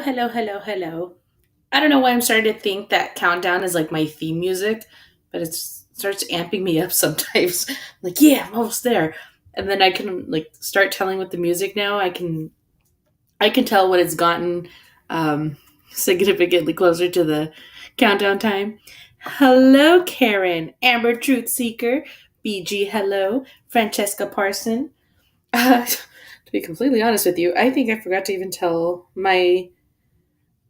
hello, hello, hello. I don't know why I'm starting to think that countdown is like my theme music, but it starts amping me up sometimes. Like, yeah, I'm almost there. And then I can like start telling with the music now. I can tell when it's gotten significantly closer to the countdown time. Hello, Karen, Amber Truth Seeker, BG, hello, Francesca Parson. To be completely honest with you, I think I forgot to even tell my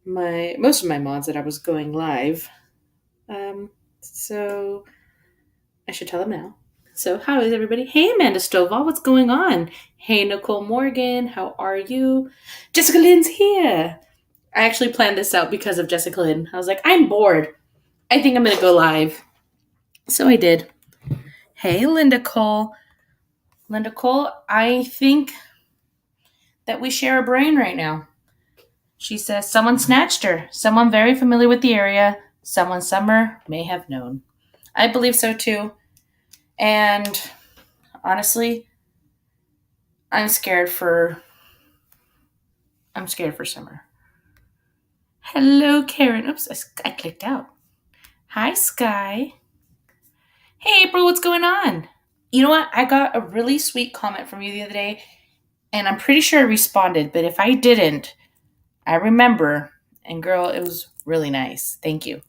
most of my mods that I was going live. So I should tell them now. So how is everybody? Hey Amanda Stovall, what's going on? Hey Nicole Morgan, how are you? Jessica Lynn's here. I actually planned this out because of Jessica Lynn. I was like, I'm bored. I think I'm gonna go live. So I did. Hey Linda Cole. Linda Cole, I think that we share a brain right now. She says someone snatched her. Someone very familiar with the area. Someone Summer may have known. I believe so too. And honestly, I'm scared for Summer. Hello, Karen. Oops, I clicked out. Hi, Sky. Hey, April, what's going on? You know what? I got a really sweet comment from you the other day, and I'm pretty sure I responded, but if I didn't, I remember. And girl, it was really nice. Thank you.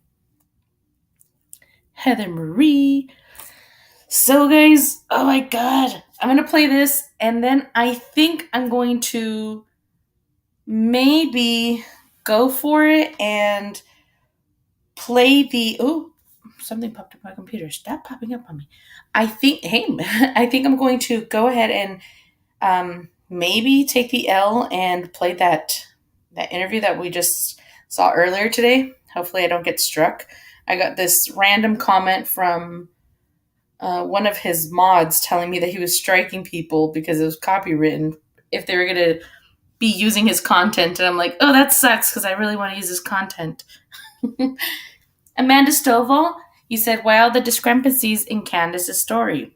Heather Marie. So, guys, oh my god, I'm going to play this, and then I think I'm going to maybe go for it and play the. Oh, something popped up on my computer. Stop popping up on me. I think, hey, I think I'm going to go ahead and maybe take the L and play that interview that we just saw earlier today. Hopefully, I don't get struck. I got this random comment from one of his mods telling me that he was striking people because it was copywritten if they were going to be using his content. And I'm like, oh, that sucks because I really want to use his content. Amanda Stovall, you said, wow, the discrepancies in Candus's story.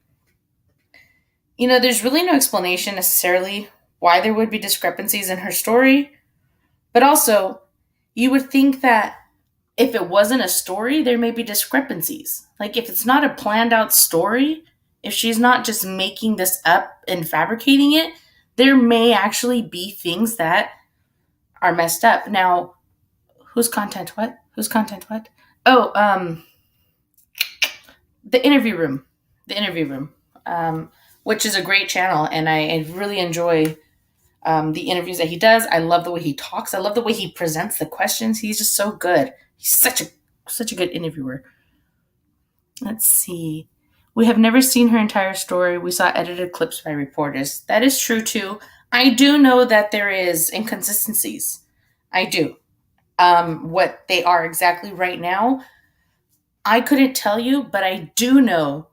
You know, there's really no explanation necessarily why there would be discrepancies in her story. But also, you would think that if it wasn't a story, there may be discrepancies. Like if it's not a planned out story, if she's not just making this up and fabricating it, there may actually be things that are messed up. Now, whose content what? Whose content what? Oh, the interview room. The interview room. Which is a great channel, and I really enjoy the interviews that he does. I love the way he talks. I love the way he presents the questions. He's just so good. He's such a good interviewer. Let's see. We have never seen her entire story. We saw edited clips by reporters. That is true too. I do know that there is inconsistencies. I do. What they are exactly right now, I couldn't tell you, but I do know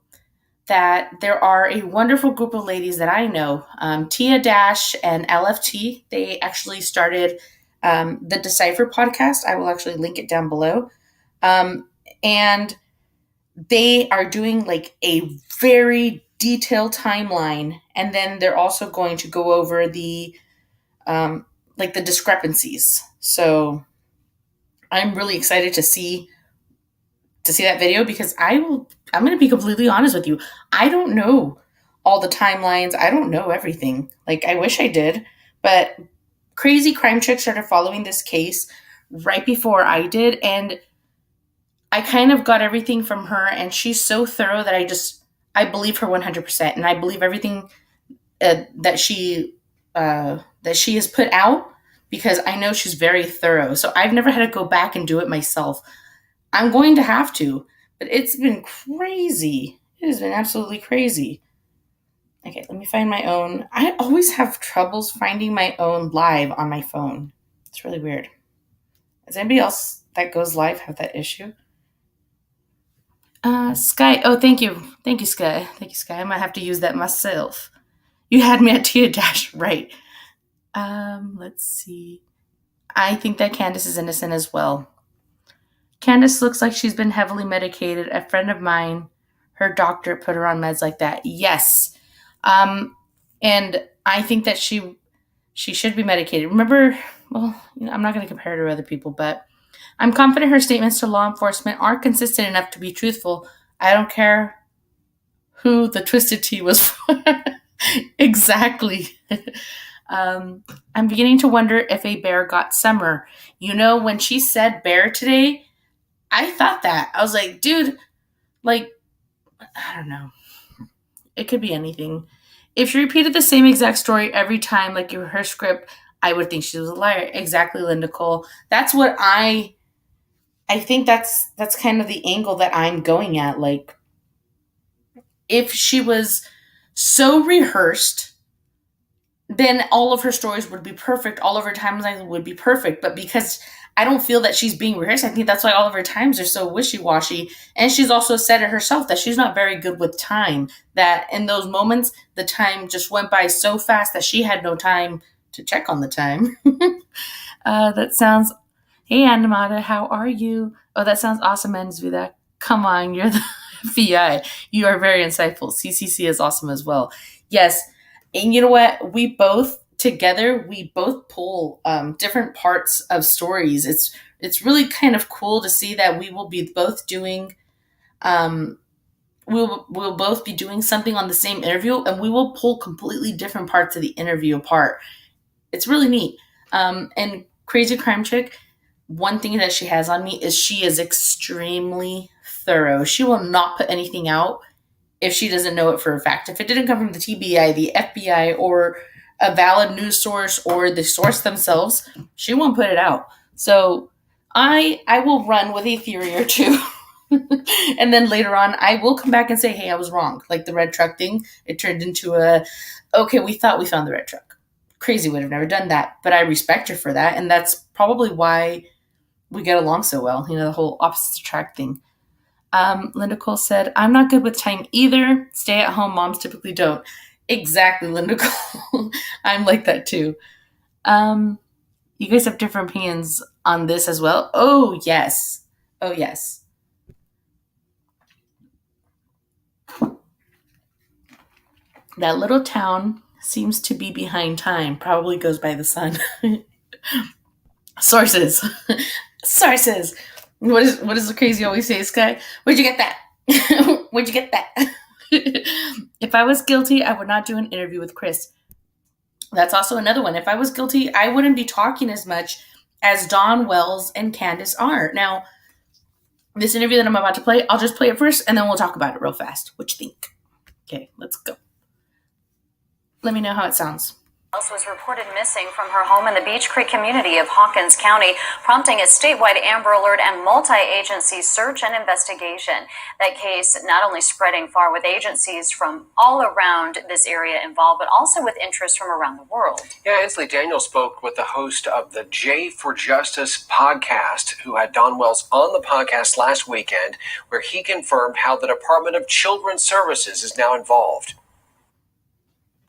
that there are a wonderful group of ladies that I know, Tia Dash and LFT. They actually started the Decipher podcast. I will actually link it down below. And they are doing like a very detailed timeline. And then they're also going to go over the like the discrepancies. So I'm really excited to see that video because I'm going to be completely honest with you. I don't know all the timelines. I don't know everything. Like I wish I did, but Crazy Crime Chick started following this case right before I did, and I kind of got everything from her, and she's so thorough that I believe her 100%, and I believe everything that she has put out because I know she's very thorough. So I've never had to go back and do it myself. I'm going to have to, but it's been crazy. It has been absolutely crazy. Okay, let me find my own. I always have troubles finding my own live on my phone. It's really weird. Does anybody else that goes live have that issue? Sky. Oh, thank you. Thank you, Sky. Thank you, Sky. I might have to use that myself. You had me at Tia Dash, right. Let's see. I think that Candus is innocent as well. Candus looks like she's been heavily medicated. A friend of mine, her doctor put her on meds like that. Yes. And I think that she should be medicated. Remember well, I'm not going to compare her to other people, but I'm confident her statements to law enforcement are consistent enough to be truthful. I don't care who the twisted tea was for. Exactly. I'm beginning to wonder if a bear got Summer. When she said bear today, I thought that. I was like, dude, like, I don't know. It could be anything. If she repeated the same exact story every time, like in her script, I would think she was a liar. Exactly, Linda Cole. That's what I think that's kind of the angle that I'm going at. Like, if she was so rehearsed, then all of her stories would be perfect. All of her timelines would be perfect. But because I don't feel that she's being rehearsed, I think that's why all of her times are so wishy-washy. And she's also said it herself that she's not very good with time. That in those moments, the time just went by so fast that she had no time to check on the time. That sounds... Hey, Animata, how are you? Oh, that sounds awesome, Enzvida. Come on, you're the FBI. You are very insightful. CCC is awesome as well. Yes, and you know what? We both pull different parts of stories. It's really kind of cool to see that we will be both doing we'll both be doing something on the same interview, and we will pull completely different parts of the interview apart. It's really neat. And Crazy Crime Chick, one thing that she has on me is she is extremely thorough. She will not put anything out if she doesn't know it for a fact. If it didn't come from the TBI, the FBI, or a valid news source or the source themselves, she won't put it out. So I will run with a theory or two. And then later on, I will come back and say, hey, I was wrong. Like the red truck thing, it turned into okay, we thought we found the red truck. Crazy would have never done that, but I respect her for that. And that's probably why we get along so well. The whole opposites attract thing. Linda Cole said, I'm not good with time either. Stay at home moms typically don't. Exactly, Linda Cole. I'm like that too. You guys have different opinions on this as well? Oh, yes. Oh, yes. That little town seems to be behind time. Probably goes by the sun. Sources. Sources. What is the crazy always say, Sky? Where'd you get that? Where'd you get that? If I was guilty, I would not do an interview with Chris. That's also another one. If I was guilty, I wouldn't be talking as much as Dawn Wells and Candus are. Now, this interview that I'm about to play, I'll just play it first, and then we'll talk about it real fast. What you think? Okay, let's go. Let me know how it sounds. Was reported missing from her home in the Beech Creek community of Hawkins County, prompting a statewide Amber Alert and multi-agency search and investigation. That case not only spreading far with agencies from all around this area involved, but also with interest from around the world. Yeah, Inslee Daniel spoke with the host of the J for Justice podcast, who had Dawn Wells on the podcast last weekend, where he confirmed how the Department of Children's Services is now involved.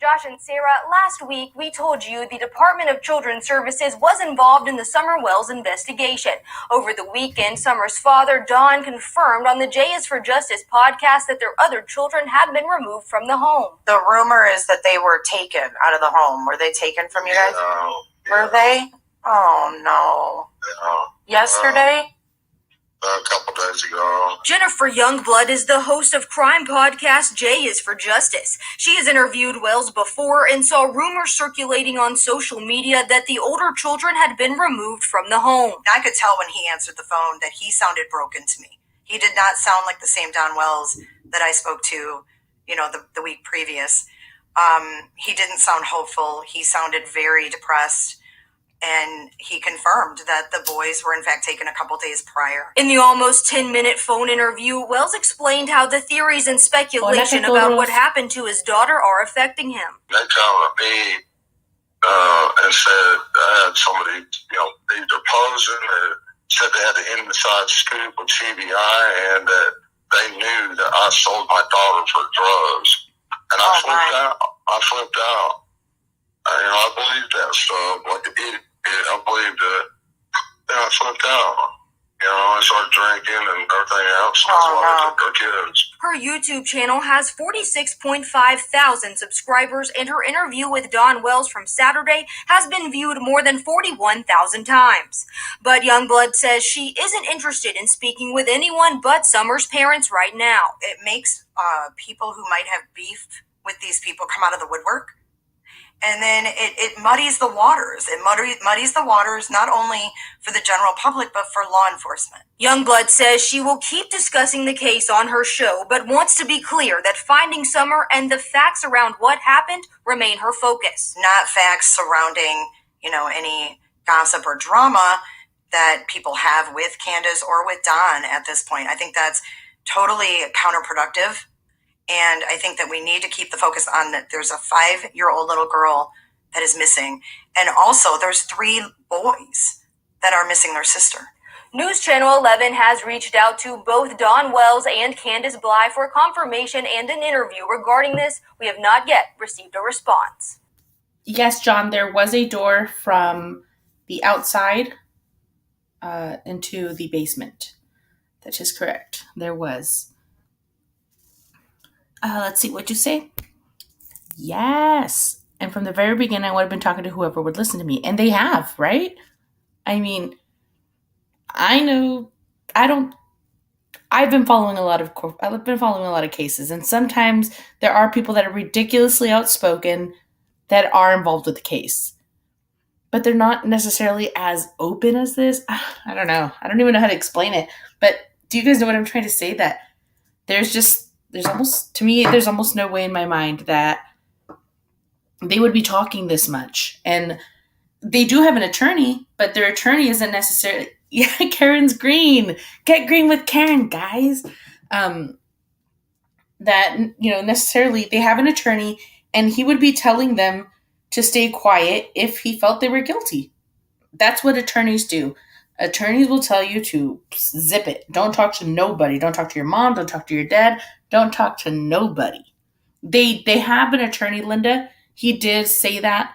Josh and Sarah, last week we told you the Department of Children's Services was involved in the summerwells investigation. Over the weekend, Summer's father, Don, confirmed on the J is for Justice podcast that their other children had been removed from the home. The rumor is that they were taken out of the home. Were they taken from you guys? Were they? Oh, no. Yesterday? A couple days ago. Jennifer Youngblood is the host of crime podcast J is for Justice. She has interviewed Wells before and saw rumors circulating on social media that the older children had been removed from the home. I could tell when he answered the phone that he sounded broken to me. He did not sound like the same Don Wells that I spoke to, the week previous. He didn't sound hopeful. He sounded very depressed. And he confirmed that the boys were in fact taken a couple days prior. In the almost 10-minute phone interview, Wells explained how the theories and speculation about what happened to his daughter are affecting him. They called me and said I had somebody, they deposed him and said they had the inside scoop with TBI and that they knew that I sold my daughter for drugs. And I flipped out. I believed that stuff like an idiot. I believed it. Then I flipped out. I started drinking and everything else. That's why they took our kids. Her YouTube channel has 46.5 thousand subscribers, and her interview with Dawn Wells from Saturday has been viewed more than 41,000 times. But Youngblood says she isn't interested in speaking with anyone but Summer's parents right now. It makes people who might have beef with these people come out of the woodwork. And then it muddies the waters. It muddies the waters not only for the general public, but for law enforcement. Youngblood says she will keep discussing the case on her show, but wants to be clear that finding Summer and the facts around what happened remain her focus. Not facts surrounding, any gossip or drama that people have with Candus or with Don at this point. I think that's totally counterproductive. And I think that we need to keep the focus on that there's a 5-year-old little girl that is missing. And also there's 3 boys that are missing their sister. News Channel 11 has reached out to both Dawn Wells and Candus Bly for confirmation and an interview regarding this. We have not yet received a response. Yes, John, there was a door from the outside into the basement. That is correct. There was. Let's see what you say. Yes. And from the very beginning, I would have been talking to whoever would listen to me. And they have, right? I mean, I've been following a lot of cases. And sometimes there are people that are ridiculously outspoken that are involved with the case. But they're not necessarily as open as this. I don't know. I don't even know how to explain it. But do you guys know what I'm trying to say? That there's almost no way in my mind that they would be talking this much. And they do have an attorney, but their attorney isn't necessarily, Karen's green. Get green with Karen, guys. Necessarily they have an attorney and he would be telling them to stay quiet if he felt they were guilty. That's what attorneys do. Attorneys will tell you to zip it. Don't talk to nobody. Don't talk to your mom. Don't talk to your dad. Don't talk to nobody. They have an attorney, Linda. He did say that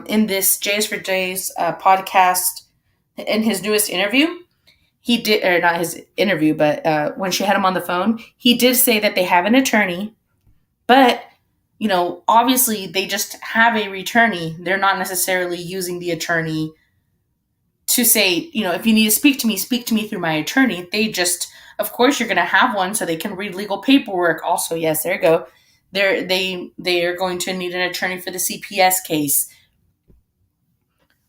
in this J's for J's podcast in his newest interview. He did, or not his interview, but when she had him on the phone, he did say that they have an attorney, but obviously they just have a returnee. They're not necessarily using the attorney to say, if you need to speak to me through my attorney. They just, of course, you're going to have one so they can read legal paperwork. Also, yes, there you go. They are going to need an attorney for the CPS case.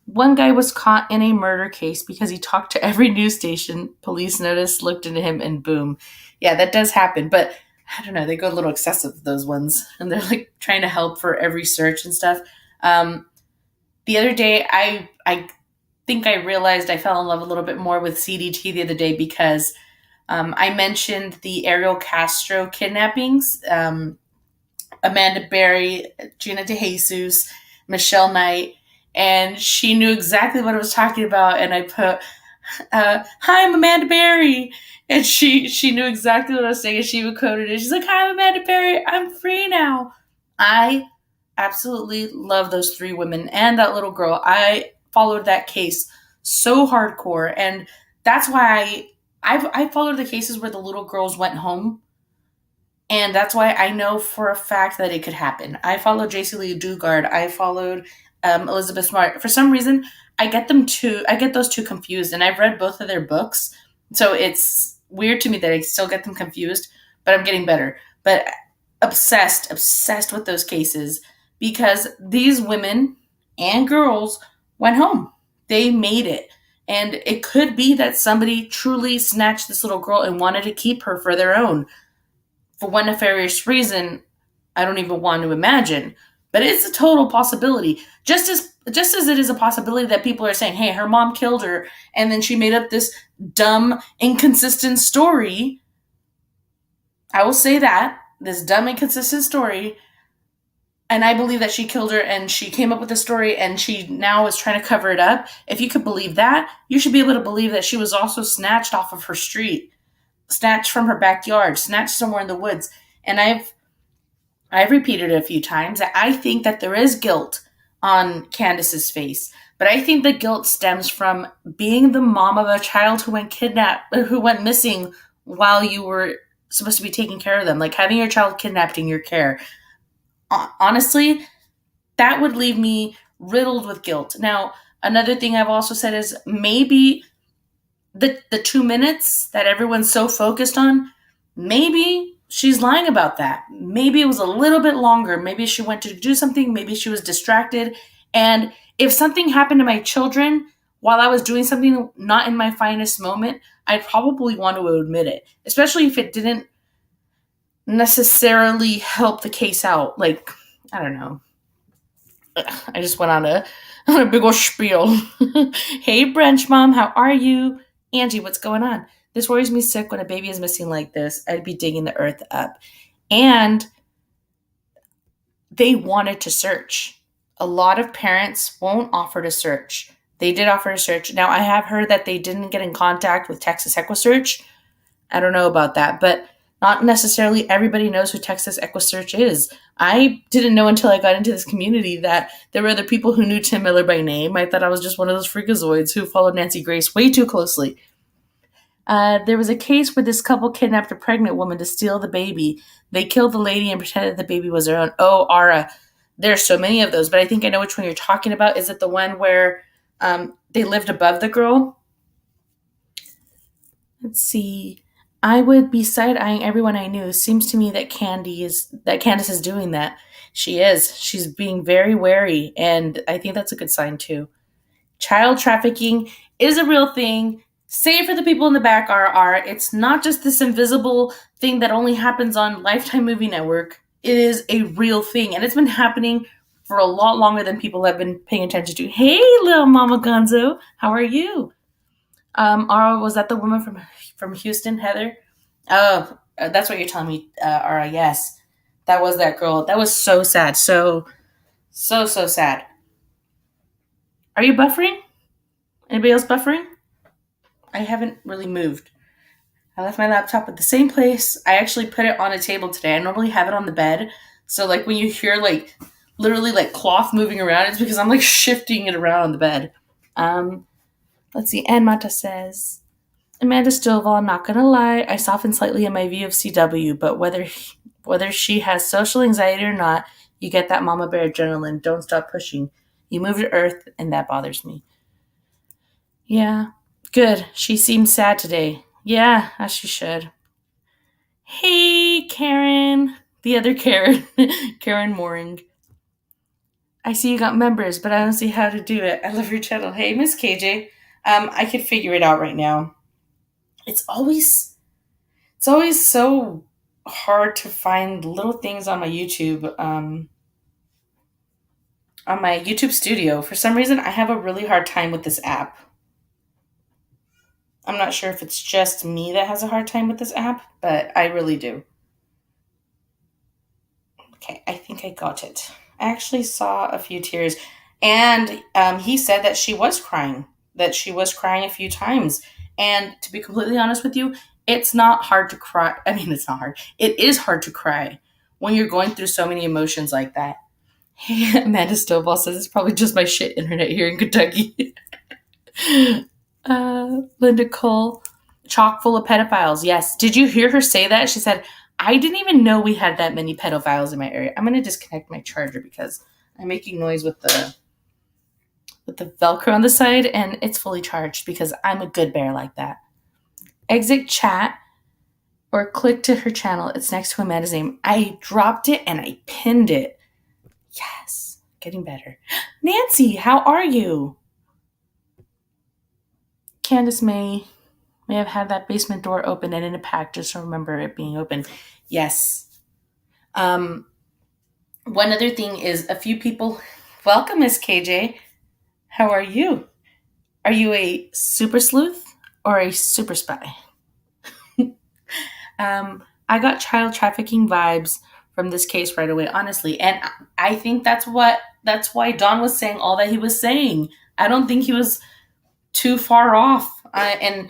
One guy was caught in a murder case because he talked to every news station. Police noticed, looked into him, and boom. Yeah, that does happen. But I don't know, they go a little excessive, those ones. And they're like trying to help for every search and stuff. The other day, I think I realized I fell in love a little bit more with CDT the other day because I mentioned the Ariel Castro kidnappings. Amanda Berry, Gina DeJesus, Michelle Knight, and she knew exactly what I was talking about. And I put, "Hi, I'm Amanda Berry," and she knew exactly what I was saying. And she would quote it. She's like, "Hi, I'm Amanda Berry. I'm free now." I absolutely love those 3 women and that little girl. I followed that case so hardcore, and that's why I followed the cases where the little girls went home. And that's why I know for a fact that it could happen. I followed J.C. Lee Dugard. I followed Elizabeth Smart. For some reason, I get those 2 confused. And I've read both of their books. So it's weird to me that I still get them confused. But I'm getting better. But obsessed with those cases. Because these women and girls went home. They made it. And it could be that somebody truly snatched this little girl and wanted to keep her for their own. For what nefarious reason, I don't even want to imagine. But it's a total possibility. Just as it is a possibility that people are saying, hey, her mom killed her, and then she made up this dumb, inconsistent story. I will say that. This dumb, inconsistent story. And I believe that she killed her, and she came up with a story, and she now is trying to cover it up. If you could believe that, you should be able to believe that she was also snatched off of her street. Snatched from her backyard, snatched somewhere in the woods. And I've repeated it a few times. I think that there is guilt on Candus's face, but I think the guilt stems from being the mom of a child who went missing while you were supposed to be taking care of them, like having your child kidnapped in your care. Honestly, that would leave me riddled with guilt. Now, another thing I've also said is maybe the 2 minutes that everyone's so focused on, maybe she's lying about that. Maybe it was a little bit longer. Maybe she went to do something. Maybe she was distracted. And if something happened to my children while I was doing something not in my finest moment, I'd probably want to admit it, especially if it didn't necessarily help the case out. Like, I don't know. I just went on a big old spiel. Hey, Branch Mom, how are you? Angie, what's going on? This worries me sick when a baby is missing like this. I'd be digging the earth up. And they wanted to search. A lot of parents won't offer to search. They did offer to search. Now, I have heard that they didn't get in contact with Texas EquiSearch. I don't know about that, but not necessarily everybody knows who Texas EquiSearch is. I didn't know until I got into this community that there were other people who knew Tim Miller by name. I thought I was just one of those freakazoids who followed Nancy Grace way too closely. There was a case where this couple kidnapped a pregnant woman to steal the baby. They killed the lady and pretended the baby was their own. Oh, Ara, there's so many of those, but I think I know which one you're talking about. Is it the one where they lived above the girl? Let's see. I would be side-eyeing everyone I knew. Seems to me that Candus is doing that. She is. She's being very wary, and I think that's a good sign too. Child trafficking is a real thing. Say it for the people in the back, RR. It's not just this invisible thing that only happens on Lifetime Movie Network. It is a real thing, and it's been happening for a lot longer than people have been paying attention to. Hey, little Mama Gonzo, how are you? Ara, was that the woman from Houston, Heather? Oh, that's what you're telling me, Ara. Yes, that was that girl. That was so sad. So sad. Are you buffering? Anybody else buffering? I haven't really moved. I left my laptop at the same place. I actually put it on a table today. I normally have it on the bed. So like when you hear like literally like cloth moving around, it's because I'm like shifting it around on the bed. Let's see. Ann Mata says, Amanda Stovall, I'm not gonna lie, I softened slightly in my view of CW, but whether she has social anxiety or not, you get that mama bear adrenaline. Don't stop pushing. You move to Earth, and that bothers me. Yeah, good. She seems sad today. Yeah, as she should. Hey, Karen. The other Karen. Karen Mooring. I see you got members, but I don't see how to do it. I love your channel. Hey, Miss KJ. I could figure it out right now. It's always so hard to find little things on my YouTube. On my YouTube studio. For some reason, I have a really hard time with this app. I'm not sure if it's just me that has a hard time with this app, but I really do. Okay, I think I got it. I actually saw a few tears. And he said that she was crying a few times. And to be completely honest with you, it's not hard to cry. I mean, it's not hard. It is hard to cry when you're going through so many emotions like that. Hey, Amanda Stovall says it's probably just my shit internet here in Kentucky. Linda Cole, chock full of pedophiles. Yes. Did you hear her say that? She said, I didn't even know we had that many pedophiles in my area. I'm going to disconnect my charger because I'm making noise with the Velcro on the side, and it's fully charged because I'm a good bear like that. Exit chat or click to her channel. It's next to Amanda's name. I dropped it and I pinned it. Yes, getting better. Nancy, how are you? Candace may have had that basement door open and in a pack. Just remember it being open. Yes. One other thing is a few people. Welcome, Miss KJ. How are you? Are you a super sleuth or a super spy? I got child trafficking vibes from this case right away, honestly. And I think that's why Don was saying all that he was saying. I don't think he was too far off. And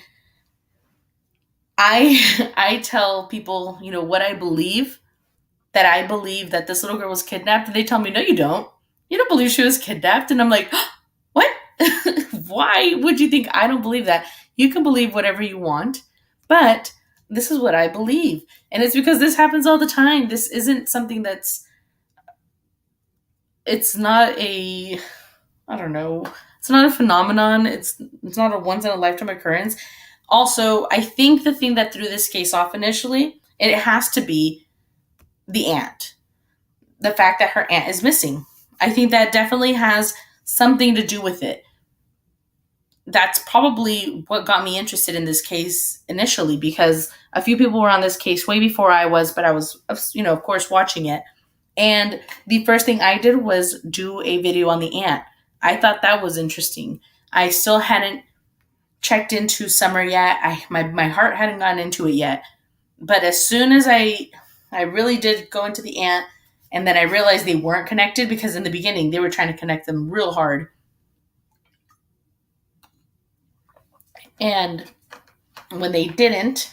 I tell people, what I believe, that I believe that this little girl was kidnapped, and they tell me, no, you don't. You don't believe she was kidnapped. And I'm like, what? Why would you think I don't believe that? You can believe whatever you want, but This is what I believe. And it's because this happens all the time. This isn't something it's not a, I don't know, it's not a phenomenon. It's not a once in a lifetime occurrence. Also, I think the thing that threw this case off initially, it has to be the aunt. The fact that her aunt is missing. I think that definitely has something to do with it. That's probably what got me interested in this case initially, because a few people were on this case way before I was, but I was, of course, watching it. And the first thing I did was do a video on the aunt. I thought that was interesting. I still hadn't checked into Summer yet. My heart hadn't gotten into it yet. But as soon as I really did go into the aunt, and then I realized they weren't connected, because in the beginning they were trying to connect them real hard. And when they didn't,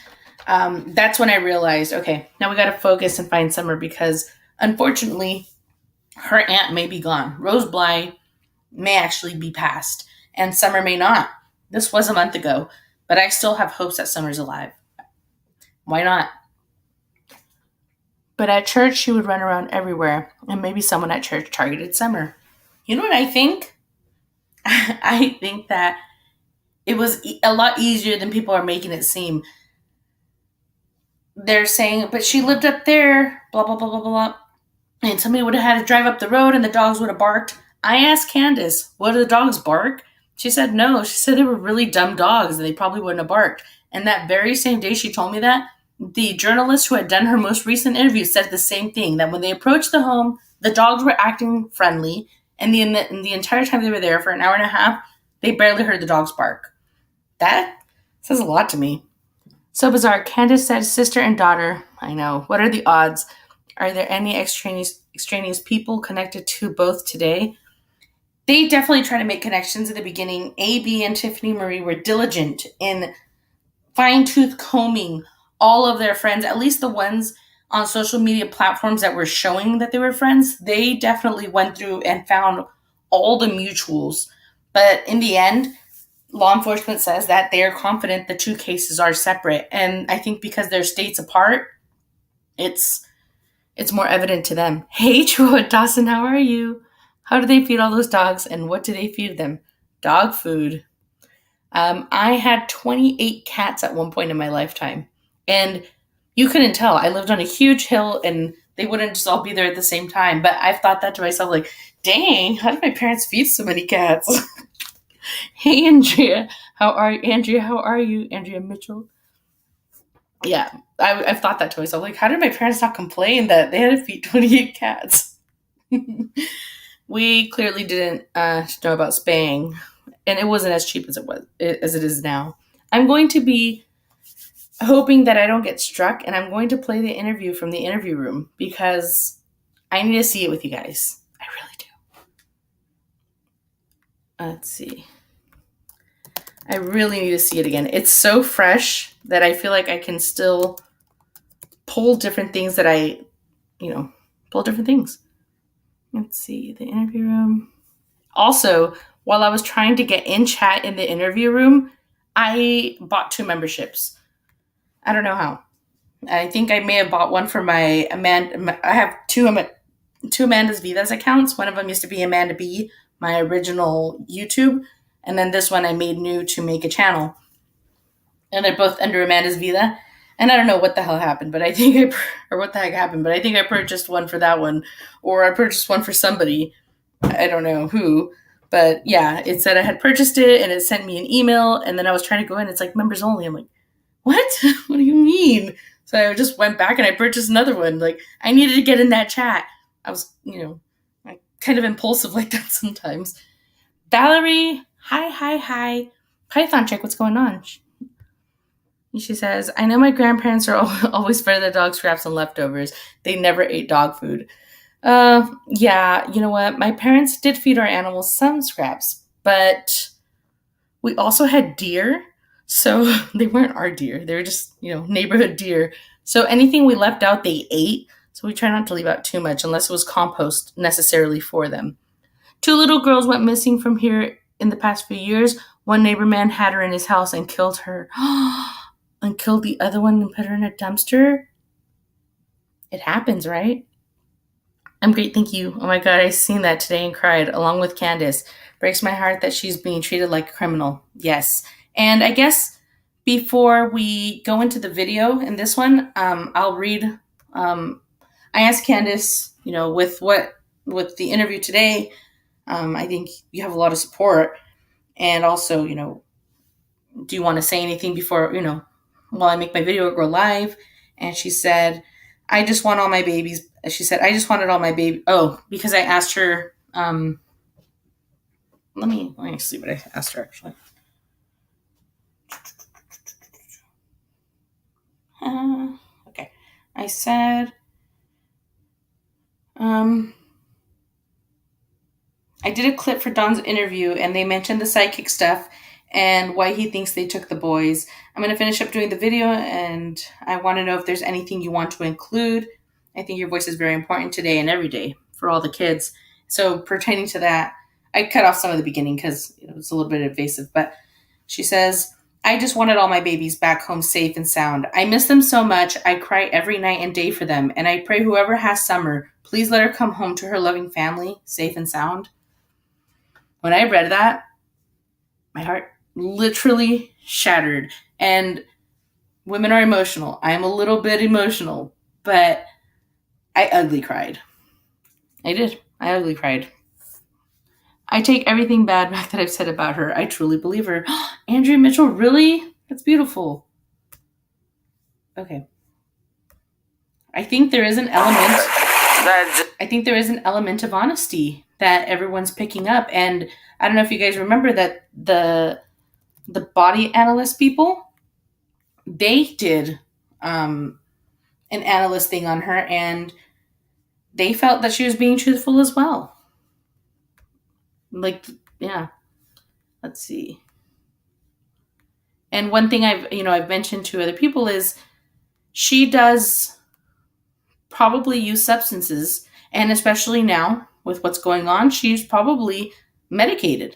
that's when I realized, okay, now we got to focus and find Summer, because unfortunately, her aunt may be gone. Rose Bly may actually be passed, and Summer may not. This was a month ago, but I still have hopes that Summer's alive. Why not? But at church, she would run around everywhere, and maybe someone at church targeted Summer. You know what I think? I think that it was a lot easier than people are making it seem. They're saying, but she lived up there, blah, blah, blah, blah, blah. And somebody would have had to drive up the road and the dogs would have barked. I asked Candus, what do the dogs bark? She said no. She said they were really dumb dogs and they probably wouldn't have barked. And that very same day she told me that, the journalist who had done her most recent interview said the same thing, that when they approached the home, the dogs were acting friendly. And the entire time they were there for an hour and a half, they barely heard the dogs bark. That says a lot to me. So bizarre. Candus said sister and daughter. I know. What are the odds? Are there any extraneous people connected to both today? They definitely try to make connections at the beginning. AB and Tiffany Marie were diligent in fine-tooth combing all of their friends, at least the ones on social media platforms that were showing that they were friends. They definitely went through and found all the mutuals. But in the end, law enforcement says that they are confident the two cases are separate. And I think because they're states apart, it's more evident to them. Hey, True Dawson, how are you? How do they feed all those dogs, and what do they feed them? Dog food. I had 28 cats at one point in my lifetime, and you couldn't tell. I lived on a huge hill, and they wouldn't just all be there at the same time. But I've thought that to myself, like, dang, how did my parents feed so many cats? Hey, Andrea, how are you? Andrea Mitchell. Yeah, I've thought that to myself. Like, how did my parents not complain that they had to feed 28 cats? We clearly didn't know about spaying, and it wasn't as cheap as it is now. I'm going to be hoping that I don't get struck, and I'm going to play the interview from the interview room, because I need to see it with you guys. I really do. Let's see. I really need to see it again. It's so fresh that I feel like I can still pull different things pull different things. Let's see, the interview room. Also, while I was trying to get in chat in the interview room, I bought 2 memberships. I don't know how. I think I may have bought one for my I have two Amanda's Vidas accounts. One of them used to be Amanda B, my original YouTube. And then this one I made new to make a channel. And they're both under Amanda's Vida. And I don't know what the hell happened, but I think what the heck happened, but I think I purchased one for that one. Or I purchased one for somebody. I don't know who. But yeah, it said I had purchased it and it sent me an email. And then I was trying to go in. It's like members only. I'm like, what? What do you mean? So I just went back and I purchased another one. Like, I needed to get in that chat. I was, I'm kind of impulsive like that sometimes. Valerie, hi. Python check, what's going on? She says, I know my grandparents are always fed their dog scraps and leftovers. They never ate dog food. Yeah, you know what? My parents did feed our animals some scraps, but we also had deer. So they weren't our deer. They were just, neighborhood deer. So anything we left out, they ate. So we try not to leave out too much unless it was compost necessarily for them. 2 little girls went missing from here in the past few years. One neighbor man had her in his house and killed her. and killed the other one and put her in a dumpster. It happens, right? I'm great, thank you. Oh my god, I seen that today and cried, along with Candus. Breaks my heart that she's being treated like a criminal. Yes. And I guess before we go into the video in this one, I'll read. I asked Candus, with the interview today, I think you have a lot of support. And also, do you want to say anything before, while I make my video or go live? And she said, I just want all my babies. She said, I just wanted all my baby. Oh, because I asked her, let me see what I asked her actually. Okay. I said, I did a clip for Don's interview and they mentioned the psychic stuff and why he thinks they took the boys. I'm going to finish up doing the video and I want to know if there's anything you want to include. I think your voice is very important today and every day for all the kids. So pertaining to that, I cut off some of the beginning because it was a little bit invasive, but she says, I just wanted all my babies back home safe and sound. I miss them so much. I cry every night and day for them. And I pray whoever has Summer, please let her come home to her loving family, safe and sound. When I read that, my heart literally shattered. And women are emotional. I am a little bit emotional, but I ugly cried. I did. I ugly cried. I take everything bad back that I've said about her. I truly believe her. Andrea Mitchell, really? That's beautiful. Okay. I think there is an element of honesty that everyone's picking up. And I don't know if you guys remember that the body analyst people, they did an analyst thing on her and they felt that she was being truthful as well. Like, yeah. Let's see. And one thing I've mentioned to other people is she does probably use substances, and especially now with what's going on, she's probably medicated.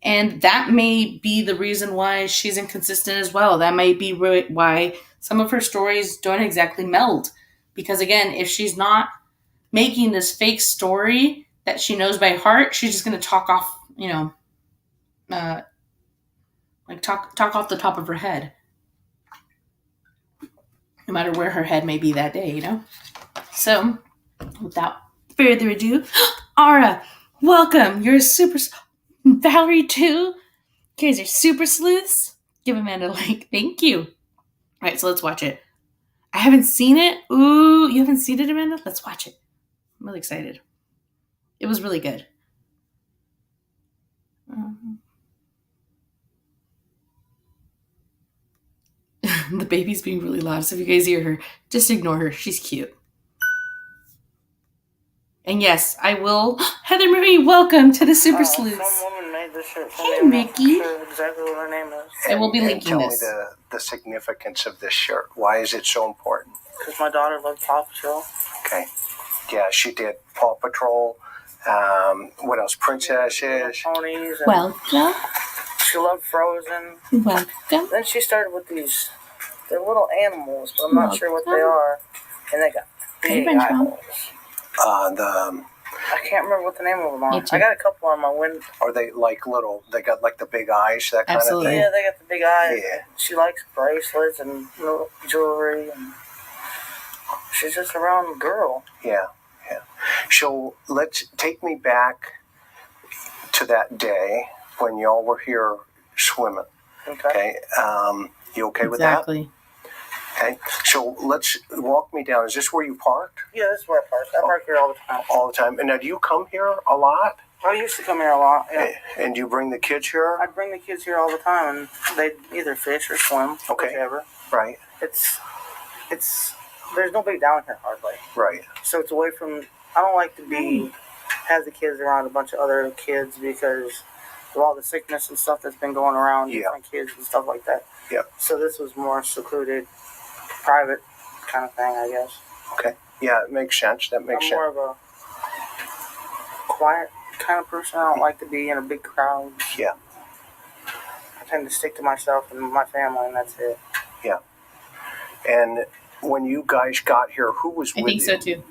And that may be the reason why she's inconsistent as well. That may be why some of her stories don't exactly meld. Because again, if she's not making this fake story that she knows by heart, she's just going to talk off, talk off the top of her head. No matter where her head may be that day, So, without further ado, Ara, welcome. You're a super... Valerie, too. You guys are super sleuths. Give Amanda a like. Thank you. All right, so let's watch it. I haven't seen it. Ooh, you haven't seen it, Amanda? Let's watch it. I'm really excited. It was really good. The baby's being really loud, so if you guys hear her, just ignore her. She's cute. And yes, I will. Heather Marie, welcome to the Super Sleuths. Some woman made this shirt. Hey, Mickey. I'm not sure exactly what her name is. I will be linking this. Tell me the significance of this shirt. Why is it so important? Because my daughter loved Paw Patrol. Okay. Yeah, she did Paw Patrol. What else? Princesses. Ponies. Welcome. She loved Frozen. Welcome. Then she started with these. They're little animals, but I'm not sure what they are. And they got big eyeballs. I can't remember what the name of them are. I got a couple on my window. Are they like little? They got like the big eyes, that kind Absolutely. of thing. Yeah, they got the big eyes. Yeah. She likes bracelets and little jewelry, and she's just a round girl. Yeah. So let's take me back to that day when y'all were here swimming. Okay. You okay with that? Exactly. Okay. So let's walk me down. Is this where you parked? Yeah, this is where I park. I park here all the time. All the time. And now, do you come here a lot? I used to come here a lot. Yeah. And you bring the kids here? I bring the kids here all the time, and they either fish or swim, whichever. Right. It's there's nobody down here hardly. Right. So it's away from. I don't like to have the kids around a bunch of other kids because of all the sickness and stuff that's been going around, different kids and stuff like that. Yeah. So this was more secluded, private kind of thing, I guess. Okay. Yeah, it makes sense. That makes sense. I'm more of a quiet kind of person. I don't like to be in a big crowd. Yeah. I tend to stick to myself and my family, and that's it. Yeah. And when you guys got here, who was with you? I think so too.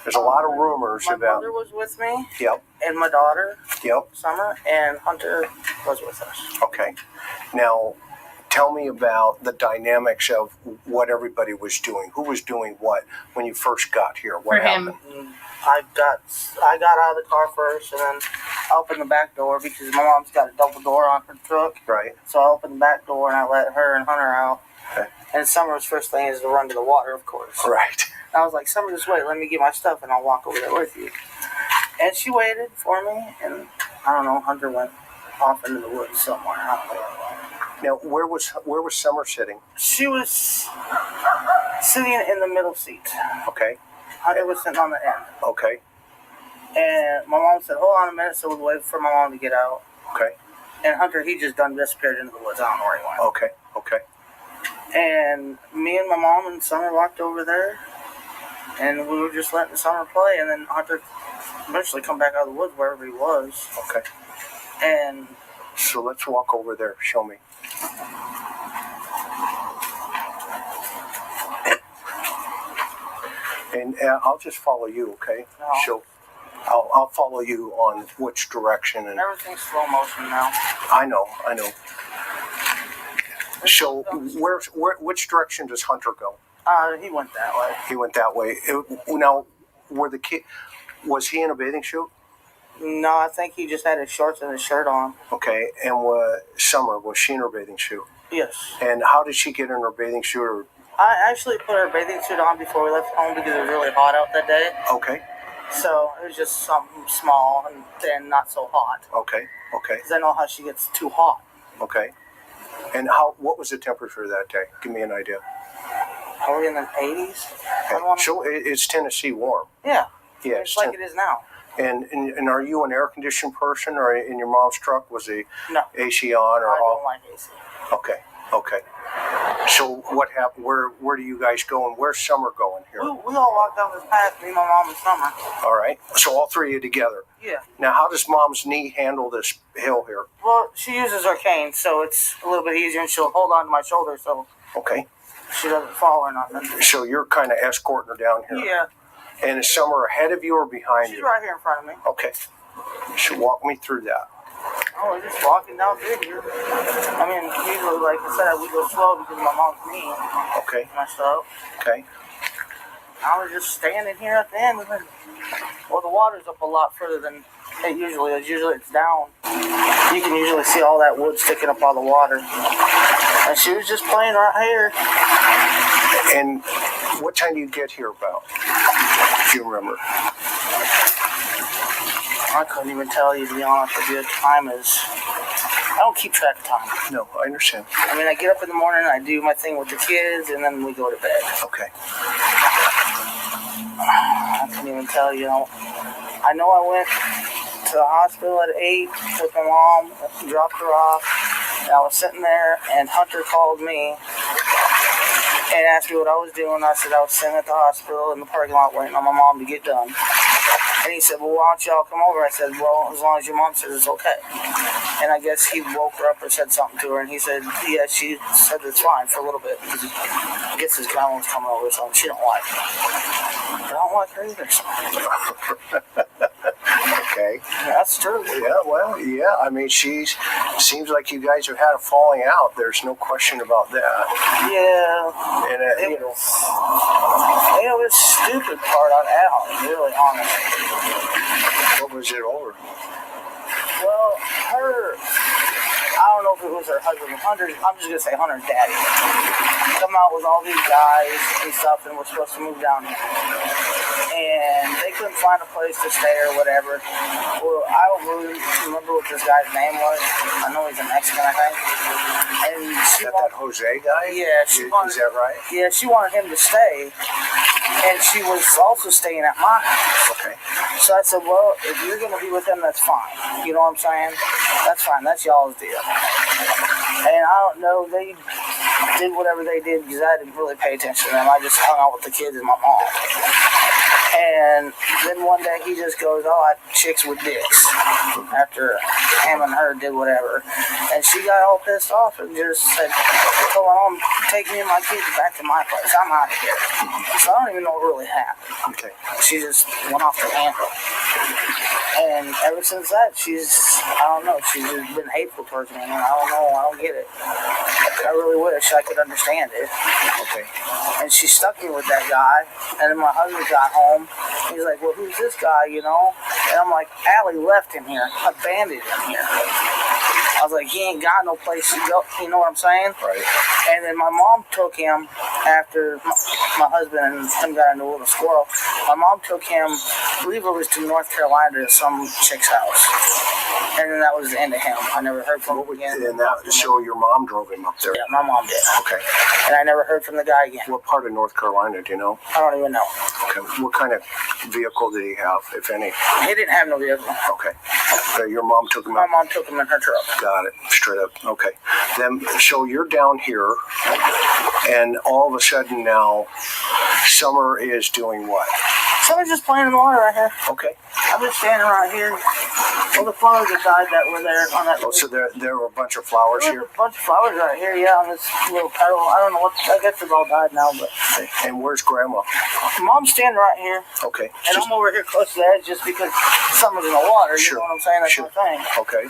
There's a lot of rumors my about. My mother was with me. Yep. And my daughter. Yep. Summer, and Hunter was with us. Okay. Now, tell me about the dynamics of what everybody was doing. Who was doing what when you first got here? What For him. happened? I got out of the car first, and then I opened the back door because my mom's got a double door on her truck. Right. So I opened the back door and I let her and Hunter out. Okay. And Summer's first thing is to run to the water, of course. Right. And I was like, Summer, just wait. Let me get my stuff, and I'll walk over there with you. And she waited for me, and I don't know, Hunter went off into the woods somewhere. I don't know. Now, where was Summer sitting? She was sitting in the middle seat. Okay. Hunter was sitting on the end. Okay. And my mom said, hold on a minute, so we waited for my mom to get out. Okay. And Hunter, he just done disappeared into the woods. I don't know where he went. Okay. Okay. And me and my mom and Summer walked over there, and we were just letting Summer play, and then Hunter eventually come back out of the woods wherever he was. Okay. And so let's walk over there. Show me. And I'll just follow you, okay? No. So I'll follow you on which direction. And everything's slow motion now. I know. So which direction does Hunter go? He went that way. He went that way. Now, was he in a bathing suit? No, I think he just had his shorts and his shirt on. Okay, and Summer, was she in her bathing suit? Yes. And how did she get in her bathing suit? I actually put her bathing suit on before we left home because it was really hot out that day. Okay. So it was just something small and not so hot. Okay. Because I know how she gets too hot. Okay. And what was the temperature that day? Give me an idea. Probably in the 80s. Okay. So it's Tennessee warm. Yeah. Yeah. It's like it is now. And are you an air conditioned person, or in your mom's truck was the AC on? Or I don't like AC. Okay. So what happened? Where do you guys go, and where's Summer going here? We all walked down this path, me, my mom, and Summer. All right. So all three of you together. Yeah. Now, how does Mom's knee handle this hill here? Well, she uses her cane, so it's a little bit easier, and she'll hold on to my shoulder so she doesn't fall or nothing. So you're kind of escorting her down here. Yeah. And is Summer ahead of you or behind you? She's right here in front of me. Okay. So walk me through that. Oh, we're just walking down through here. I mean, usually, like I said, we go slow because of my mom's knee. Okay. Messed up. Okay. I was just standing here at the end. Well, the water's up a lot further than it usually is. Usually it's down. You can usually see all that wood sticking up out of the water. And she was just playing right here. And what time do you get here about? If you remember. I couldn't even tell you, to be honest with you. Time is... I don't keep track of time. No, I understand. I mean, I get up in the morning, I do my thing with the kids, and then we go to bed. Okay. I couldn't even tell you. I know I went to the hospital at 8 with my mom, dropped her off, and I was sitting there, and Hunter called me and asked me what I was doing. I said I was sitting at the hospital in the parking lot waiting on my mom to get done. And he said, well, why don't y'all come over? I said, well, as long as your mom says it's okay. And I guess he woke her up or said something to her, and he said, yeah, she said it's fine for a little bit. Because I guess his grandma was coming over or something. She don't like her. I don't like her either. Okay. That's true. Yeah, well, yeah. I mean, seems like you guys have had a falling out. There's no question about that. Yeah. And, it was stupid part on out, really, honestly. What was it over? Well, I don't know if it was her husband or Hunter. I'm just going to say Hunter's daddy. Come out with all these guys and stuff, and we're supposed to move down here. And they couldn't find a place to stay or whatever. Well, I don't really remember what this guy's name was. I know he's a Mexican, I think. And that Jose guy? Yeah. Is that right? Yeah, she wanted him to stay. And she was also staying at my house. Okay. So I said, well, if you're going to be with him, that's fine. You know what I'm saying? That's fine. That's y'all's deal. And I don't know, they did whatever they did because I didn't really pay attention to them. I just hung out with the kids and my mom. And then one day he just goes, oh, chicks with dicks. After him and her did whatever. And she got all pissed off and just said, told my mom, take me and my kids back to my place. I'm out of here. So I don't even know what really happened. Okay. She just went off the handle. And ever since that, she's just been hateful towards me. And I don't get it. I really wish I could understand it. Okay. And she stuck me with that guy. And then my husband got home. He's like, well, who's this guy, And I'm like, Allie left him here, abandoned him here. I was like, he ain't got no place to go. You know what I'm saying? Right. And then my mom took him after my husband and him got into a little squirrel. My mom took him, I believe it was to North Carolina to some chick's house. And then that was the end of him. I never heard from him again. And that so your mom drove him up there? Yeah, my mom did. Okay. And I never heard from the guy again. What part of North Carolina do you know? I don't even know. Okay. What kind of vehicle did he have, if any? He didn't have no vehicle. Okay. Your mom took him My up? mom took him in her truck. Got it. Straight up. Okay. Then, so you're down here, and all of a sudden now, Summer is doing what? Summer's just playing in the water right here. Okay. I'm just standing right here. All the flowers that died that were there on that. Oh, so there were a bunch of flowers There's here? a bunch of flowers right here, yeah, on this little petal. I don't know what, I guess they've all died now, but. And where's Grandma? Mom's standing right here. Okay. And I'm over here close to the edge just because Summer's in the water, you know what I'm saying? That's my thing. Okay.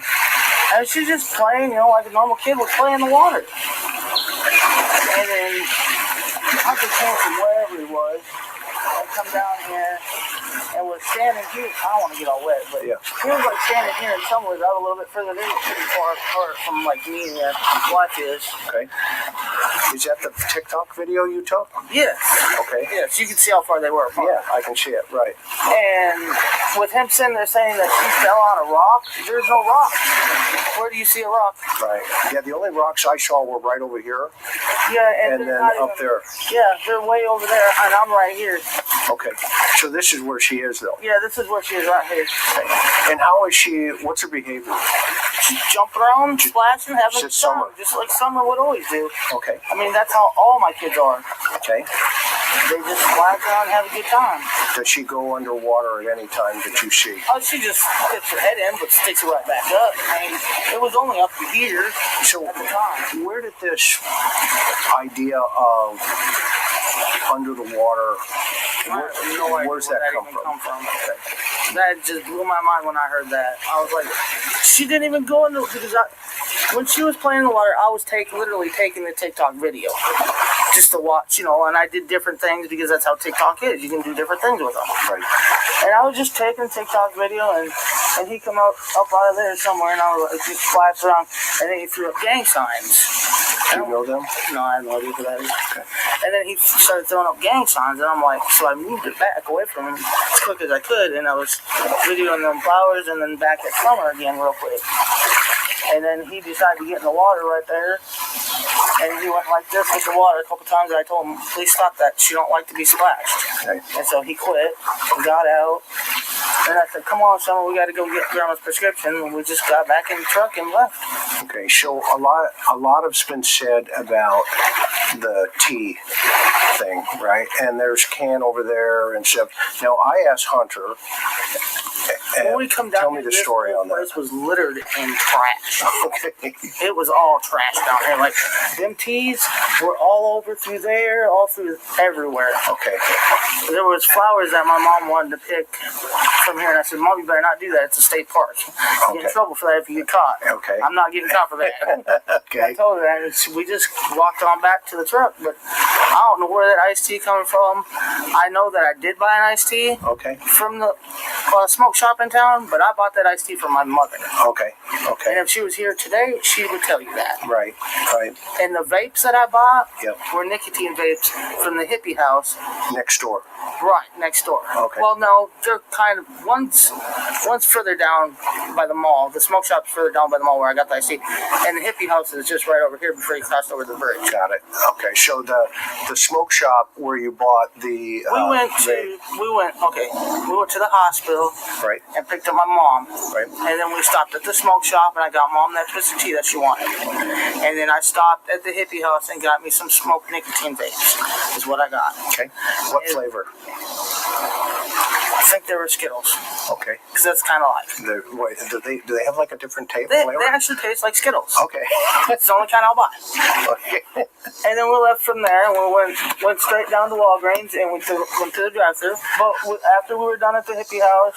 And she's just playing, like a normal kid would play in the water. And then Hunter came from wherever he was and come down here and was standing here. I don't want to get all wet, but yeah. He was like standing here and Summer was out a little bit further there, pretty far apart from like me and your wife is. Okay. Is that the TikTok video you took? Yes. Okay. Yes, you can see how far they were apart. Yeah, I can see it, right. And with him sitting there saying that she fell on a rock, there's no rock. Where do you see a rock? Right. Yeah, the only rocks I saw were right over here. Yeah, and then up there. Yeah, they're way over there, and I'm right here. Okay. So this is where she is, though. Yeah, this is where she is right here. Okay. And how is she? What's her behavior? She's jumping around, splashing, having just fun, Summer. just like Summer would always do. Okay. I mean, that's how all my kids are. Okay. They just splash around and have a good time. Does she go underwater at any time that you see? Oh, she just sticks her head in, but sticks it right back up. I mean, it was only up to here so at the time. Where did this idea of under the water, where's that come from? Okay. That just blew my mind when I heard that. I was like, she didn't even go into it because when she was playing in the water, I was literally taking the TikTok video just to watch, and I did different things because that's how TikTok is. You can do different things with them. Right. And I was just taking a TikTok video, and he come up out of there somewhere, and I was like, just flash around, and then he threw up gang signs. Do you know them? No, I have no idea who that is. Okay. And then he started throwing up gang signs, and I'm like, so I moved it back away from him as quick as I could, and I was videoing them flowers, and then back at Summer again real quick. And then he decided to get in the water right there, and he went like this with the water a couple times, and I told him, please stop that, she don't like to be splashed. Okay. And so he quit, and got out, and I said, come on, Summer, we got to go get Grandma's prescription, and we just got back in the truck and left. Okay, so a lot has been said about the tea thing, right? And there's Can over there and stuff. Now, I asked Hunter, when we come down tell me the story on that. This place was littered in trash. Okay. It was all trash down here. Like, them teas were all over through there, all through everywhere. Okay. There was flowers that my mom wanted to pick from here, and I said, Mom, you better not do that. It's a state park. You get in trouble for that if you get caught. Okay. I'm not getting caught for that. Okay. I told her that, and we just walked on back to the truck, but I don't know where that iced tea coming from. I know that I did buy an iced tea from the smoke shop in town, but I bought that iced tea from my mother. Okay. Okay. And if she was here today, she would tell you that. Right. Right. And the vapes that I bought Yep. were nicotine vapes from the hippie house. Next door. Right, next door. Okay. Well, no, they're kind of, one's further down by the mall. The smoke shop's further down by the mall where I got the iced tea. And the hippie house is just right over here before you crossed over the bridge. Got it. Okay, so the smoke shop where you bought the we went to the hospital, right, and picked up my mom, right, and then we stopped at the smoke shop, and I got Mom that twisted tea that she wanted, and then I stopped at the hippie house and got me some smoked nicotine vapes. Is what I got. Okay. What flavor? think they were Skittles. Okay. Because that's kind of like. Wait, do they have like a different taste They flavor? actually taste like Skittles. Okay. It's the only kind I'll buy. Okay. And then we left from there, and we went straight down to Walgreens and went to the drive-thru. But after we were done at the hippie house,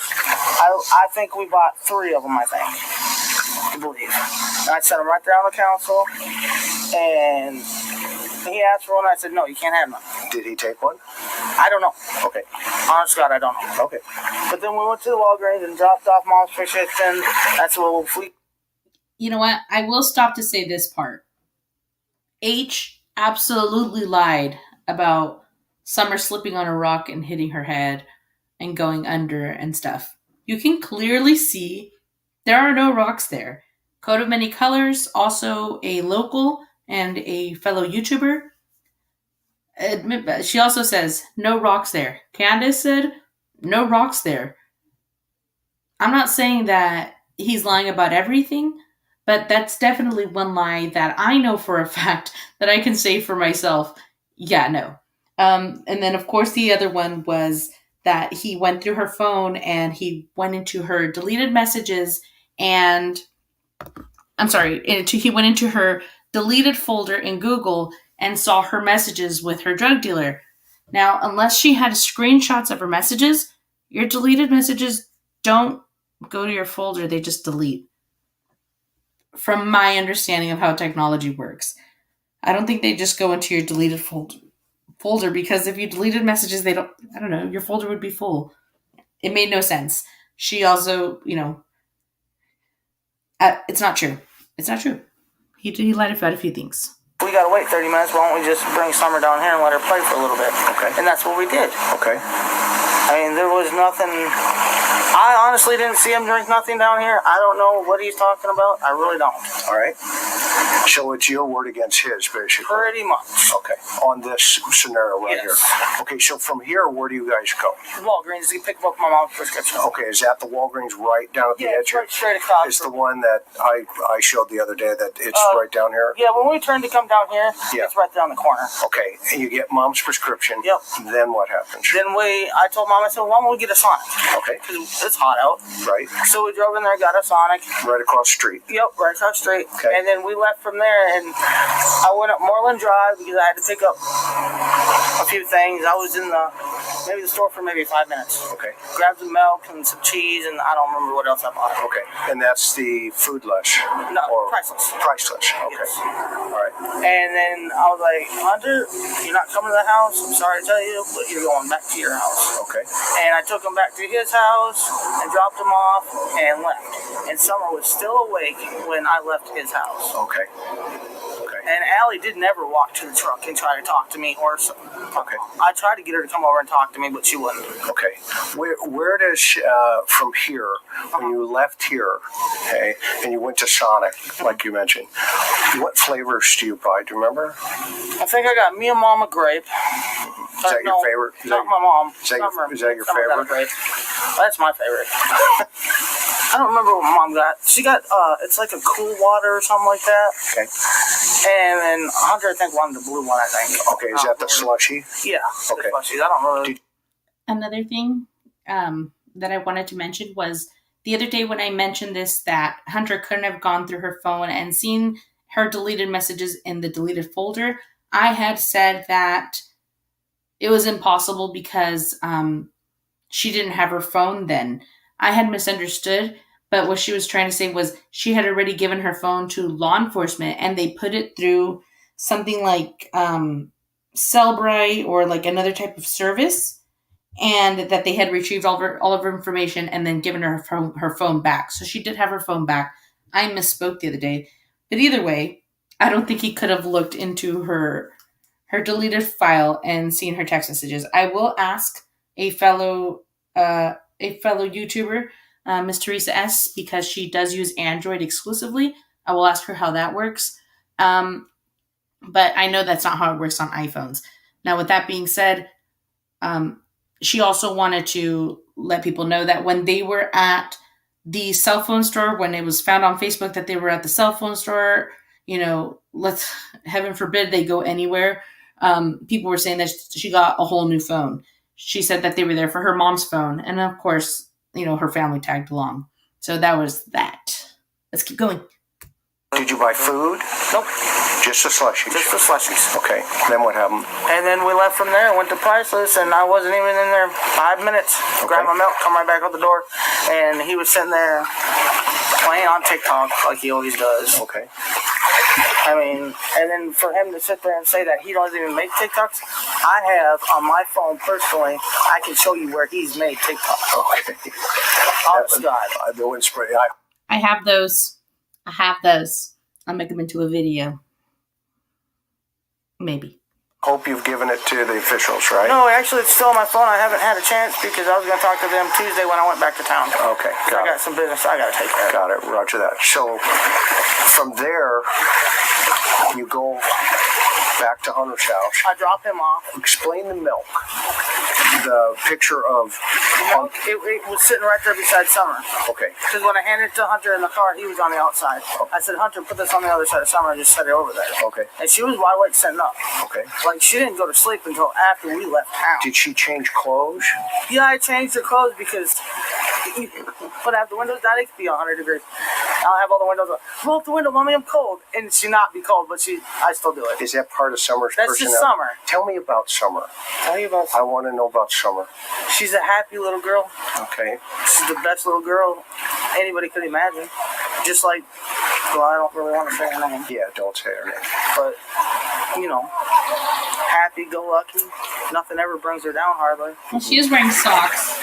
I think we bought 3 of them, I think, I believe. And I set them right there on the console, and he asked for one. I said, no, you can't have none. Did he take one? I don't know. Okay. Honest to God, I don't know. Okay. But then we went to the Walgreens and dropped off Mom's prescription. That's what we... You know what? I will stop to say this part. H absolutely lied about Summer slipping on a rock and hitting her head and going under and stuff. You can clearly see there are no rocks there. Coat of Many Colors, also a local and a fellow YouTuber. She also says, no rocks there. Candus said, no rocks there. I'm not saying that he's lying about everything, but that's definitely one lie that I know for a fact that I can say for myself, yeah, no. And then, of course, the other one was that he went through her phone and he went into her deleted messages and... he went into her deleted folder in Google and saw her messages with her drug dealer. Now, unless she had screenshots of her messages, your deleted messages don't go to your folder, they just delete. From my understanding of how technology works. I don't think they just go into your deleted folder because if you deleted messages, your folder would be full. It made no sense. She also, it's not true. It's not true. He lied about a few things. We gotta wait 30 minutes. Why don't we just bring Summer down here and let her play for a little bit? Okay. And that's what we did. Okay. I mean, there was nothing... I honestly didn't see him drink nothing down here. I don't know what he's talking about. I really don't. All right. So it's your word against his, basically. Pretty much. Okay. On this scenario right Yes. here. Okay, so from here, where do you guys go? Walgreens, you pick up my mom's prescription. Okay, is that the Walgreens right down at the edge it's here? right straight across. It's the one that I showed the other day that it's right down here? Yeah, when we turned to come down here, Yeah. it's right there on the corner. Okay, and you get Mom's prescription. Yep. Then what happens? Then I told Mom, I said, why don't we get a Sonic? Okay. Because it's hot out. Right. So we drove in there, got a Sonic. Right across the street. Yep, right across the street. Okay. And then we left from there, and I went up Moreland Drive because I had to pick up a few things. I was in the store for maybe 5 minutes. Okay. Grabbed some milk and some cheese, and I don't remember what else I bought. Okay. And that's the foodless? No, priceless. Priceless. Okay. Yes. All right. And then I was like, Hunter, you're not coming to the house. I'm sorry to tell you, but you're going back to your house. Okay. And I took him back to his house and dropped him off and left. And Summer was still awake when I left his house. Okay. Okay. And Allie did never walk to the truck and try to talk to me or something. Okay. I tried to get her to come over and talk to me, but she wouldn't. Okay. Where does, from here, when you left here, okay, and you went to Sonic, like you mentioned, what flavors do you buy? Do you remember? I think I got me and Mom a grape. Is that your favorite? Not my mom. Is that your Summer got a favorite? grape. That's my favorite. I don't remember what Mom got. She got, it's like a cool water or something like that. Okay. And then Hunter, I think, wanted the blue one, I think. Okay, is that the slushy? Yeah. Okay. The slushies. I don't really... Another thing that I wanted to mention was the other day when I mentioned this, that Hunter couldn't have gone through her phone and seen her deleted messages in the deleted folder. I had said that it was impossible because she didn't have her phone then. I had misunderstood, but what she was trying to say was she had already given her phone to law enforcement and they put it through something like Cellbrite or like another type of service, and that they had retrieved all of her information and then given her her phone back. So she did have her phone back. I misspoke the other day. But either way, I don't think he could have looked into her deleted file and seen her text messages. I will ask a fellow YouTuber, Miss Teresa S, because she does use Android exclusively. I will ask her how that works. But I know that's not how it works on iPhones. Now, with that being said, she also wanted to let people know that when they were at the cell phone store, when it was found on Facebook that they were at the cell phone store, heaven forbid they go anywhere. People were saying that she got a whole new phone. she said that they were there for her mom's phone. And of course, her family tagged along. So that was that. Let's keep going. Did you buy food? Nope. Just the slushies? Just the slushies. Okay. Then what happened? And then we left from there and went to Priceless, and I wasn't even in there 5 minutes. Okay. Grabbed my milk, come right back out the door, and he was sitting there playing on TikTok like he always does. Okay. I mean, and then for him to sit there and say that he doesn't even make TikToks, I have on my phone personally, I can show you where he's made TikToks. Okay. Honest God. The wind spray. I have those. I'll make them into a video. Maybe. Hope you've given it to the officials, right? No, actually, it's still on my phone. I haven't had a chance because I was going to talk to them Tuesday when I went back to town. Okay, I got some business I got to take care of. Got it. Roger that. So, from there, you go back to Hunter's house. I drop him off. Explain the milk. The picture of milk, it was sitting right there beside Summer. Okay. Because when I handed it to Hunter in the car, he was on the outside. I said, Hunter, put this on the other side of Summer and just set it over there. Okay. And she was wide awake sitting up. Okay. Like, she didn't go to sleep until after we left town. Did she change clothes? Yeah, I changed her clothes because when I have the windows down, it could be 100 degrees. I'll have all the windows up. Roll up the window, Mommy, I'm cold. And she not be cold, but I still do it. Is that part of Summer's That's personality? just Summer. Tell me about Summer. Tell you about I want to know about Summer. She's a happy little girl. Okay. She's the best little girl anybody could imagine. Just like, well, I don't really want to say her name. Yeah, don't say her name. But, happy-go-lucky. Nothing ever brings her down hardly. Well, she is wearing socks.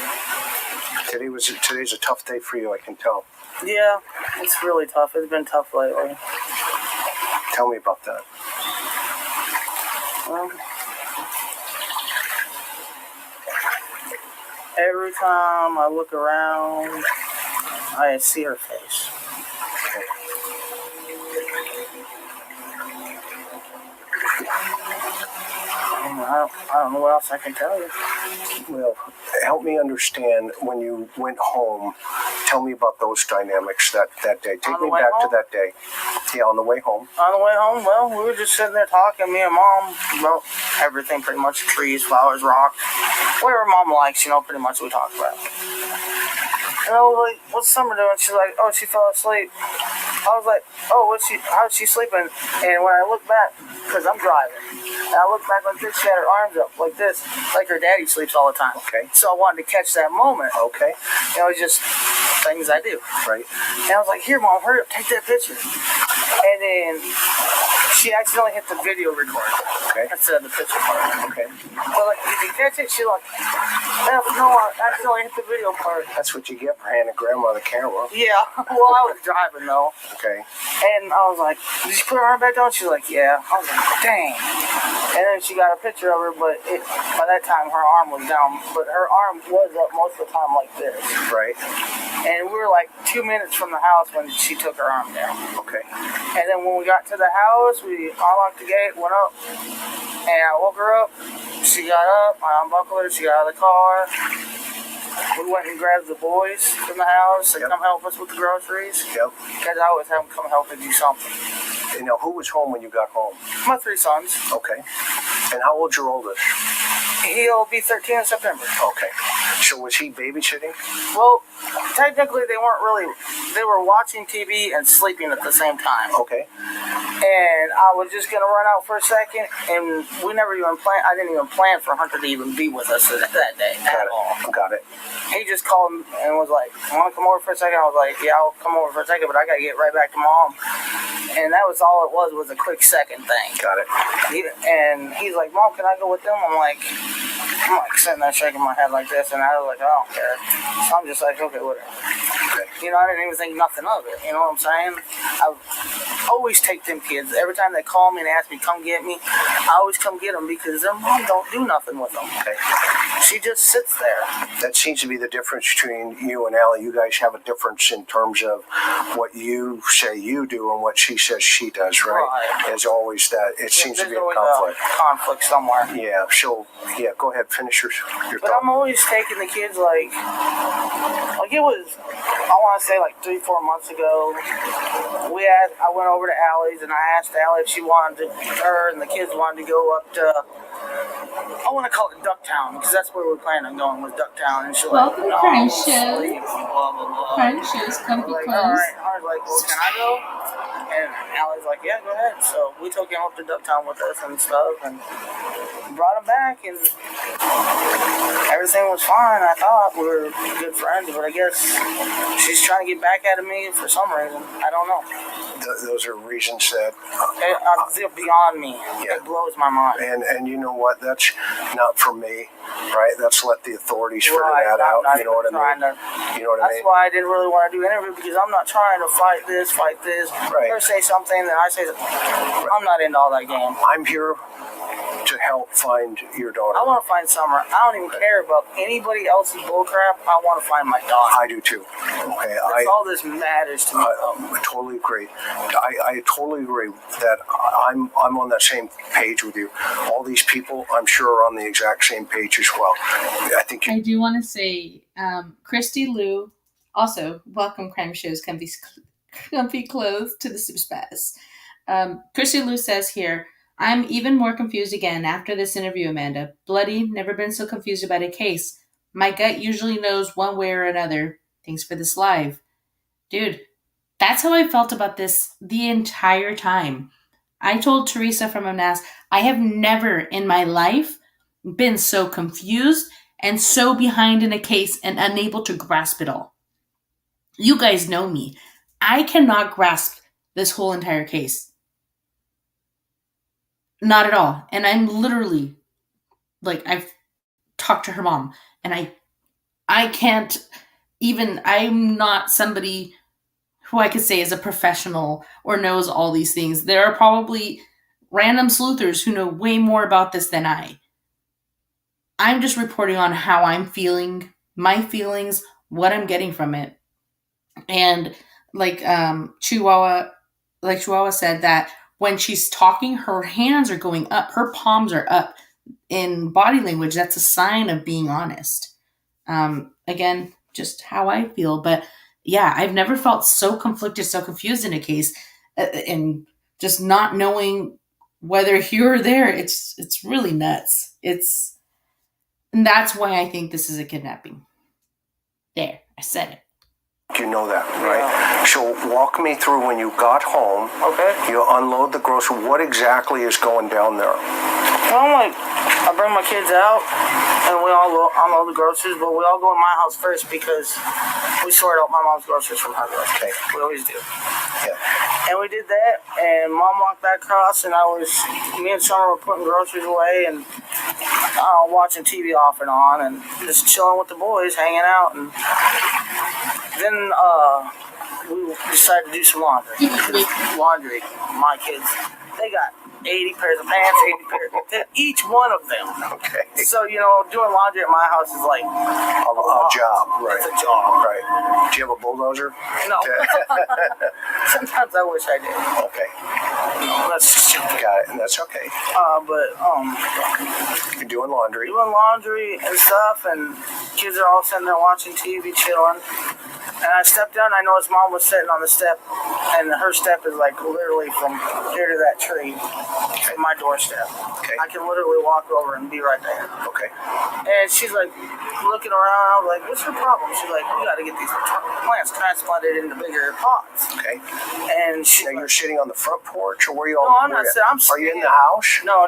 Today's a tough day for you, I can tell. Yeah, it's really tough. It's been tough lately. Tell me about that. Every time I look around, I see her face. Okay. I don't know what else I can tell you. Well, help me understand when you went home. Tell me about those dynamics that day. Take me back to that day. Yeah, on the way home. On the way home, well, we were just sitting there talking, me and Mom, about everything pretty much. Trees, flowers, rocks. Whatever Mom likes, pretty much we talk about. And I was like, what's Summer doing? She's like, oh, she fell asleep. I was like, oh, how's she sleeping? And when I look back, because I'm driving, and I look back like this, she had her arms up like this, like her daddy sleeps all the time. Okay. So I wanted to catch that moment. Okay. It's just things I do. Right. And I was like, here, Mom, hurry up, take that picture. And then she accidentally hit the video record. Okay. Instead of the picture part. Okay. So like, did you catch it? She's like, no, I accidentally hit the video part. That's what you get for handing Grandma the camera. Yeah. Well, I was driving though. Okay. And I was like, did you put her arm back down? She's like, yeah. I was like, dang. And then she got a picture of her, but by that time her arm was down. But her arm was up most of the time like this. Right. And we were like 2 minutes from the house when she took her arm down. Okay. And then when we got to the house, we unlocked the gate, went up, and I woke her up. She got up, I unbuckled her, she got out of the car. We went and grabbed the boys from the house and come help us with the groceries. Yep. Because I always have them come help and do something. And now, who was home when you got home? My 3 sons. Okay. And how old's your oldest? He'll be 13 in September. Okay. So was he babysitting? Well, technically they weren't really. They were watching TV and sleeping at the same time. Okay. And I was just going to run out for a second, and we never even planned. I didn't even plan for Hunter to even be with us that day at all. Got it. He just called and was like, want to come over for a second? I was like, yeah, I'll come over for a second, but I got to get right back to Mom. And that was all it was a quick second thing. Got it. And he's like, Mom, can I go with them? I'm like sitting there shaking my head like this, and I was like, I don't care. So I'm just like, okay, whatever. Okay. I didn't even think nothing of it. You know what I'm saying? I always take them kids. Every time they call me and ask me, come get me, I always come get them because their mom don't do nothing with them. Okay. She just sits there. That seems to be the difference between you and Allie. You guys have a difference in terms of what you say you do and what she says she does, right? There's always that. It seems to be a conflict. Conflict somewhere. Yeah, go ahead, finish your But thought. I'm always taking the kids like it was, I want to say like 3-4 months ago, I went over to Allie's and I asked Allie if she wanted her and the kids wanted to go up to I want to call it Ducktown because that's where we're planning on going, was Ducktown. And she's Welcome, like, no, Crime I'm Show. asleep, blah, blah, blah. Crime Show's comfy Like, clothes. all right. I was like, well, can I go? And Allie's like, yeah, go ahead. So we took him up to Ducktown with us and stuff and brought him back, and everything was fine. I thought we were good friends, but I guess she's trying to get back at me for some reason. I don't know. Those are reasons that They're beyond me. Yeah. It blows my mind. and you know what? That's not for me, right? That's let the authorities figure Right, that I'm out. not You know what I trying mean? You know what I That's mean? why I didn't really want to do an interview, because I'm not trying to fight this, Right. or say something that I say. I'm not into all that game. I'm here to help find your daughter. I want to find Summer. I don't even care about anybody else's bullcrap. I want to find my daughter. I do too. Okay, That's all this matters to me. I totally agree. I totally agree that I'm on that same page with you. All these people, I'm sure, are on the exact same page as well. I think I do want to say, Christy Lou, also, welcome Crime Show's comfy clothes to the Super Spaz. Christy Lou says here, I'm even more confused again after this interview, Amanda. Bloody, never been so confused about a case. My gut usually knows one way or another. Thanks for this live. Dude, that's how I felt about this the entire time. I told Teresa from Amnas, I have never in my life been so confused and so behind in a case and unable to grasp it all. You guys know me. I cannot grasp this whole entire case. Not at all. And I'm literally, like, I've talked to her mom, and I can't even, I'm not somebody who I could say is a professional or knows all these things. There are probably random sleuthers who know way more about this than I. I'm just reporting on how I'm feeling, my feelings, what I'm getting from it. And like Chihuahua said, that when she's talking, her hands are going up, her palms are up in body language. That's a sign of being honest. Again, just how I feel. But yeah, I've never felt so conflicted, so confused in a case, and just not knowing whether here or there. It's really nuts. And that's why I think this is a kidnapping. There, I said it. you know that, right? Yeah. So walk me through when you got home. Okay. You unload the grocery. What exactly is going down there? Well, I bring my kids out, and we all unload the groceries, but we all go in my house first because we sort out my mom's groceries from her groceries. Okay. We always do. Yeah. And we did that, and Mom walked back across, and me and Summer were putting groceries away, and watching TV off and on, and just chilling with the boys, hanging out, and then we decided to do some laundry. Laundry, my kids, they got 80 pairs of pants, 80 pairs of each one of them. Okay. So, doing laundry at my house is like a job, right? It's a job. Right. Do you have a bulldozer? No. Sometimes I wish I did. Okay. No, that's just stupid. Got it, and that's okay. But You're doing laundry. Doing laundry and stuff, and kids are all sitting there watching TV, chilling. And I stepped down, I noticed Mom was sitting on the step, and her step is like literally from here to that tree, at my doorstep. Okay. I can literally walk over and be right there. Okay. And she's like looking around. I was like, "What's her problem?" She's like, "We got to get these plants transplanted into bigger pots." Okay. And So you're sitting on the front porch, or where are you? No, I'm not sitting. Are you in the house? No.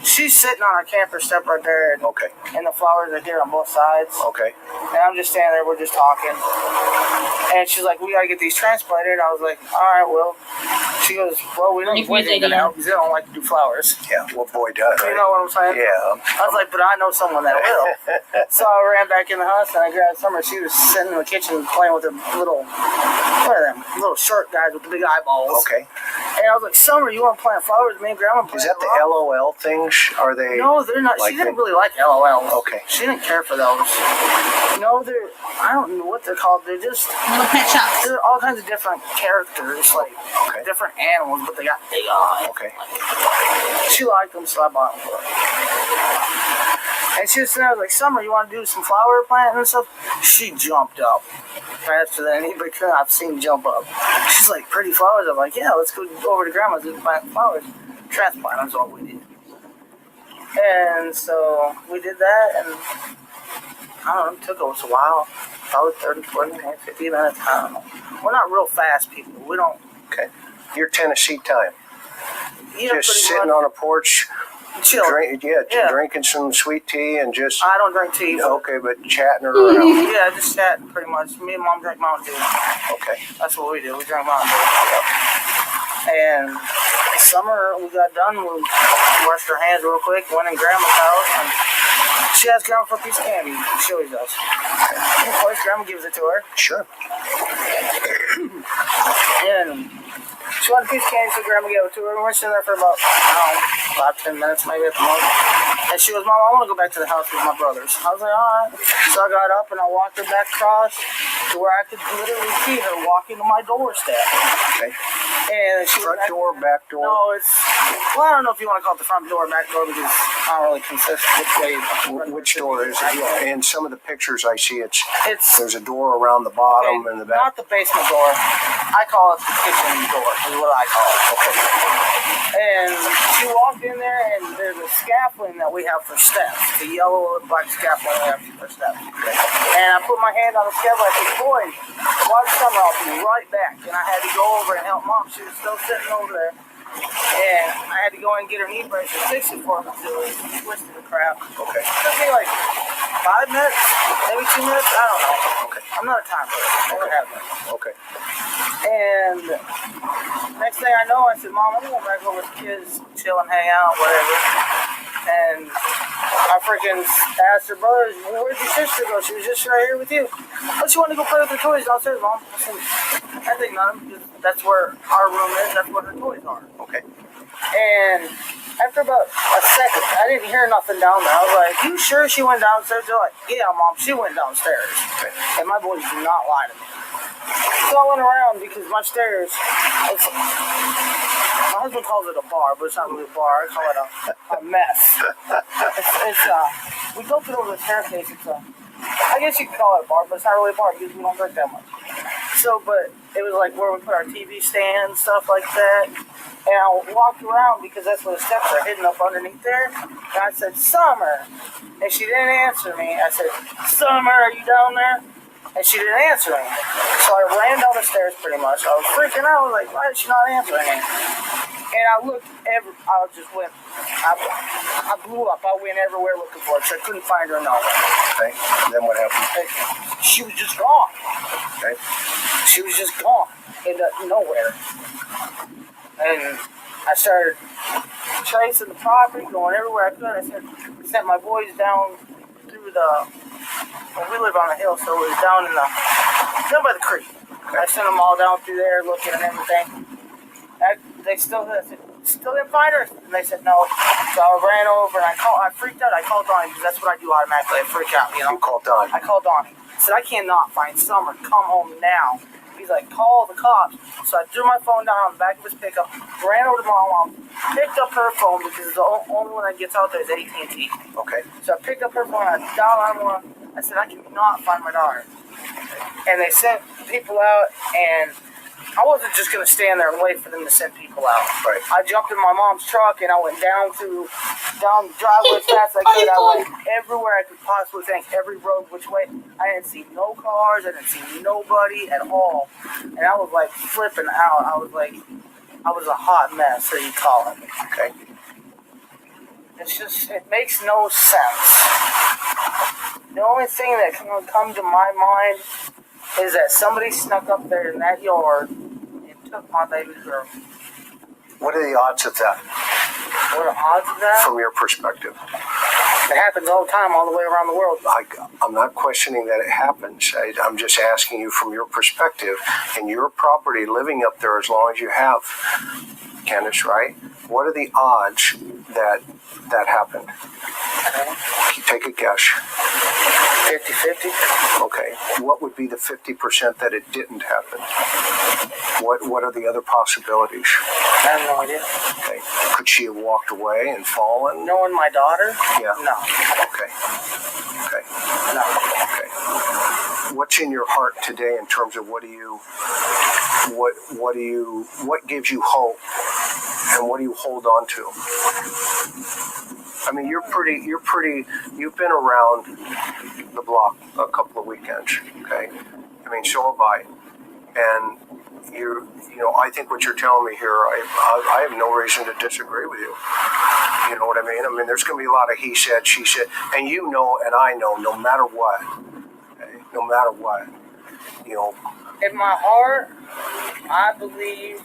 She's sitting on her camper step right there. Okay. And the flowers are here on both sides. Okay. And I'm just standing there. We're just talking. And she's like, "We gotta get these transplanted." I was like, "All right, well." She goes, "Well, we don't need anything to help because they don't like to do flowers." Yeah, well, boy does. You know what I'm saying? Yeah. I was like, "But I know someone that will." So I ran back in the house and I grabbed Summer. She was sitting in the kitchen playing with her little short guys with the big eyeballs. Okay. And I was like, "Summer, you want to plant flowers with me and Grandma?" Is that the LOL things? Are they? No, they're not. Like she didn't really like LOLs. Okay. She didn't care for those. No, I don't know what they're called. They're just Little pet shops. They're all kinds of different characters, like different animals, but they got big eyes. Okay. She liked them, so I bought them for her. And she was sitting there like, "Summer, you want to do some flower planting and stuff?" She jumped up faster than anybody I've seen jump up. She's like, "Pretty flowers?" I'm like, "Yeah, let's go over to Grandma's and plant flowers." Transplant is what we did. And so we did that, and I don't know, it took us a while. Probably 30, 40 minutes, 50 minutes, I don't know. We're not real fast people. We don't. Okay. Your Tennessee time. You know, Just sitting on a porch, chill. drinking some sweet tea and just. I don't drink tea. Okay, but chatting around. Yeah, just chatting pretty much. Me and Mom drink Mountain Dew. Okay. That's what we do. We drink Mountain Dew. And summer, we got done. We washed our hands real quick, went in Grandma's house, and she asked Grandma for a piece of candy. She always does. And of course, Grandma gives it to her. Sure. And she wanted a piece of candy, so Grandma gave it to her. We were sitting there for about, 5-10 minutes maybe at the most. And she goes, Mom, I want to go back to the house with my brothers. I was like, all right. So I got up and I walked her back across to where I could literally see her walking to my doorstep. Okay. And she front door, back door? No, it's, well, I don't know if you want to call it the front door or back door because I'm not really consistent which way. Which door is it? Yeah. In some of the pictures I see, it's there's a door around the bottom and the back. Not the basement door. I call it the kitchen door is what I call it. Okay. And she walked in there and there's a scaffolding that we have for steps. The yellow and black scaffolding we have for steps. Okay. And I put my hand on the scaffolding. I said, boy, watch Summer, I'll be right back. And I had to go over and help Mom. She was still sitting over there. And I had to go and get her knee brace and fix it for me until it twisted the crap. Okay. It took me like 5 minutes, maybe 2 minutes, I don't know. Okay. I'm not a time person. Never have been. Okay. And next thing I know, I said, Mom, I'm going back over with the kids, chill and hang out, whatever. And I freaking asked her brothers, well, where'd your sister go? She was just right here with you. Oh, she wanted to go play with her toys downstairs, Mom. I said, I think none of them, because that's where our room is, that's where her toys are. Okay. And after about a second, I didn't hear nothing down there. I was like, you sure she went downstairs? They're like, yeah, Mom, she went downstairs. Okay. And my boys do not lie to me. So I went around because my stairs, my husband calls it a bar, but it's not really a bar. I call it a mess. We built it over the staircase. I guess you could call it a bar, but it's not really a bar because we don't drink that much. So, but it was like where we put our TV stand and stuff like that. And I walked around because that's where the steps are hidden up underneath there. And I said, Summer. And she didn't answer me. I said, Summer, are you down there? And she didn't answer me. So I ran down the stairs pretty much. I was freaking out. I was like, why is she not answering me? And I looked I blew up. I went everywhere looking for her. So I couldn't find her nowhere. Okay. And then what happened? She was just gone. Okay. She was just gone. Into nowhere. And I started tracing the property, going everywhere I could. I sent my boys down through we live on a hill, so it was down by the creek. I sent them all down through there looking and everything. They still didn't find her, and they said no. So I ran over and I freaked out. I called Donnie because that's what I do automatically. I freak out, you know. You called Donnie? I called Donnie. I said, I cannot find Summer. Come home now. He's like, call the cops. So I threw my phone down on the back of his pickup, ran over to my mom, picked up her phone because the only one that gets out there is AT&T. Okay. So I picked up her phone, I dialed 911. I said, I cannot find my daughter. And they sent people out, and I wasn't just going to stand there and wait for them to send people out. Right. I jumped in my mom's truck, and I went down the driveway as fast as I could. I went everywhere I could possibly think, every road, which way. I didn't see no cars. I didn't see nobody at all. And I was, like, flipping out. I was a hot mess, so you call it. Okay. It makes no sense. The only thing that can come to my mind is that somebody snuck up there in that yard and took my baby girl. What are the odds of that? What are the odds of that? From your perspective. It happens all the time, all the way around the world. I'm not questioning that it happens. I'm just asking you from your perspective and your property living up there as long as you have, Candus, right? What are the odds that happened? Take a guess. 50-50. Okay. What would be the 50% that it didn't happen? What are the other possibilities? I have no idea. Okay. Could she have walked away and fallen? Knowing my daughter? Yeah. No. Okay. Okay. No. Okay. What's in your heart today in terms of what gives you hope and what do you hold on to? I mean, you've been around the block a couple of weekends, okay? I mean, so have I. And I think what you're telling me here, I have no reason to disagree with you. You know what I mean? I mean, there's going to be a lot of he said, she said, and you know, and I know, no matter what, okay? No matter what, In my heart, I believe.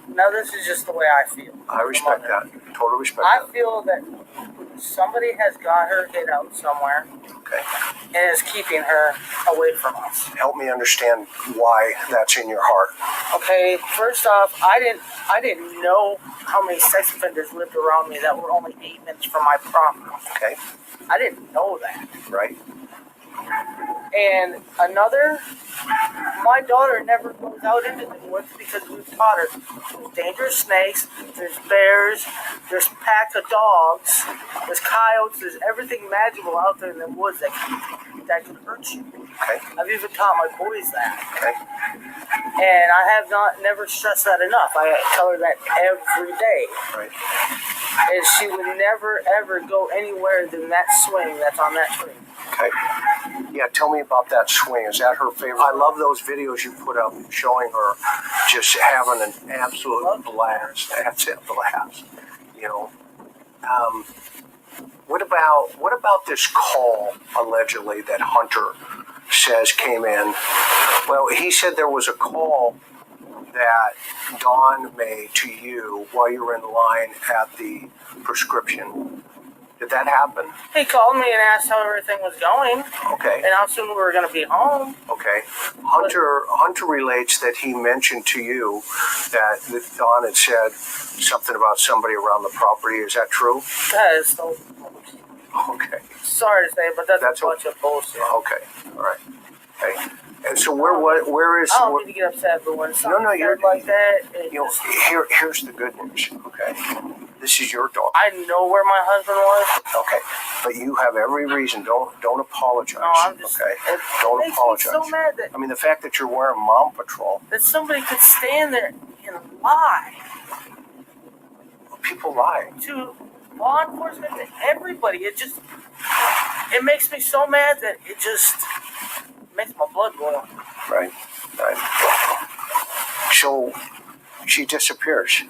Now, this is just the way I feel. I respect that. Totally respect I that. feel that somebody has got her hid out somewhere. Okay. And is keeping her away from us. Help me understand why that's in your heart. Okay, first off, I didn't know how many sex offenders lived around me that were only 8 minutes from my property. Okay. I didn't know that. Right. And another, my daughter never goes out into the woods because we've taught her there's dangerous snakes, there's bears, there's packs of dogs, there's coyotes, there's everything magical out there in the woods that could hurt you. Okay. I've even taught my boys that. Okay. And I have never stressed that enough. I tell her that every day. Right. And she would never, ever go anywhere than that swing that's on that tree. Okay. Yeah, tell me about that swing. Is that her favorite? I love those videos you put up showing her just having an absolute blast. That's it, blast. What about this call allegedly that Hunter says came in? Well, he said there was a call that Dawn made to you while you were in line at the prescription. Did that happen? He called me and asked how everything was going. Okay. And how soon we were going to be home. Okay. Hunter relates that he mentioned to you that Dawn had said something about somebody around the property. Is that true? That is so... Okay. Sorry to say, but that's a bunch of bullshit. Okay. All right. Okay. And so where is... I don't need to get upset, but when something you're like that... Here's the good news, okay? This is your dog. I know where my husband was. Okay, but you have every reason. Don't apologize. No, I'm just... Okay, don't apologize. Me so mad that... I mean, the fact that you're wearing mom patrol... That somebody could stand there and lie. People lie. To law enforcement, to everybody. It makes me so mad that it just... makes my blood boil. Right. So she disappears.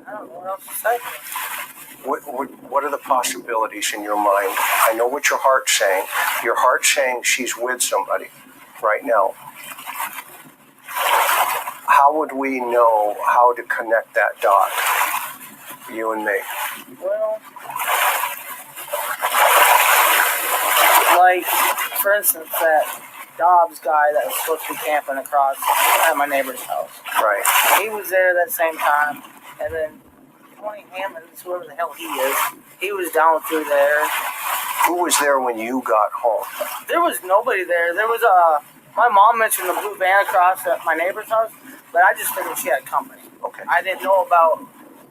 I don't know what else to say. What are the possibilities in your mind? I know what your heart's saying. Your heart's saying she's with somebody right now. How would we know how to connect that dot? You and me. Well, like, for instance, that Dobbs guy that was supposed to be camping across at my neighbor's house. Right. He was there that same time, and then Tony Hammonds, whoever the hell he is, he was down through there. Who was there when you got home? There was nobody there. There was my mom mentioned the blue van across at my neighbor's house, but I just figured she had company. Okay. I didn't know about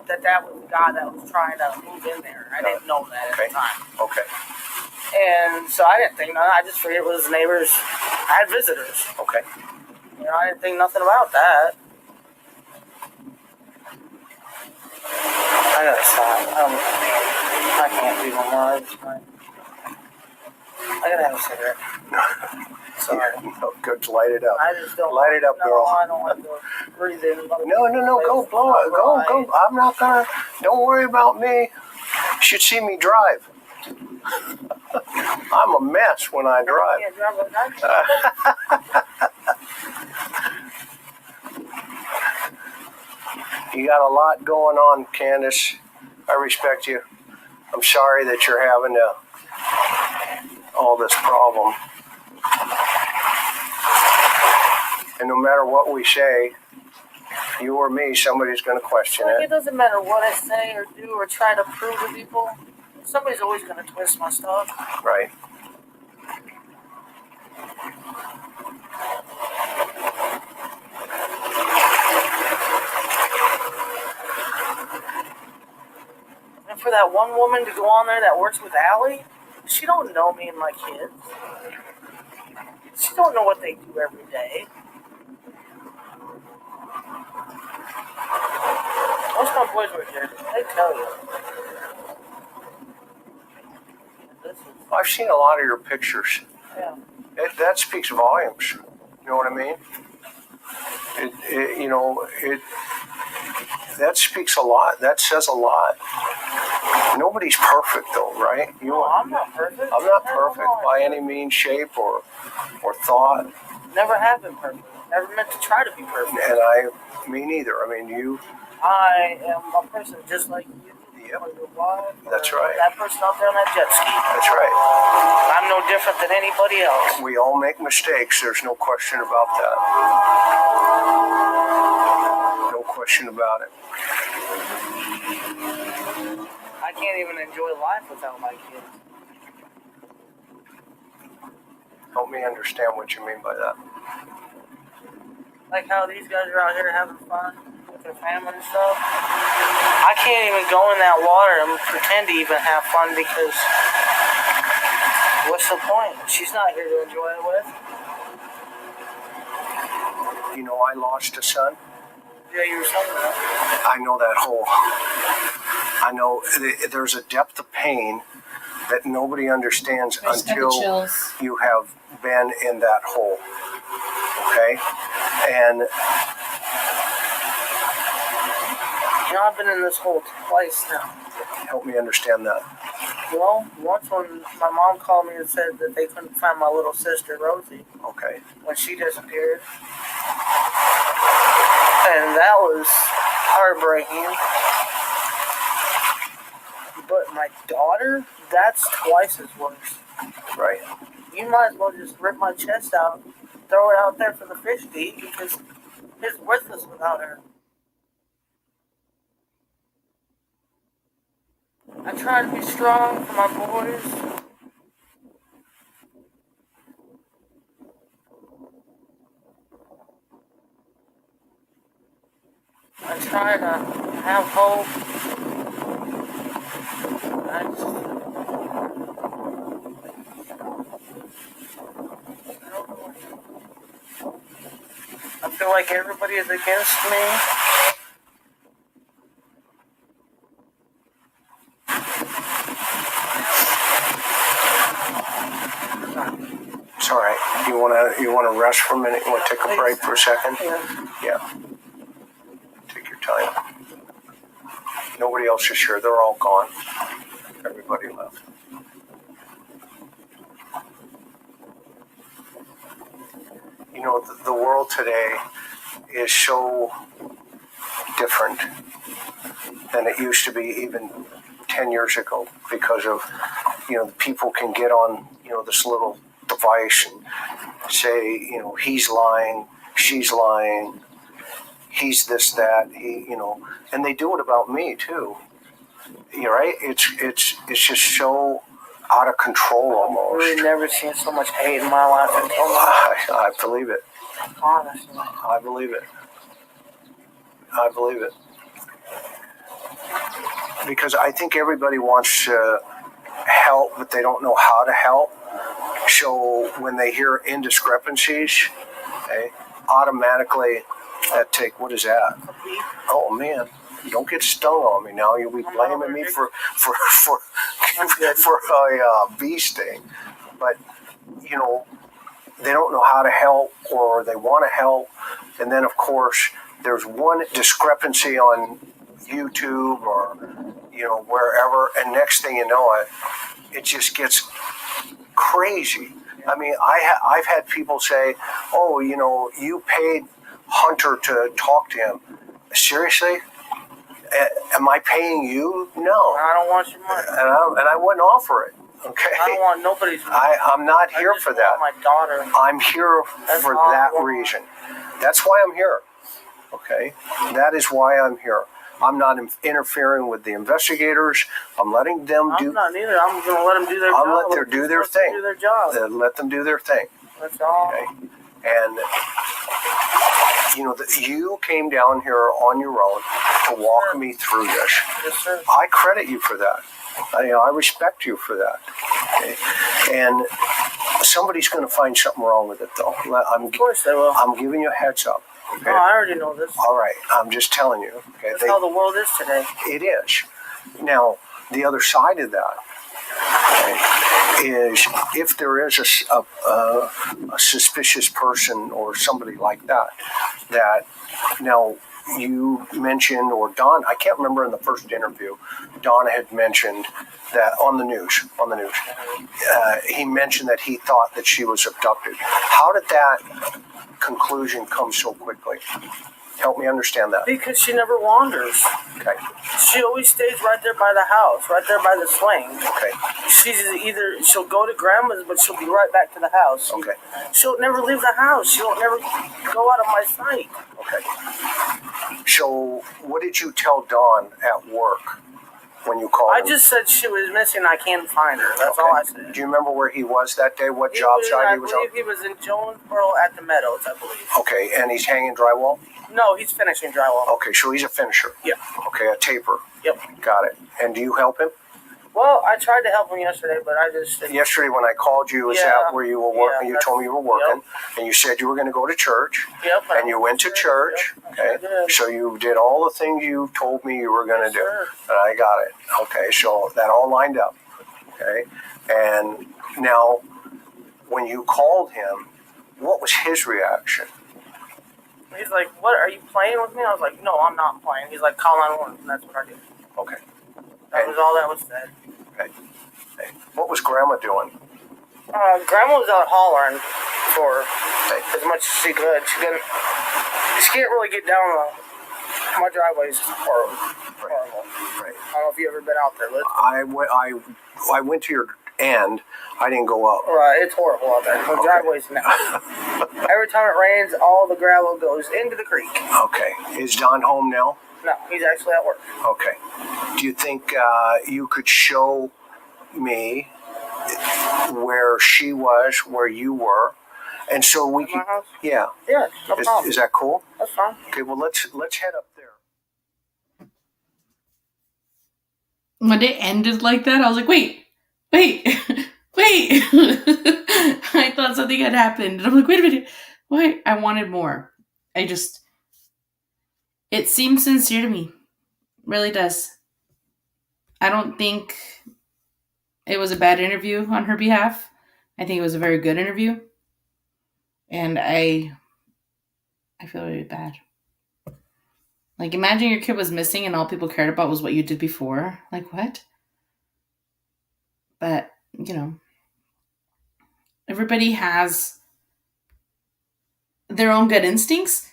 that was the guy that was trying to move in there. I didn't know that at the time. Okay. And so I didn't think nothing. I just figured it was neighbors. I had visitors. Okay. I didn't think nothing about that. I gotta stop. I can't do no more. I gotta have a cigarette. Sorry. No, good. Light it up. I just don't. Light it up, girl. I don't want to breathe in. No. Go blow it. Go. I'm not gonna. Don't worry about me. You should see me drive. I'm a mess when I drive. I can't drive like that. You got a lot going on, Candus. I respect you. I'm sorry that you're having all this problem. And no matter what we say, you or me, somebody's going to question it. It doesn't matter what I say or do or try to prove to people. Somebody's always going to twist my stuff. Right. And for that one woman to go on there that works with Allie, she don't know me and my kids. She don't know what they do every day. my boys were here. They tell you. I've seen a lot of your pictures. Yeah. That speaks volumes. You know what I mean? That speaks a lot. That says a lot. Nobody's perfect, though, right? I'm not perfect. I'm not perfect by any means, shape, or thought. Never have been perfect. Never meant to try to be perfect. And me neither. I mean, you. I am a person just like you. Yep. Or your wife. That's right. That person out there on that jet ski. That's right. I'm no different than anybody else. We all make mistakes. There's no question about that. No question about it. I can't even enjoy life without my kids. Help me understand what you mean by that. Like how these guys are out here having fun with their family and stuff. I can't even go in that water and pretend to even have fun because what's the point? She's not here to enjoy it with. You know, I lost a son. Yeah, you were saying that. I know that hole. I know there's a depth of pain that nobody understands until you have been in that hole. Okay? And I've been in this hole twice now. Help me understand that. Well, once when my mom called me and said that they couldn't find my little sister, Rosie. Okay. When she disappeared. And that was heartbreaking. But my daughter, that's twice as worse. Right. You might as well just rip my chest out, throw it out there for the fish to eat because it's worthless without her. I try to be strong for my boys. I try to have hope. I feel like everybody is against me. It's all right. You wanna rest for a minute? You wanna take a break for a second? Yeah. Take your time. Nobody else is here. They're all gone. Everybody left. You know, the world today is so different than it used to be even 10 years ago because of, the people can get on, this little device and say, he's lying, she's lying, he's this, that, and they do it about me too. You're right. It's just so out of control almost. I've really never seen so much hate in my life until now. I believe it. Honestly. I believe it. I believe it. Because I think everybody wants to help, but they don't know how to help. So when they hear indiscrepancies, okay, automatically what is that? Oh man, don't get stung on me now. You'll be blaming me for a bee sting. But they don't know how to help or they want to help. And then of course there's one discrepancy on YouTube or wherever, and next thing you know it just gets crazy. I mean, I've had people say, oh, you paid Hunter to talk to him. Seriously? Am I paying you? No. I don't want your money. And I wouldn't offer it. Okay. I don't want nobody's money. I'm not here for that. My daughter. I'm here for that reason. That's why I'm here. Okay. That is why I'm here. I'm not interfering with the investigators. I'm letting them do. I'm not either. I'm going to let them do their job. I'll let them do their thing. Do their job. Let them do their thing. That's all. Okay. And you came down here on your own to walk me through this. Yes, sir. I credit you for that. I respect you for that. Okay? And somebody's going to find something wrong with it, though. Of course they will. I'm giving you a heads up. Okay. Oh, I already know this. All right. I'm just telling you. Okay. That's how the world is today. It is. Now, the other side of that, okay, is if there is a suspicious person or somebody like that, that now you mentioned, or Don, I can't remember in the first interview, Don had mentioned that on the news, he mentioned that he thought that she was abducted. How did that conclusion come so quickly? Help me understand that. Because she never wanders. Okay. She always stays right there by the house, right there by the swing. Okay. She'll go to grandma's, but she'll be right back to the house. Okay. She'll never leave the house. She'll never go out of my sight. Okay. So, what did you tell Dawn at work when you called him? I just said she was missing. I can't find her. That's all I said. Do you remember where he was that day? What job site he was on? I believe he was in Jonesboro at the Meadows, I believe. Okay, and he's hanging drywall? No, he's finishing drywall. Okay, so he's a finisher. Yep. Okay, a taper. Yep. Got it. And do you help him? Well, I tried to help him yesterday, but I just didn't. Yesterday when I called you, is that where you were working? You told me you were working, and you said you were going to go to church. Yep. And you went to church. Yep, Okay. So you did all the things you told me you were going to do. Sure. And I got it. Okay, so that all lined up. Okay. And now, when you called him, what was his reaction? He's like, "What, are you playing with me?" I was like, "No, I'm not playing." He's like, "Call 911," and that's what I did. Okay. That was all that was said. Okay. Okay. What was Grandma doing? Grandma was out hollering for as much as she could. She can't really get down my driveway's horrible. Right. I don't know if you ever been out there. I went to your end. I didn't go up. Right, it's horrible out there. The driveway's now. Every time it rains, all the gravel goes into the creek. Okay. Is Don home now? No, he's actually at work. Okay. Do you think you could show me where she was, where you were, and so we can? My house? Yeah. Yeah, no problem. Is that cool? That's fine. Okay. Well, let's head up there. When it ended like that, I was like, wait. I thought something had happened. And I'm like, wait a minute. Wait, I wanted more. It seems sincere to me. It really does. I don't think it was a bad interview on her behalf. I think it was a very good interview. And I feel really bad. Like, imagine your kid was missing and all people cared about was what you did before. Like, what? But, everybody has their own gut instincts.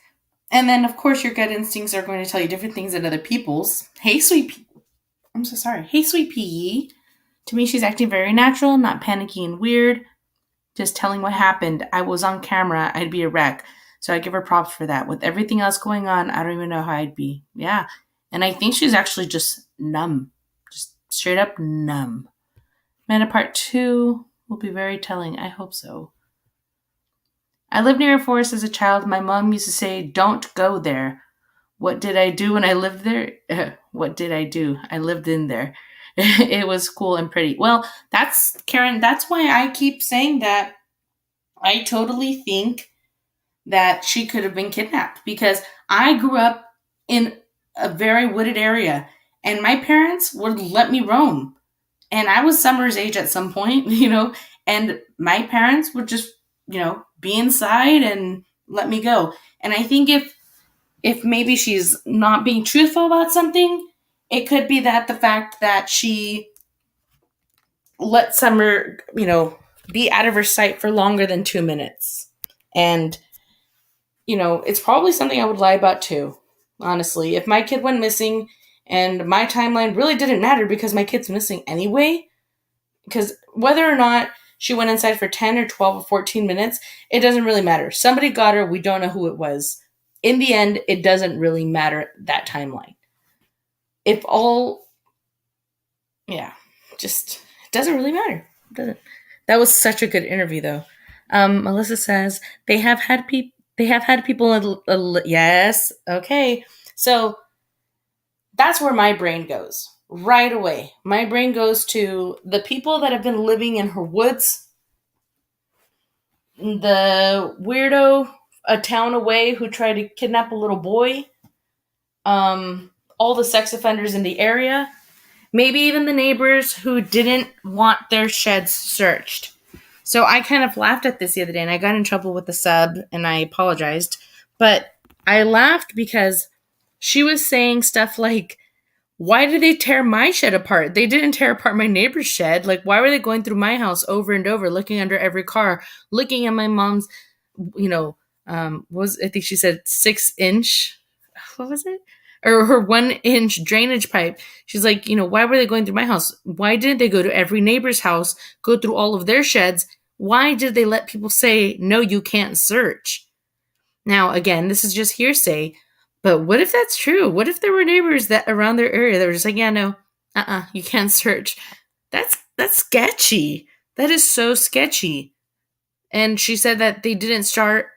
And then, of course, your gut instincts are going to tell you different things than other people's. Hey, sweet pea. I'm so sorry. Hey, sweet pea. To me, she's acting very natural, not panicky and weird. Just telling what happened. I was on camera. I'd be a wreck. So I give her props for that. With everything else going on, I don't even know how I'd be. Yeah. And I think she's actually just numb. Just straight up numb. Amanda Part 2 will be very telling. I hope so. I lived near a forest as a child. My mom used to say, don't go there. What did I do when I lived there? What did I do? I lived in there. It was cool and pretty. Well, Karen, that's why I keep saying that I totally think that she could have been kidnapped, because I grew up in a very wooded area and my parents would let me roam. And I was Summer's age at some point, and my parents would just, be inside and let me go. And I think if maybe she's not being truthful about something, it could be that the fact that she let Summer, be out of her sight for longer than 2 minutes. And, it's probably something I would lie about too, honestly. If my kid went missing and my timeline really didn't matter because my kid's missing anyway, because whether or not she went inside for 10 or 12 or 14 minutes, it doesn't really matter. Somebody got her. We don't know who it was. In the end, it doesn't really matter, that timeline. It doesn't really matter. It doesn't. That was such a good interview, though. Melissa says they have had people. Yes. Okay. So that's where my brain goes. Right away. My brain goes to the people that have been living in her woods, the weirdo a town away who tried to kidnap a little boy, all the sex offenders in the area, maybe even the neighbors who didn't want their sheds searched. So I kind of laughed at this the other day, and I got in trouble with the sub, and I apologized. But I laughed because she was saying stuff like, why did they tear my shed apart? They didn't tear apart my neighbor's shed. Like, why were they going through my house over and over, looking under every car, looking at my mom's, I think she said 6-inch, what was it? Or her 1-inch drainage pipe. She's like, why were they going through my house? Why didn't they go to every neighbor's house, go through all of their sheds? Why did they let people say, no, you can't search? Now, again, this is just hearsay, but what if that's true? What if there were neighbors that around their area that were just like, yeah, no, you can't search. That's sketchy. That is so sketchy. And she said that they didn't start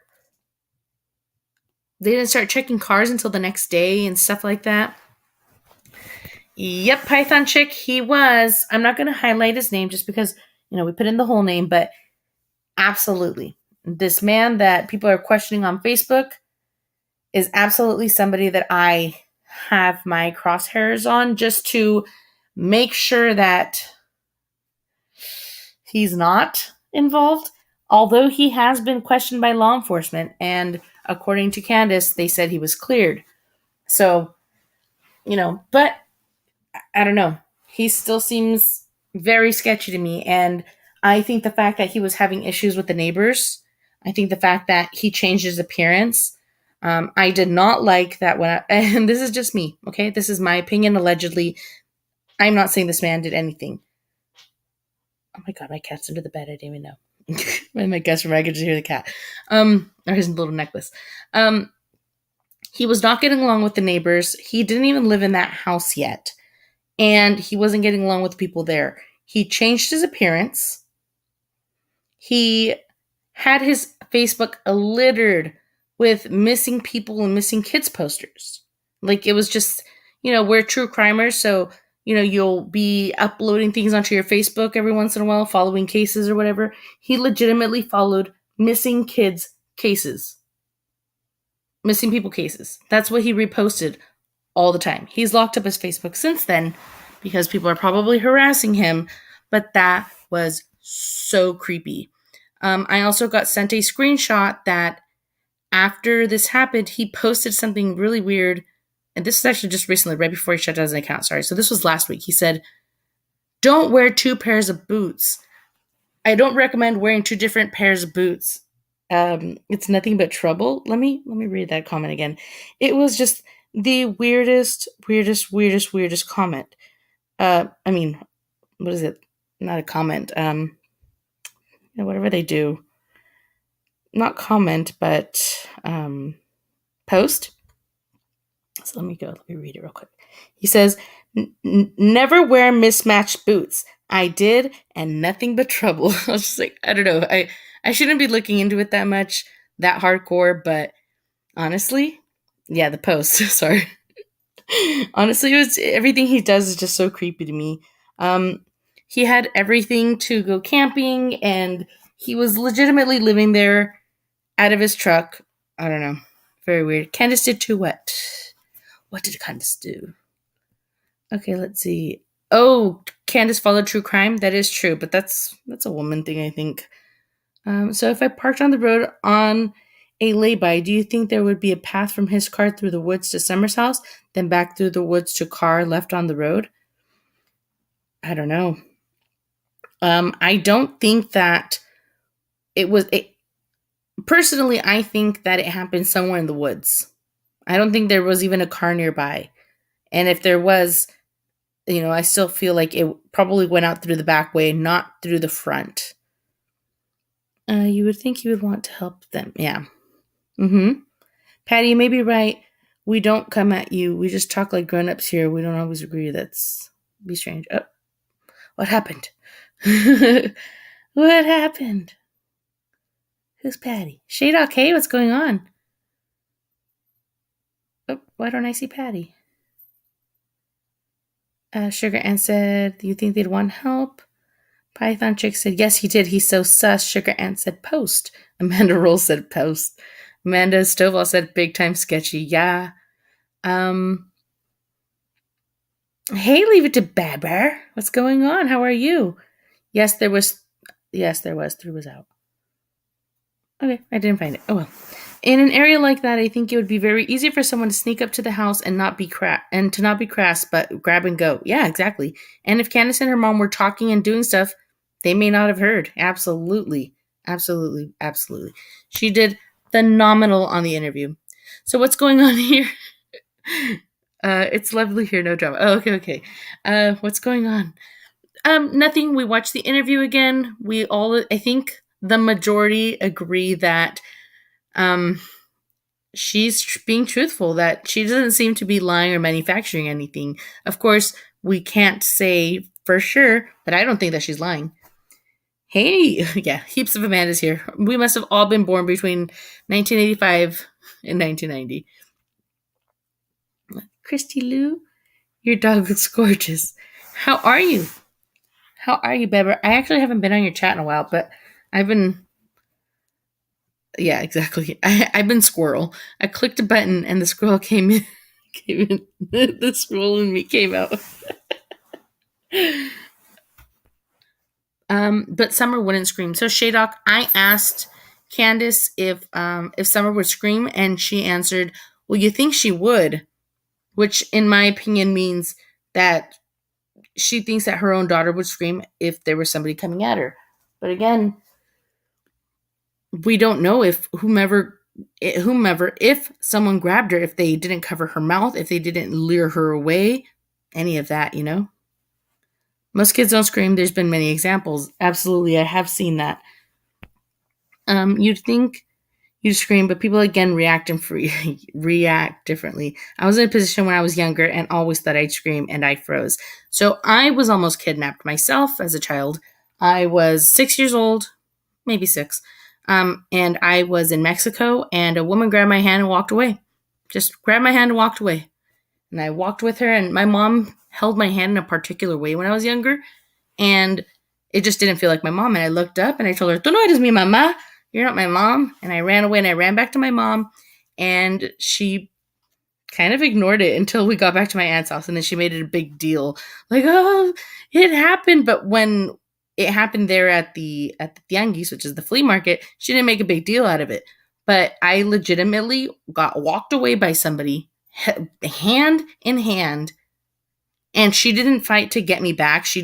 checking cars until the next day and stuff like that. Yep, Python Chick, he was. I'm not going to highlight his name just because, we put in the whole name, but absolutely. This man that people are questioning on Facebook is absolutely somebody that I have my crosshairs on just to make sure that he's not involved. Although he has been questioned by law enforcement, and according to Candus, they said he was cleared. So, but I don't know. He still seems very sketchy to me, and I think the fact that he was having issues with the neighbors, I think the fact that he changed his appearance, I did not like that and this is just me, okay? This is my opinion, allegedly. I'm not saying this man did anything. Oh my God, my cat's under the bed. I didn't even know. When my guest room, I could just hear the cat. Or his little necklace. He was not getting along with the neighbors. He didn't even live in that house yet. And he wasn't getting along with people there. He changed his appearance. He had his Facebook littered with missing people and missing kids posters. Like, it was just, we're true crimers, so, you'll be uploading things onto your Facebook every once in a while, following cases or whatever. He legitimately followed missing kids cases. Missing people cases. That's what he reposted all the time. He's locked up his Facebook since then because people are probably harassing him, but that was so creepy. I also got sent a screenshot that after this happened, he posted something really weird. And this is actually just recently, right before he shut down his account. Sorry. So this was last week. He said, don't wear 2 pairs of boots. I don't recommend wearing 2 different pairs of boots. It's nothing but trouble. Let me read that comment again. It was just the weirdest comment. What is it? Not a comment. Whatever they do. Not comment, but post. So let me read it real quick. He says, never wear mismatched boots. I did, and nothing but trouble. I was just like, I don't know. I shouldn't be looking into it that much, that hardcore, but honestly, yeah, the post. Sorry. Honestly, everything he does is just so creepy to me. He had everything to go camping, and he was legitimately living there out of his truck. I don't know. Very weird. Candace did too. What did Candace do? Okay, let's see. Oh, Candace followed Truecrime. That is true, but that's a woman thing, I think. So if I parked on the road on a lay-by, do you think there would be a path from his car through the woods to Summer's house, then back through the woods to car left on the road? I don't know. I don't think that it was... Personally, I think that it happened somewhere in the woods. I don't think there was even a car nearby. And if there was, I still feel like it probably went out through the back way, not through the front. You would think you would want to help them. Yeah. Mm-hmm. Patty, you may be right. We don't come at you. We just talk like grown-ups here. We don't always agree. That's be strange. Oh, what happened? What happened? Who's Patty? Shadok, hey, what's going on? Oh, why don't I see Patty? Sugar Ann said, do you think they'd want help? Python Chick said, yes, he did. He's so sus. Sugar Ant said, post. Amanda Roll said, post. Amanda Stovall said, big time sketchy. Yeah. Hey, leave it to Babar. What's going on? How are you? Yes, there was. 3 was out. Okay, I didn't find it. Oh well. In an area like that, I think it would be very easy for someone to sneak up to the house and not be crass, but grab and go. Yeah, exactly. And if Candace and her mom were talking and doing stuff, they may not have heard. Absolutely. She did phenomenal on the interview. So what's going on here? It's lovely here, no drama. Oh, okay. What's going on? Nothing. We watched the interview again. We all, I think the majority agree that she's being truthful, that she doesn't seem to be lying or manufacturing anything. Of course, we can't say for sure, but I don't think that she's lying. Hey, yeah, heaps of Amandas here. We must have all been born between 1985 and 1990. Christy Lou, your dog looks gorgeous. How are you? Beber? I actually haven't been on your chat in a while, but I've been... Yeah, exactly. I've been squirrel. I clicked a button and the squirrel came in. The squirrel in me came out. But Summer wouldn't scream. So Shaydock, I asked Candace if Summer would scream, and she answered, well, you think she would, which in my opinion means that she thinks that her own daughter would scream if there was somebody coming at her. But again, we don't know if whomever, if someone grabbed her, if they didn't cover her mouth, if they didn't lure her away, any of that, you know? Most kids don't scream. There's been many examples. Absolutely, I have seen that. You'd think you'd scream, but people again react differently. I was in a position when I was younger and always thought I'd scream, and I froze. So I was almost kidnapped myself as a child. I was 6 years old, maybe 6. And I was in Mexico, and a woman grabbed my hand and walked away. Just grabbed my hand and walked away. And I walked with her, and my mom held my hand in a particular way when I was younger, and it just didn't feel like my mom. And I looked up, and I told her, "Tú no eres mi mamá. You're not my mom." And I ran away, and I ran back to my mom, and she kind of ignored it until we got back to my aunt's house, and then she made it a big deal. Like, oh, it happened. But when it happened there at the tianguis, which is the flea market, she didn't make a big deal out of it. But I legitimately got walked away by somebody, hand in hand, and she didn't fight to get me back. She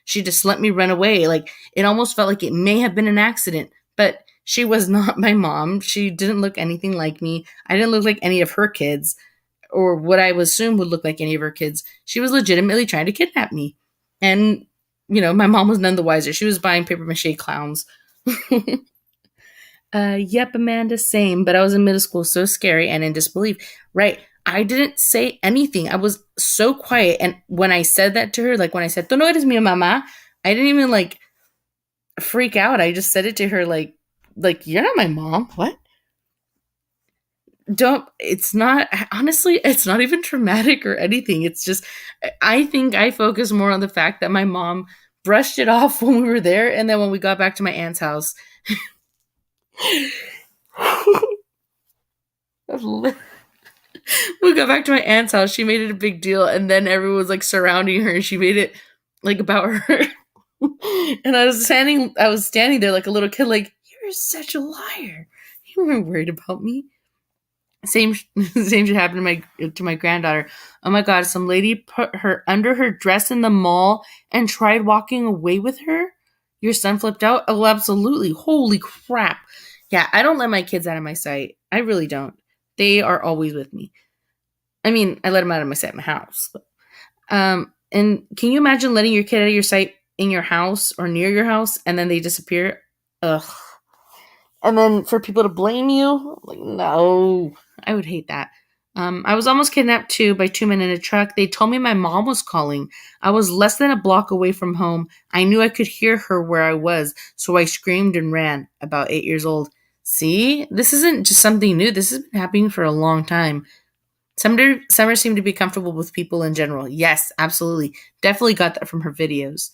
just let me run away. Like, it almost felt like it may have been an accident, but she was not my mom. She didn't look anything like me. I didn't look like any of her kids, or what I would assume would look like any of her kids. She was legitimately trying to kidnap me. And, you know, my mom was none the wiser. She was buying papier-mâché clowns. Yep, Amanda, same. But I was in middle school, so scary and in disbelief. Right. I didn't say anything. I was so quiet. And when I said that to her, like when I said, "Tú no eres mi mamá," I didn't even like freak out. I just said it to her like, "You're not my mom." What? It's not, honestly, it's not even traumatic or anything. It's just, I think I focus more on the fact that my mom brushed it off when we were there. And then when we got back to my aunt's house, we got back to my aunt's house, she made it a big deal, and then everyone was like surrounding her, and she made it like about her. And I was standing there like a little kid, like, "You're such a liar. You weren't worried about me." Same should happen to my granddaughter. Oh my god, some lady put her under her dress in the mall and tried walking away with her. Your son flipped out? Oh, absolutely. Holy crap. Yeah, I don't let my kids out of my sight. I really don't. They are always with me. I mean, I let them out of my sight in my house. And can you imagine letting your kid out of your sight in your house or near your house and then they disappear? Ugh. And then for people to blame you? Like, no. I would hate that. I was almost kidnapped too by 2 men in a truck. They told me my mom was calling. I was less than a block away from home. I knew I could hear her where I was, so I screamed and ran. About 8 years old. See? This isn't just something new. This has been happening for a long time. Summer seemed to be comfortable with people in general. Yes, absolutely. Definitely got that from her videos.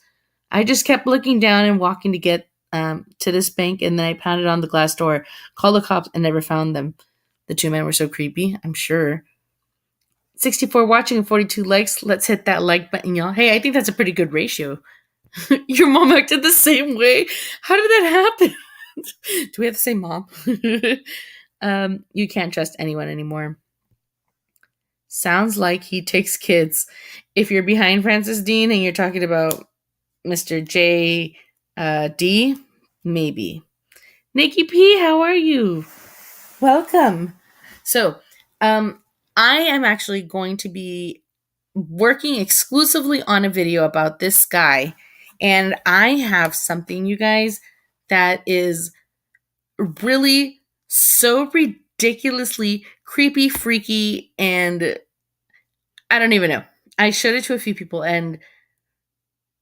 I just kept looking down and walking to get to this bank, and then I pounded on the glass door, called the cops, and never found them. The two men were so creepy, I'm sure. 64 watching and 42 likes. Let's hit that like button, y'all. Hey, I think that's a pretty good ratio. Your mom acted the same way. How did that happen? Do we have the same mom? You can't trust anyone anymore. Sounds like he takes kids. If you're behind Francis Dean and you're talking about Mr. J. D, maybe. Nikki P, how are you? Welcome. So, I am actually going to be working exclusively on a video about this guy. And I have something, you guys, that is really so ridiculously creepy, freaky, and I don't even know. I showed it to a few people, or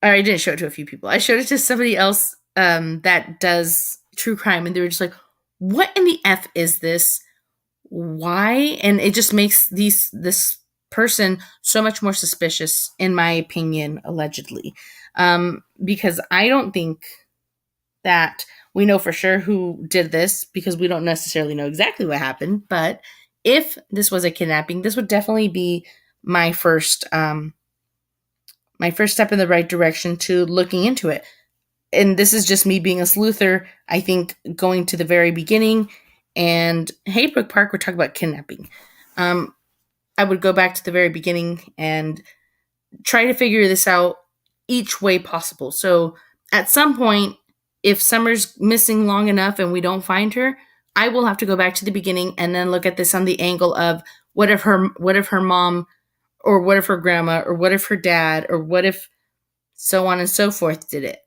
I didn't show it to a few people. I showed it to somebody else that does true crime, and they were just like, "What in the F is this? Why?" And it just makes this person so much more suspicious, in my opinion, allegedly. Because I don't think that we know for sure who did this, because we don't necessarily know exactly what happened. But if this was a kidnapping, this would definitely be my first step in the right direction to looking into it. And this is just me being a sleuther. I think going to the very beginning, and hey, Brook Park, we're talking about kidnapping. I would go back to the very beginning and try to figure this out each way possible. So at some point, if Summer's missing long enough and we don't find her, I will have to go back to the beginning and then look at this on the angle of what if her mom, or what if her grandma, or what if her dad, or what if so on and so forth did it.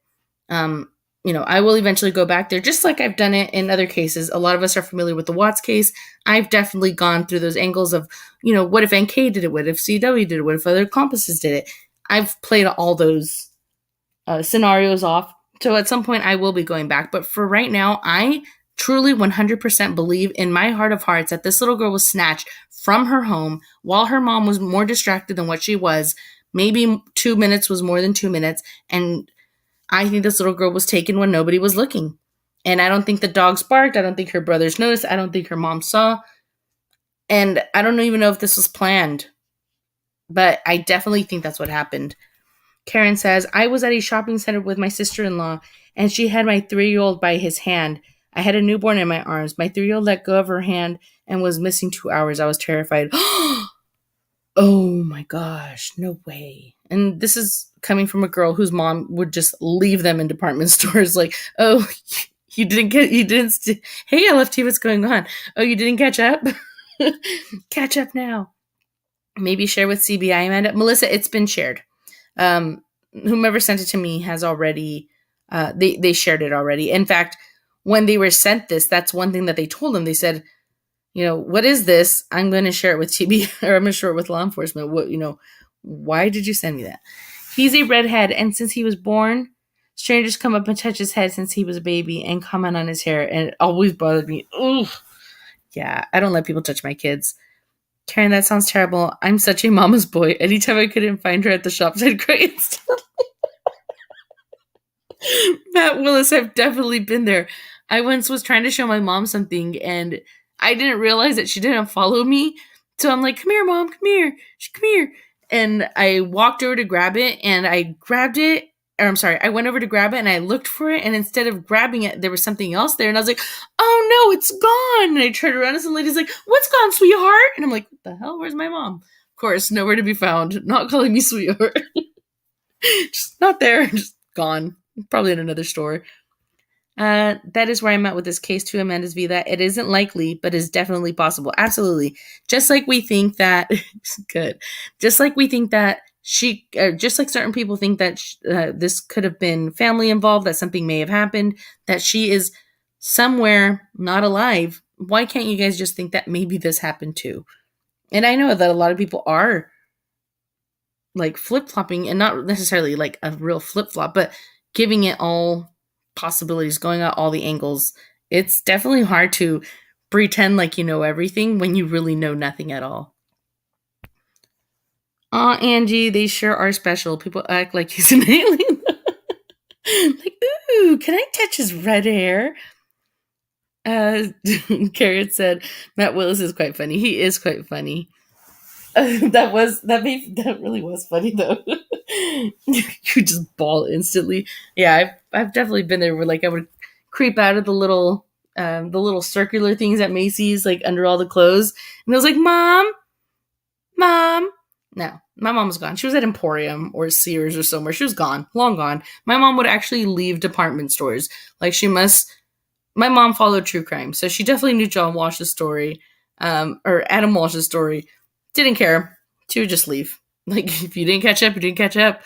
I will eventually go back there, just like I've done it in other cases. A lot of us are familiar with the Watts case. I've definitely gone through those angles of, what if NK did it? What if CW did it? What if other accomplices did it? I've played all those scenarios off. So at some point I will be going back. But for right now, I truly 100% believe in my heart of hearts that this little girl was snatched from her home while her mom was more distracted than what she was. Maybe 2 minutes was more than 2 minutes. And I think this little girl was taken when nobody was looking. And I don't think the dogs barked. I don't think her brothers noticed. I don't think her mom saw. And I don't even know if this was planned. But I definitely think that's what happened. Karen says, I was at a shopping center with my sister-in-law, and she had my 3-year-old by his hand. I had a newborn in my arms. My 3-year-old let go of her hand and was missing 2 hours. I was terrified. Oh my gosh, no way. And this is coming from a girl whose mom would just leave them in department stores like, oh, hey, LFT, what's going on? Oh, you didn't catch up? Catch up now. Maybe share with CBI, Amanda. Melissa, it's been shared. Whomever sent it to me has already, they shared it already. In fact, when they were sent this, that's one thing that they told them. They said, what is this? I'm going to share it with TB, or I'm going to share it with law enforcement. Why did you send me that? He's a redhead, and since he was born, strangers come up and touch his head since he was a baby and comment on his hair, and it always bothered me. Ugh. Yeah, I don't let people touch my kids. Karen, that sounds terrible. I'm such a mama's boy. Anytime I couldn't find her at the shops, I'd cry instantly. Matt Willis, I've definitely been there. I once was trying to show my mom something, and I didn't realize that she didn't follow me. So I'm like, come here, Mom, come here. Come here. And I walked over to grab it, and I grabbed it. Or I'm sorry, I went over to grab it, and I looked for it, and instead of grabbing it, there was something else there. And I was like, oh no, it's gone. And I turned around, and some lady's like, what's gone, sweetheart? And I'm like, what the hell? Where's my mom? Of course, nowhere to be found. Not calling me sweetheart. Just not there. Just gone. Probably in another store. That is where I'm at with this case too, Amanda's V. That it isn't likely, but is definitely possible. Absolutely. Just like we think that, good. Just like we think that just like certain people think that this could have been family involved, that something may have happened, that she is somewhere not alive. Why can't you guys just think that maybe this happened too? And I know that a lot of people are like flip-flopping, and not necessarily like a real flip-flop, but giving it all possibilities, going at all the angles. It's definitely hard to pretend like you know everything when you really know nothing at all. Aw, Angie, they sure are special. People act like he's an alien. Like, ooh, can I touch his red hair? Carrot said Matt Willis is quite funny. He is quite funny. That really was funny though. You just bawl instantly. Yeah, I've definitely been there where like I would creep out of the little circular things at Macy's, like under all the clothes, and I was like, Mom. No, my mom was gone. She was at Emporium or Sears or somewhere. She was gone, long gone. My mom would actually leave department stores. Like my mom followed true crime, so she definitely knew John Walsh's story, or Adam Walsh's story. Didn't care. She would just leave. Like, if you didn't catch up, you didn't catch up.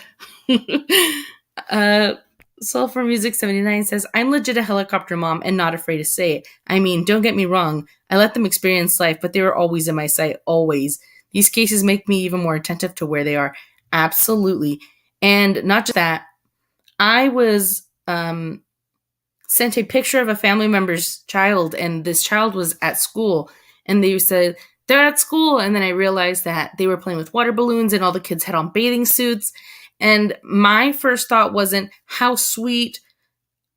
Soul for Music 79 says, I'm legit a helicopter mom and not afraid to say it. I mean, don't get me wrong. I let them experience life, but they were always in my sight, always. These cases make me even more attentive to where they are. Absolutely. And not just that, I was sent a picture of a family member's child, and this child was at school, and they said, they're at school. And then I realized that they were playing with water balloons and all the kids had on bathing suits. And my first thought wasn't how sweet,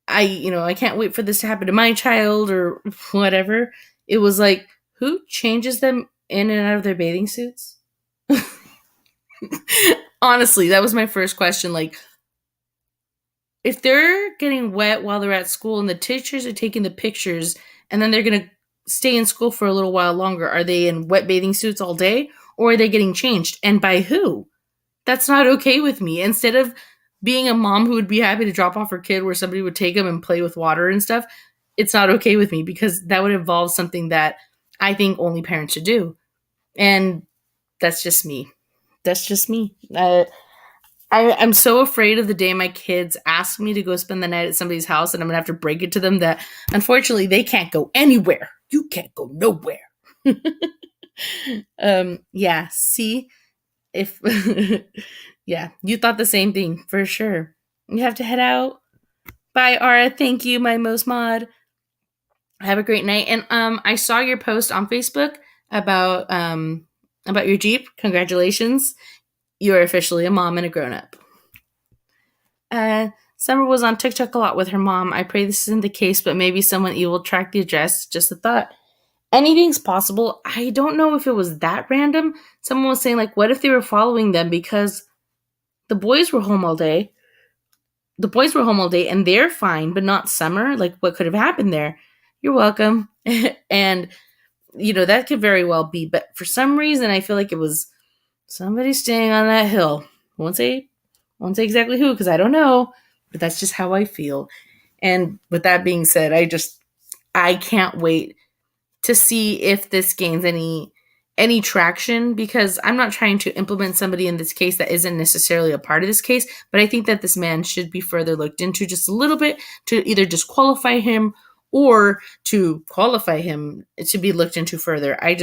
I can't wait for this to happen to my child or whatever. It was like, who changes them in and out of their bathing suits? Honestly, that was my first question. Like, if they're getting wet while they're at school and the teachers are taking the pictures and then they're going to stay in school for a little while longer, are they in wet bathing suits all day or are they getting changed? And by who? That's not okay with me. Instead of being a mom who would be happy to drop off her kid where somebody would take them and play with water and stuff, it's not okay with me because that would involve something that I think only parents should do. And that's just me. That's just me. I'm so afraid of the day my kids ask me to go spend the night at somebody's house and I'm going to have to break it to them that unfortunately they can't go anywhere. You can't go nowhere. Yeah, see? If yeah, you thought the same thing for sure. You have to head out. Bye, Ara. Thank you, my most mod. Have a great night. And I saw your post on Facebook about your Jeep. Congratulations. You're officially a mom and a grown-up. Summer was on TikTok a lot with her mom. I pray this isn't the case, but maybe someone evil tracked the address. Just a thought. Anything's possible. I don't know if it was that random. Someone was saying, like, what if they were following them because the boys were home all day? The boys were home all day and they're fine, but not Summer. Like, what could have happened there? You're welcome. And, that could very well be. But for some reason, I feel like it was somebody staying on that hill. Won't say exactly who because I don't know, but that's just how I feel. And with that being said, I can't wait to see if this gains any traction because I'm not trying to implement somebody in this case that isn't necessarily a part of this case, but I think that this man should be further looked into just a little bit to either disqualify him or to qualify him to be looked into further. I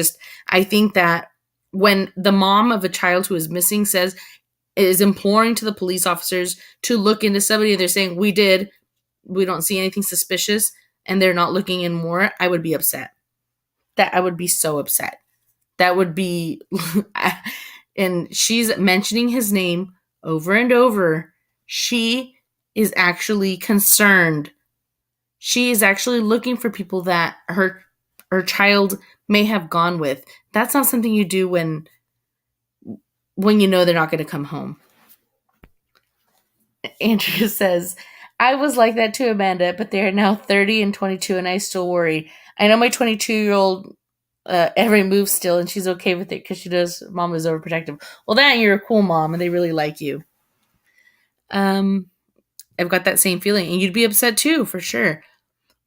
think that when the mom of a child who is missing is imploring to the police officers to look into somebody, they're saying, we don't see anything suspicious, and they're not looking in more, I would be upset. I would be so upset. That would be, and she's mentioning his name over and over. She is actually concerned. She is actually looking for people that her child may have gone with. That's not something you do when you know they're not going to come home. Andrew says, I was like that too, Amanda, but they are now 30 and 22 and I still worry. I know my 22-year-old every move still and she's okay with it because she knows mom is overprotective. Well, that you're a cool mom and they really like you. I've got that same feeling and you'd be upset too, for sure.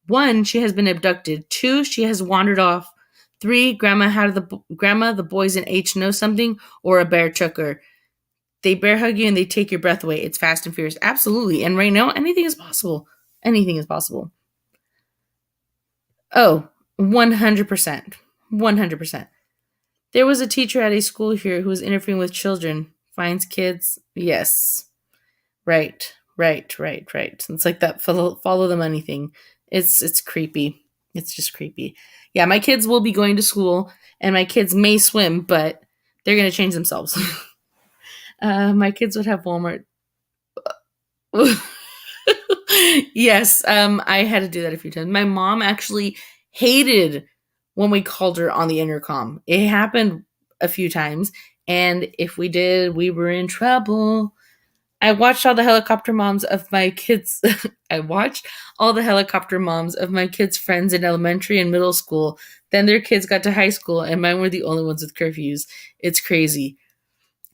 1, she has been abducted. 2, she has wandered off. 3, grandma, the boys in H know something, or a bear took her. They bear hug you and they take your breath away. It's fast and furious. Absolutely. And right now, anything is possible. Anything is possible. Oh, 100%. 100%. There was a teacher at a school here who was interfering with children. Finds kids. Yes. Right. It's like that follow the money thing. It's creepy. It's just creepy. Yeah, my kids will be going to school and my kids may swim, but they're going to change themselves. My kids would have Walmart. Yes, I had to do that a few times. My mom actually hated when we called her on the intercom. It happened a few times, and if we did, we were in trouble. I watched all the helicopter moms of my kids. I watched all the helicopter moms of my kids' friends in elementary and middle school. Then their kids got to high school, and mine were the only ones with curfews. It's crazy.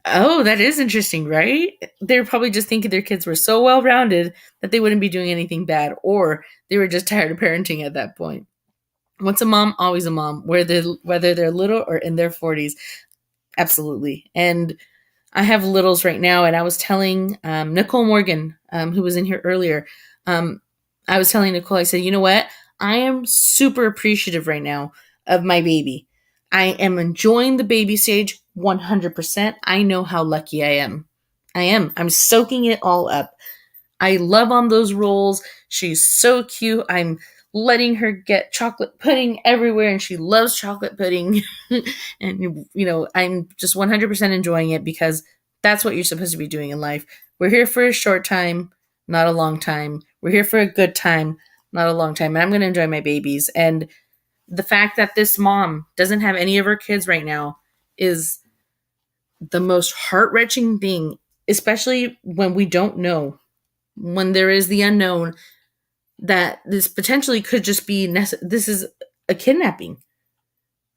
Oh, that is interesting, right? They were probably just thinking their kids were so well rounded that they wouldn't be doing anything bad, or they were just tired of parenting at that point. Once a mom, always a mom, whether they're little or in their 40s. Absolutely. And I have littles right now, and I was telling Nicole Morgan, who was in here earlier, I was telling Nicole, I said, you know what? I am super appreciative right now of my baby. I am enjoying the baby stage 100%. I know how lucky I am. I am. I'm soaking it all up. I love on those rolls. She's so cute. I'm letting her get chocolate pudding everywhere, and she loves chocolate pudding. And, I'm just 100% enjoying it because that's what you're supposed to be doing in life. We're here for a short time, not a long time. We're here for a good time, not a long time. And I'm going to enjoy my babies. And the fact that this mom doesn't have any of her kids right now is the most heart-wrenching thing, especially when we don't know, when there is the unknown that this potentially could just be this is a kidnapping.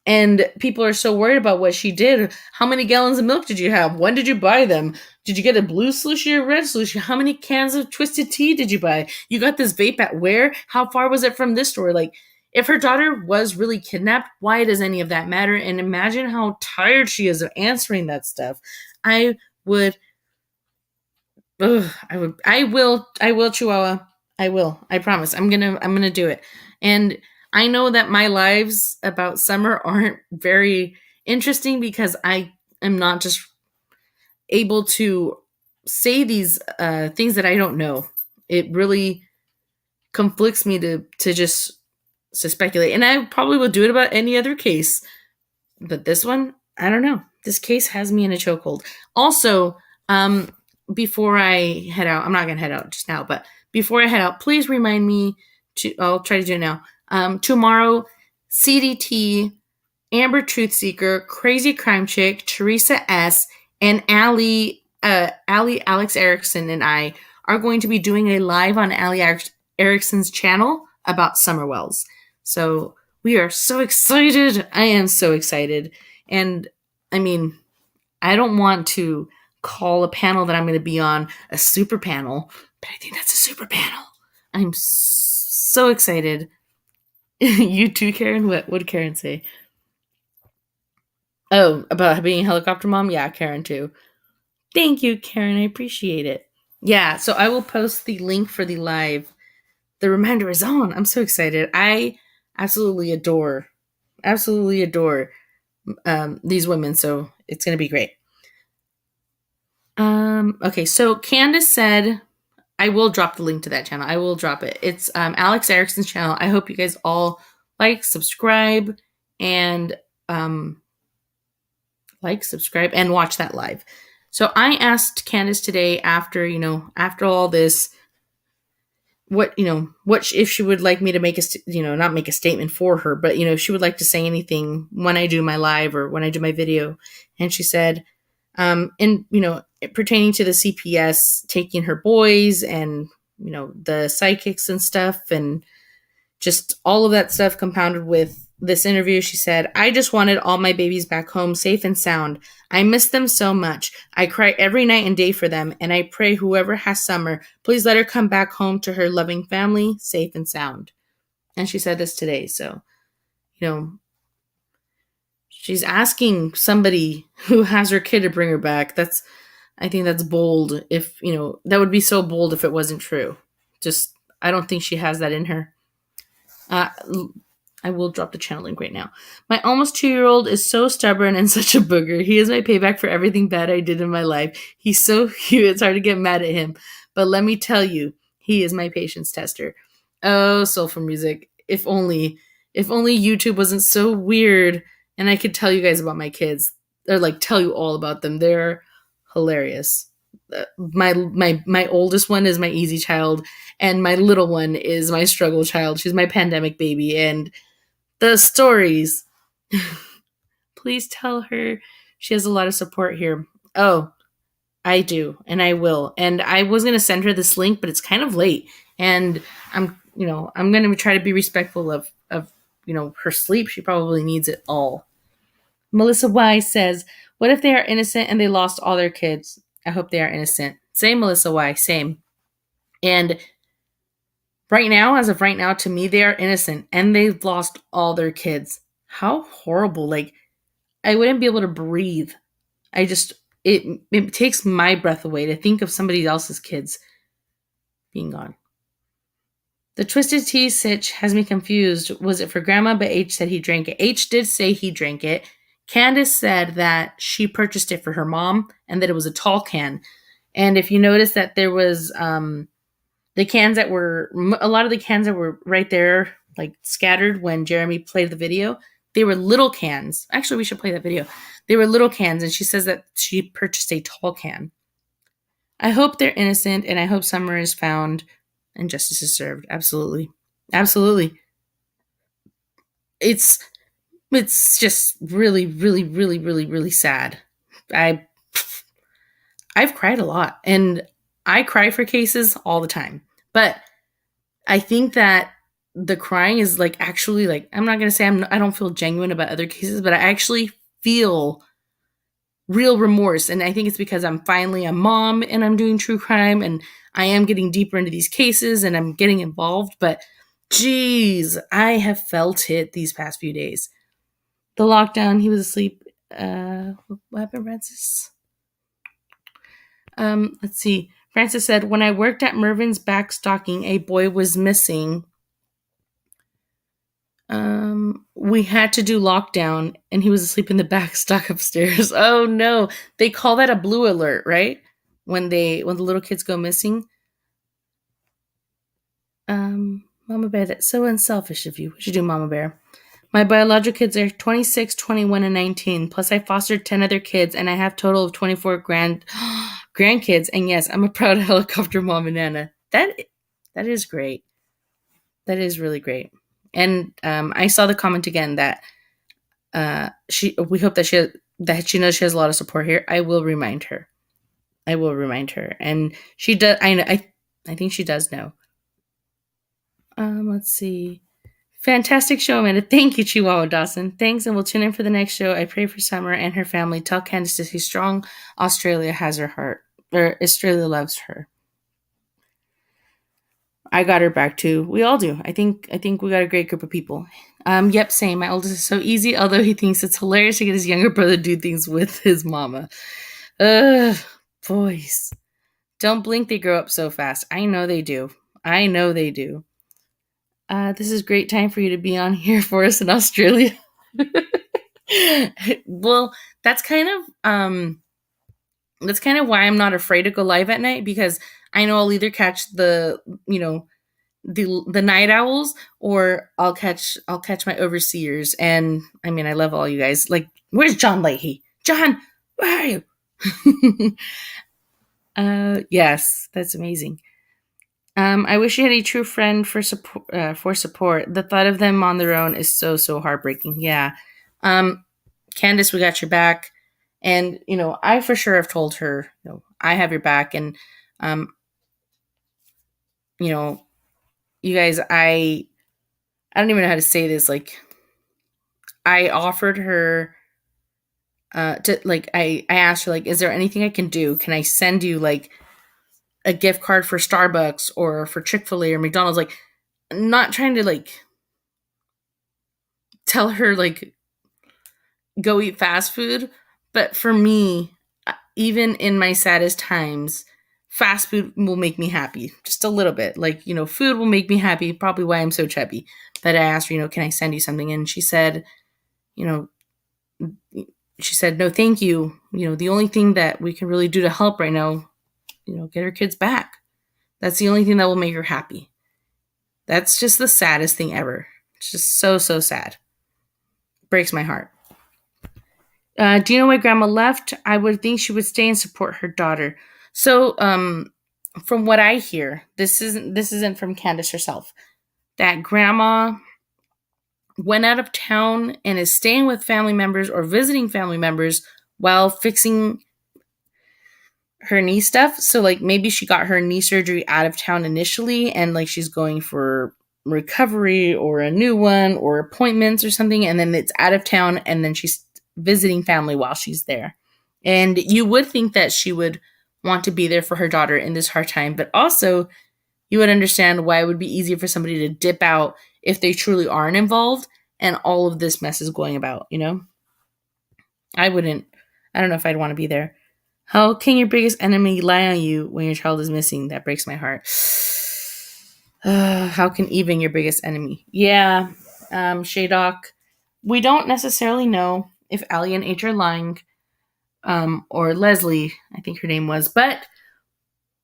And people are so worried about what she did. How many gallons of milk did you have? When did you buy them? Did you get a blue slushie or red slushie? How many cans of twisted tea did you buy? You got this vape at where? How far was it from this store? Like, if her daughter was really kidnapped, why does any of that matter? And imagine how tired she is of answering that stuff. I will, Chihuahua. I will. I promise. I'm gonna do it. And I know that my lives about summer aren't very interesting because I am not just able to say these things that I don't know. It really conflicts me to speculate, and I probably will do it about any other case, but this one, I don't know. This case has me in a chokehold. Also, before I head out, I'm not gonna head out just now, but before I head out, please remind me I'll try to do it now. Tomorrow, CDT, Amber Truth Seeker, Crazy Crime Chick, Teresa S, and Allie Alex Erickson and I are going to be doing a live on Allie Erickson's channel about summerwells. So we are so excited. I am so excited. And I mean, I don't want to call a panel that I'm going to be on a super panel, but I think that's a super panel. I'm so excited. You too, Karen? What did Karen say? Oh, about being a helicopter mom? Yeah, Karen too. Thank you, Karen. I appreciate it. Yeah, so I will post the link for the live. The reminder is on. I'm so excited. I absolutely adore these women, so it's going to be great. Okay, so Candace said, I will drop the link to that channel. I will drop it. It's Alex Erickson's channel. I hope you guys all subscribe, and subscribe, and watch that live. So I asked Candace today, after all this, what if she would like me to make not make a statement for her, but if she would like to say anything when I do my live or when I do my video. And she said, pertaining to the CPS taking her boys and the psychics and stuff, and just all of that stuff compounded with this interview, she said, I just wanted all my babies back home safe and sound. I miss them so much. I cry every night and day for them, and I pray whoever has Summer, please let her come back home to her loving family, safe and sound. And she said this today. So, she's asking somebody who has her kid to bring her back. I think that's bold. If, that would be so bold if it wasn't true. I don't think she has that in her. I will drop the channel link right now. My almost 2-year-old is so stubborn and such a booger. He is my payback for everything bad I did in my life. He's so cute. It's hard to get mad at him. But let me tell you, he is my patience tester. Oh, soulful music. If only YouTube wasn't so weird and I could tell you guys about my kids, or tell you all about them. They're hilarious. My oldest one is my easy child, and my little one is my struggle child. She's my pandemic baby, and The stories. Please tell her she has a lot of support here. Oh, I do, and I will. And I was going to send her this link, but it's kind of late. And I'm going to try to be respectful of her sleep. She probably needs it all. Melissa Y says, what if they are innocent and they lost all their kids? I hope they are innocent. Same, Melissa Y, same. And right now, as of right now, to me, they are innocent and they've lost all their kids. How horrible. Like, I wouldn't be able to breathe. It takes my breath away to think of somebody else's kids being gone. The Twisted Tea sitch has me confused. Was it for Grandma? But H said he drank it. H did say he drank it. Candus said that she purchased it for her mom and that it was a tall can. And if you notice that there was the cans that were, a lot of the cans that were right there, like scattered when Jeremy played the video, they were little cans. Actually, we should play that video. They were little cans, and she says that she purchased a tall can. I hope they're innocent, and I hope Summer is found and justice is served. Absolutely. Absolutely. It's just really, really, really, really, really sad. I've cried a lot, and I cry for cases all the time. But I think that the crying is like actually like, I'm not going to say I don't feel genuine about other cases, but I actually feel real remorse. And I think it's because I'm finally a mom and I'm doing true crime and I am getting deeper into these cases and I'm getting involved. But geez, I have felt it these past few days. The lockdown, he was asleep. What happened, Francis? Let's see. Francis said, when I worked at Mervin's backstocking, a boy was missing. We had to do lockdown and he was asleep in the back stock upstairs. Oh no. They call that a blue alert, right? When the little kids go missing. Mama Bear, that's so unselfish of you. What you do, Mama Bear? My biological kids are 26, 21, and 19. Plus I fostered 10 other kids and I have a total of 24 grandkids. And yes, I'm a proud helicopter mom and Nana. That is great. That is really great. And I saw the comment again that we hope that she knows she has a lot of support here. I will remind her, and she does. I think she does know. Let's see. Fantastic show, Amanda. Thank you, Chihuahua Dawson. Thanks, and we'll tune in for the next show. I pray for Summer and her family. Tell Candace to stay strong. Australia has her heart, or Australia loves her. I got her back too. We all do. I think we got a great group of people. Yep, same. My oldest is so easy, although he thinks it's hilarious to get his younger brother to do things with his mama. Boys. Don't blink, they grow up so fast. I know they do. This is a great time for you to be on here for us in Australia. Well, that's kind of why I'm not afraid to go live at night, because I know I'll either catch the night owls or I'll catch my overseers. And I mean, I love all you guys. Like, where's John Leahy? John, where are you? Yes, that's amazing. I wish you had a true friend for support. The thought of them on their own is so heartbreaking. Yeah. Candace, we got your back. And, I for sure have told her, I have your back. And, you guys, I don't even know how to say this. Like, I offered her, I asked her, like, is there anything I can do? Can I send you, like, a gift card for Starbucks or for Chick-fil-A or McDonald's? Like, not trying to, like, tell her, like, go eat fast food. But for me, even in my saddest times, fast food will make me happy. Just a little bit. Like, food will make me happy. Probably why I'm so chubby. But I asked her, can I send you something? And she said, no, thank you. The only thing that we can really do to help right now, get her kids back. That's the only thing that will make her happy. That's just the saddest thing ever. It's just so sad. Breaks my heart. Do you know why Grandma left? I would think she would stay and support her daughter. So, from what I hear, this isn't from Candace herself, that Grandma went out of town and is staying with family members or visiting family members while fixing her knee stuff. So like maybe she got her knee surgery out of town initially and like she's going for recovery or a new one or appointments or something, and then it's out of town and then she's visiting family while she's there. And you would think that she would want to be there for her daughter in this hard time, but also you would understand why it would be easier for somebody to dip out if they truly aren't involved and all of this mess is going about, you know? I don't know if I'd want to be there. How can your biggest enemy lie on you when your child is missing? That breaks my heart. How can even your biggest enemy? Yeah, Shaydoc. We don't necessarily know if Allie and H are lying, or Leslie, I think her name was, but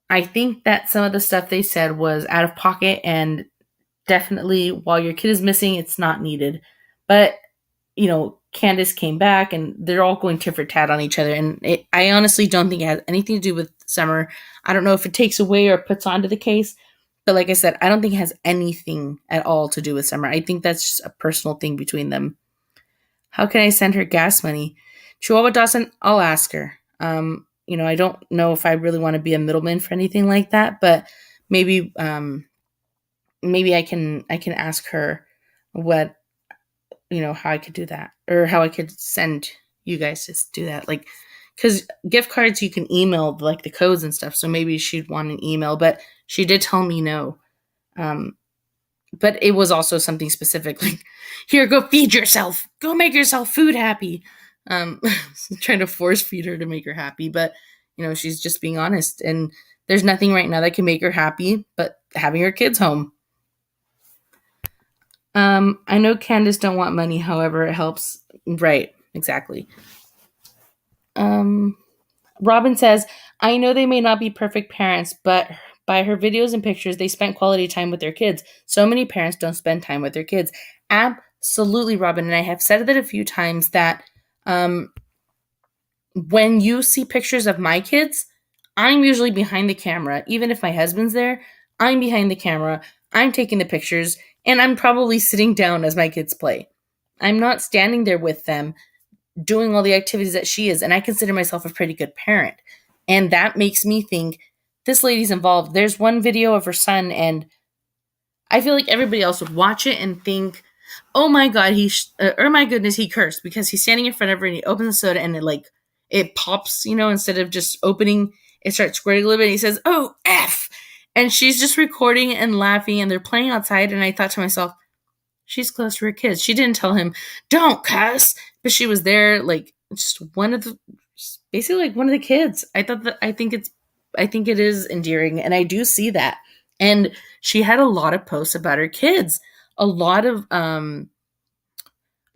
I think that some of the stuff they said was out of pocket and definitely while your kid is missing, it's not needed. But, you know, Candus came back and they're all going tit for tat on each other. And I honestly don't think it has anything to do with Summer. I don't know if it takes away or puts onto the case. But like I said, I don't think it has anything at all to do with Summer. I think that's just a personal thing between them. How can I send her gas money? Chihuahua Dawson, I'll ask her. You know, I don't know if I really want to be a middleman for anything like that, but maybe maybe I can ask her what, you know, how I could do that or how I could send you guys to do that. Like, because gift cards you can email like the codes and stuff, so maybe she'd want an email, but she did tell me no. But it was also something specific, like, here, go feed yourself, go make yourself food happy. Trying to force feed her to make her happy, but you know, she's just being honest, and there's nothing right now that can make her happy but having her kids home. I know Candace don't want money, however, it helps. Right, exactly. Robin says, I know they may not be perfect parents, but by her videos and pictures, they spent quality time with their kids. So many parents don't spend time with their kids. Absolutely, Robin. And I have said that a few times that when you see pictures of my kids, I'm usually behind the camera. Even if my husband's there, I'm behind the camera. I'm taking the pictures, and I'm probably sitting down as my kids play. I'm not standing there with them doing all the activities that she is, and I consider myself a pretty good parent. And that makes me think, this lady's involved. There's one video of her son, and I feel like everybody else would watch it and think, oh my god, or my goodness, he cursed, because he's standing in front of her and he opens the soda and it pops, you know, instead of just opening, it starts squirting a little bit and he says, oh, F. And she's just recording and laughing and they're playing outside. And I thought to myself, she's close to her kids. She didn't tell him, don't cuss, but she was there, like, just basically like one of the kids. I think it is endearing, and I do see that. And she had a lot of posts about her kids. A lot of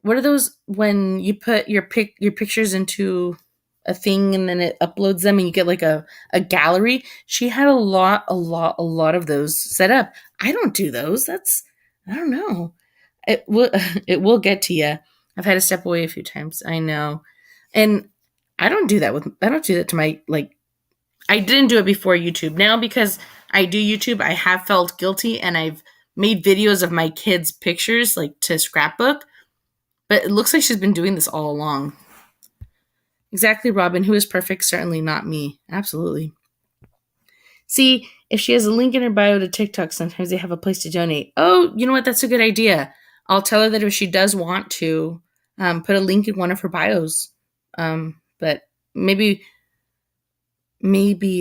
what are those when you put your pictures into a thing and then it uploads them and you get like a gallery? She had a lot of those set up. I don't do those. I don't know. It will get to you. I've had to step away a few times. I know. And I don't do that to my, like, I didn't do it before YouTube. Now, because I do YouTube, I have felt guilty and I've made videos of my kids' pictures, like, to scrapbook. But it looks like she's been doing this all along. Exactly, Robin. Who is perfect? Certainly not me. Absolutely. See, if she has a link in her bio to TikTok, sometimes they have a place to donate. Oh, you know what? That's a good idea. I'll tell her that if she does want to, put a link in one of her bios. But maybe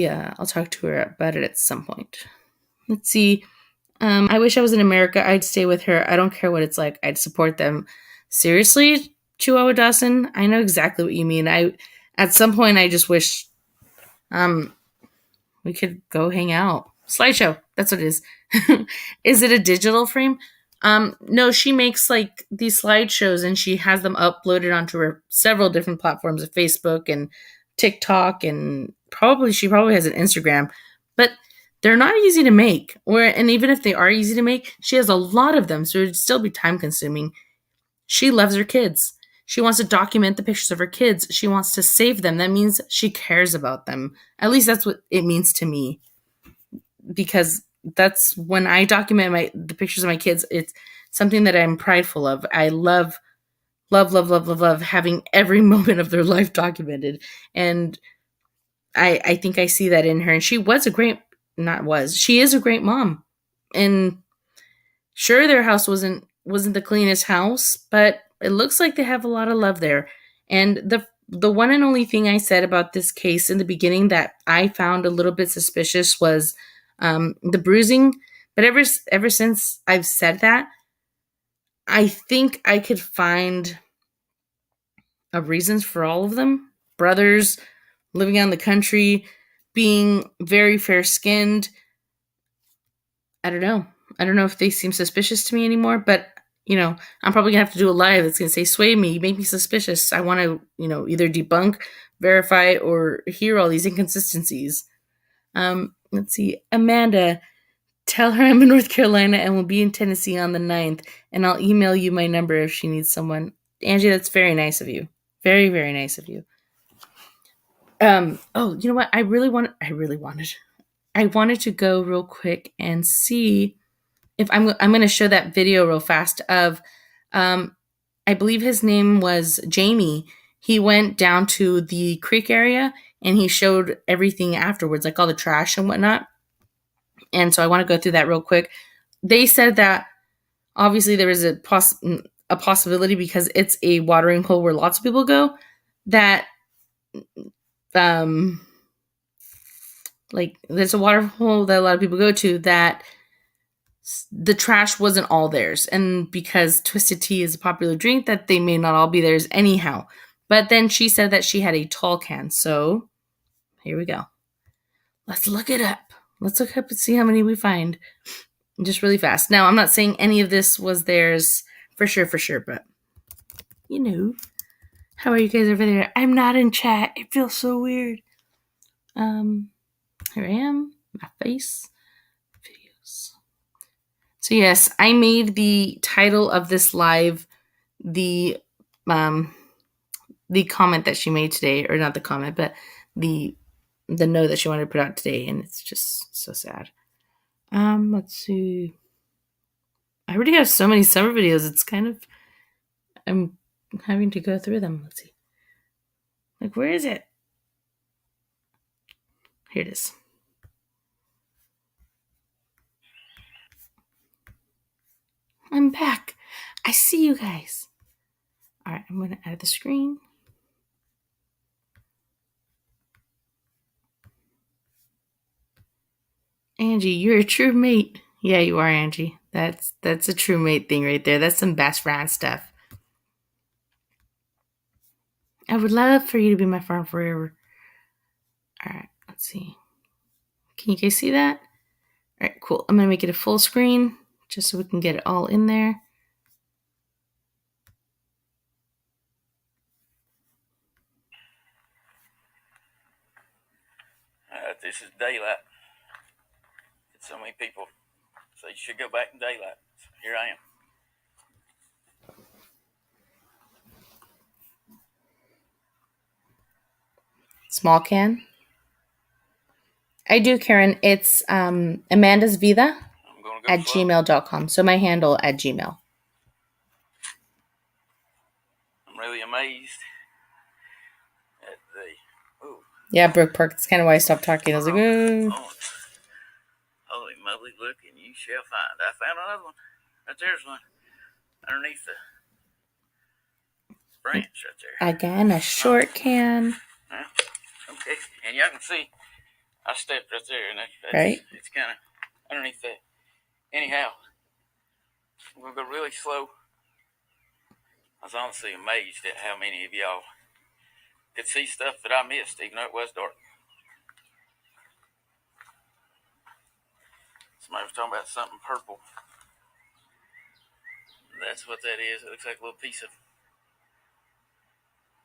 I'll talk to her about it at some point. Let's see. I wish I was in America. I'd stay with her. I don't care what it's like. I'd support them. Seriously, Chihuahua Dawson? I know exactly what you mean. At some point, I just wish we could go hang out. Slideshow. That's what it is. Is it a digital frame? No, she makes like these slideshows and she has them uploaded onto her several different platforms of Facebook and TikTok, and she probably has an Instagram, but they're not easy to make. And even if they are easy to make, she has a lot of them, so it'd still be time consuming. She loves her kids. She wants to document the pictures of her kids. She wants to save them. That means she cares about them. At least that's what it means to me. Because that's when I document the pictures of my kids, it's something that I'm prideful of. I love having every moment of their life documented. And I think I see that in her. And she is a great mom. And sure, their house wasn't the cleanest house, but it looks like they have a lot of love there. And the one and only thing I said about this case in the beginning that I found a little bit suspicious was the bruising. But ever since I've said that, I think I could find reasons for all of them. Brothers living out in the country, being very fair skinned. I don't know. I don't know if they seem suspicious to me anymore, but I'm probably gonna have to do a live that's gonna say, "Sway me, you make me suspicious. I want to, either debunk, verify, or hear all these inconsistencies." Let's see. Amanda, tell her I'm in North Carolina and will be in Tennessee on the 9th, and I'll email you my number if she needs someone. Angie, that's very nice of you. Very, very nice of you. Oh, you know what? I wanted to go real quick and see if I'm going to show that video real fast of, I believe his name was Jamie. He went down to the creek area and he showed everything afterwards, like all the trash and whatnot. And so I want to go through that real quick. They said that obviously there is a possibility, because it's a watering hole where lots of people go, that like there's a water hole that a lot of people go to, that the trash wasn't all theirs, and because Twisted Tea is a popular drink, that they may not all be theirs anyhow. But then she said that she had a tall can, so here we go. Let's look it up. Let's look up and see how many we find, just really fast. Now, I'm not saying any of this was theirs for sure, but how are you guys over there? I'm not in chat. It feels so weird. Here I am, my face, videos. So yes, I made the title of this live the comment that she made today, or not the comment, but the note that she wanted to put out today, and it's just so sad. Let's see. I already have so many summer videos. It's kind of, I'm having to go through them. Let's see. Like, where is it? Here it is. I'm back. I see you guys. All right, I'm going to add the screen. Angie, you're a true mate. Yeah, you are, Angie. That's a true mate thing right there. That's some best friend stuff. I would love for you to be my friend forever. All right, let's see. Can you guys see that? All right, cool. I'm going to make it a full screen just so we can get it all in there. This is daylight. So many people say you should go back in daylight. So here I am. Small can. I do, Karen. It's Amanda's Vida at gmail.com. So my handle at Gmail. I'm really amazed at the. Ooh. Yeah, Brook Park. That's kind of why I stopped talking. I was like, ooh. Holy moly, look, and you shall find. I found another one. Right there's one. Underneath the branch right there. Again, a short can. Okay, and y'all can see I stepped right there, and that's right. It's kind of underneath that. Anyhow, we'll go really slow. I was honestly amazed at how many of y'all could see stuff that I missed, even though it was dark. Somebody was talking about something purple. That's what that is. It looks like a little piece of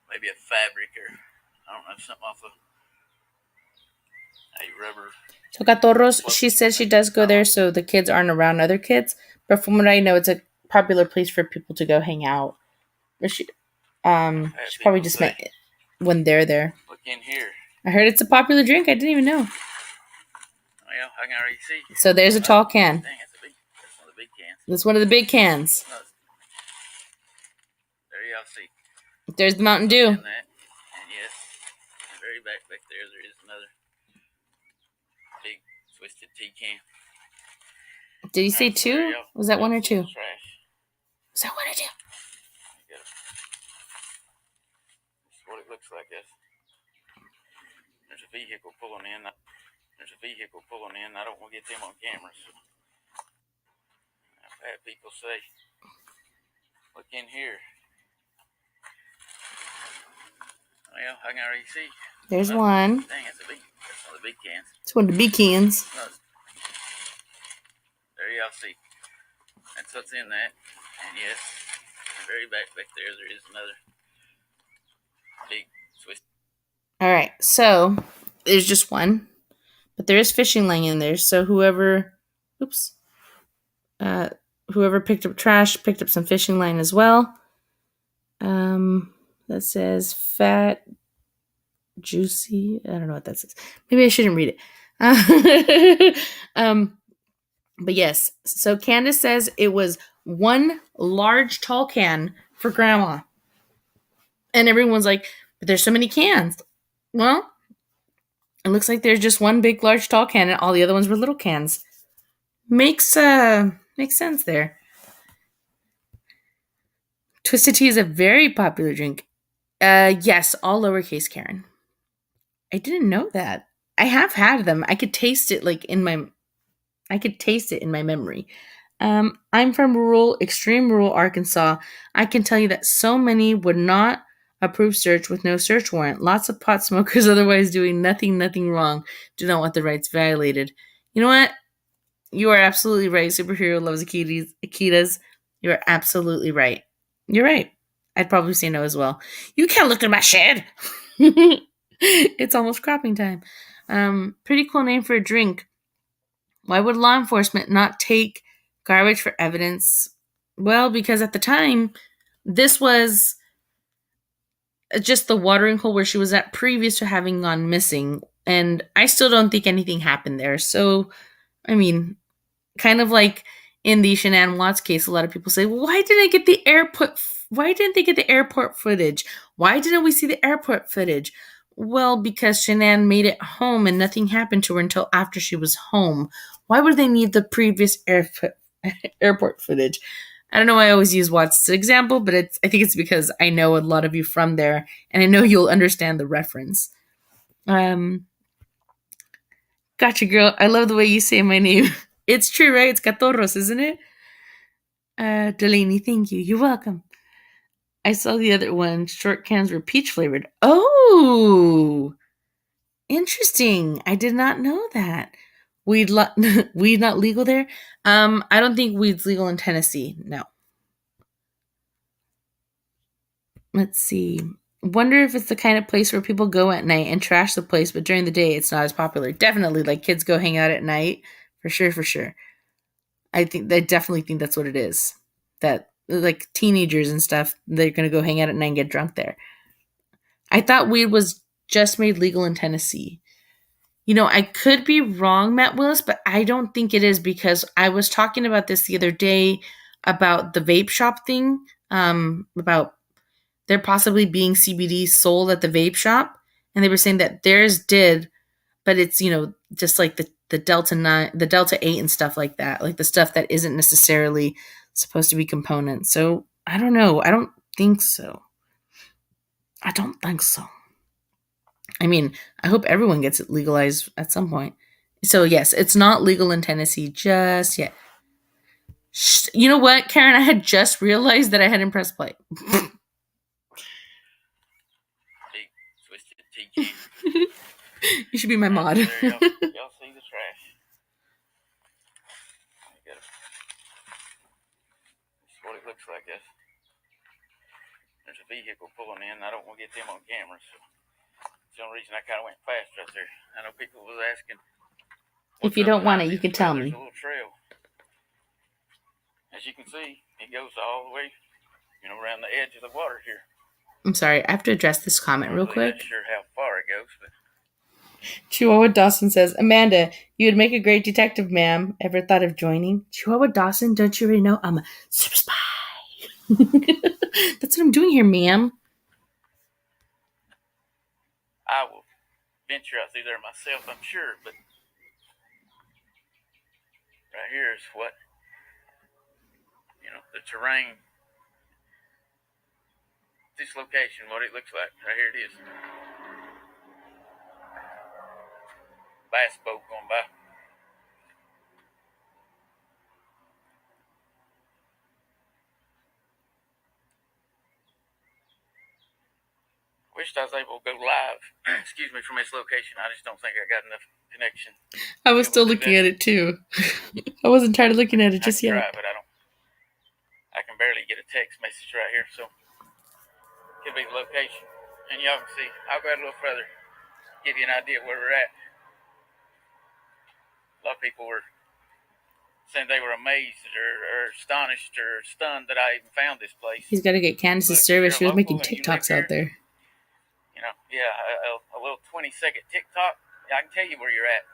maybe a fabric, or I don't know, something off of a rubber. So Catorros, she says she does go there so the kids aren't around other kids. But from what I know, it's a popular place for people to go hang out. But she probably just meant when they're there. Look in here. I heard it's a popular drink. I didn't even know. Well, I can already see. So there's a tall can. Dang, that's one of the big cans. That's one of the big cans. There y'all see. There's the Mountain Dew. And yes, the very back there is another big twisted tea can. Did you say two? Was that one or two? Trash. Is that one or two? This is what it looks like. There's a vehicle pulling in. I don't want to get them on camera. So I've had people say, look in here. Well, I can already see. There's one. Dang, that's one of the big cans. It's one of the big cans. There y'all see. That's what's in that. And yes, the very back there is another big twist. All right, so there's just one, but there is fishing line in there. So whoever picked up trash picked up some fishing line as well. That says fat, juicy. I don't know what that says. Maybe I shouldn't read it. But yes, so Candus says it was one large tall can for grandma. And everyone's like, but there's so many cans. Well, it looks like there's just one big large tall can and all the other ones were little cans. Makes sense there. Twisted tea is a very popular drink. Yes, all lowercase, Karen. I didn't know that. I have had them. I could taste it in my memory. I'm from extreme rural Arkansas. I can tell you that so many would not approve search with no search warrant. Lots of pot smokers otherwise doing nothing wrong do not want their rights violated. You know what? You are absolutely right. Superhero loves Akitas. You are absolutely right. You're right. I'd probably say no as well. You can't look in my shed. It's almost cropping time. Pretty cool name for a drink. Why would law enforcement not take garbage for evidence? Well, because at the time, this was just the watering hole where she was at previous to having gone missing. And I still don't think anything happened there. So, I mean, kind of like in the Shanann Watts case, a lot of people say, well, why didn't they get the airport footage? Why didn't we see the airport footage? Well, because Shanann made it home and nothing happened to her until after she was home. Why would they need the previous airport footage? I don't know why I always use Watts as an example, but I think it's because I know a lot of you from there, and I know you'll understand the reference. Gotcha, girl. I love the way you say my name. It's true, right? It's Catorros, isn't it? Delaney, thank you. You're welcome. I saw the other one. Short cans were peach flavored. Oh, interesting. I did not know that. Weed not legal there? I don't think weed's legal in Tennessee. No. Let's see. Wonder if it's the kind of place where people go at night and trash the place, but during the day it's not as popular. Definitely, like kids go hang out at night. For sure. I definitely think that's what it is. That like teenagers and stuff, they're gonna go hang out at night and get drunk there. I thought weed was just made legal in Tennessee. You know, I could be wrong, Matt Willis, but I don't think it is because I was talking about this the other day about the vape shop thing, about there possibly being CBD sold at the vape shop, and they were saying that theirs did, but it's, just like the Delta 9, the Delta 8 and stuff like that, like the stuff that isn't necessarily supposed to be components. So I don't know. I don't think so. I mean, I hope everyone gets it legalized at some point. So yes, it's not legal in Tennessee just yet. You know what, Karen? I had just realized that I hadn't pressed play. Big twisted tea can. You should be my mod. Y'all see the trash. This is what it looks like. There's a vehicle pulling in. I don't want to get them on camera, so that's the only reason I kind of went fast right there. I know people was asking. If you don't want it, you can tell me. There's a little trail. As you can see, it goes all the way, around the edge of the water here. I'm sorry, I have to address this comment real quick. I'm not sure how far it goes, but Chihuahua Dawson says, Amanda, you would make a great detective, ma'am. Ever thought of joining? Chihuahua Dawson, don't you already know I'm a super spy? That's what I'm doing here, ma'am. I will venture out through there myself, I'm sure, but right here is what, the terrain, this location, what it looks like. Right here it is. Bass boat going by. Wished I was able to go live, excuse me, from this location. I just don't think I got enough connection. I was still looking at it too. I wasn't tired of looking at it just yet. But I can barely get a text message right here, so could be the location. And y'all can see, I'll go a little further, give you an idea where we're at. A lot of people were saying they were amazed or astonished or stunned that I even found this place. He's got to get Candace's service. She was making TikToks out there. A little 20-second TikTok. I can tell you where you're at.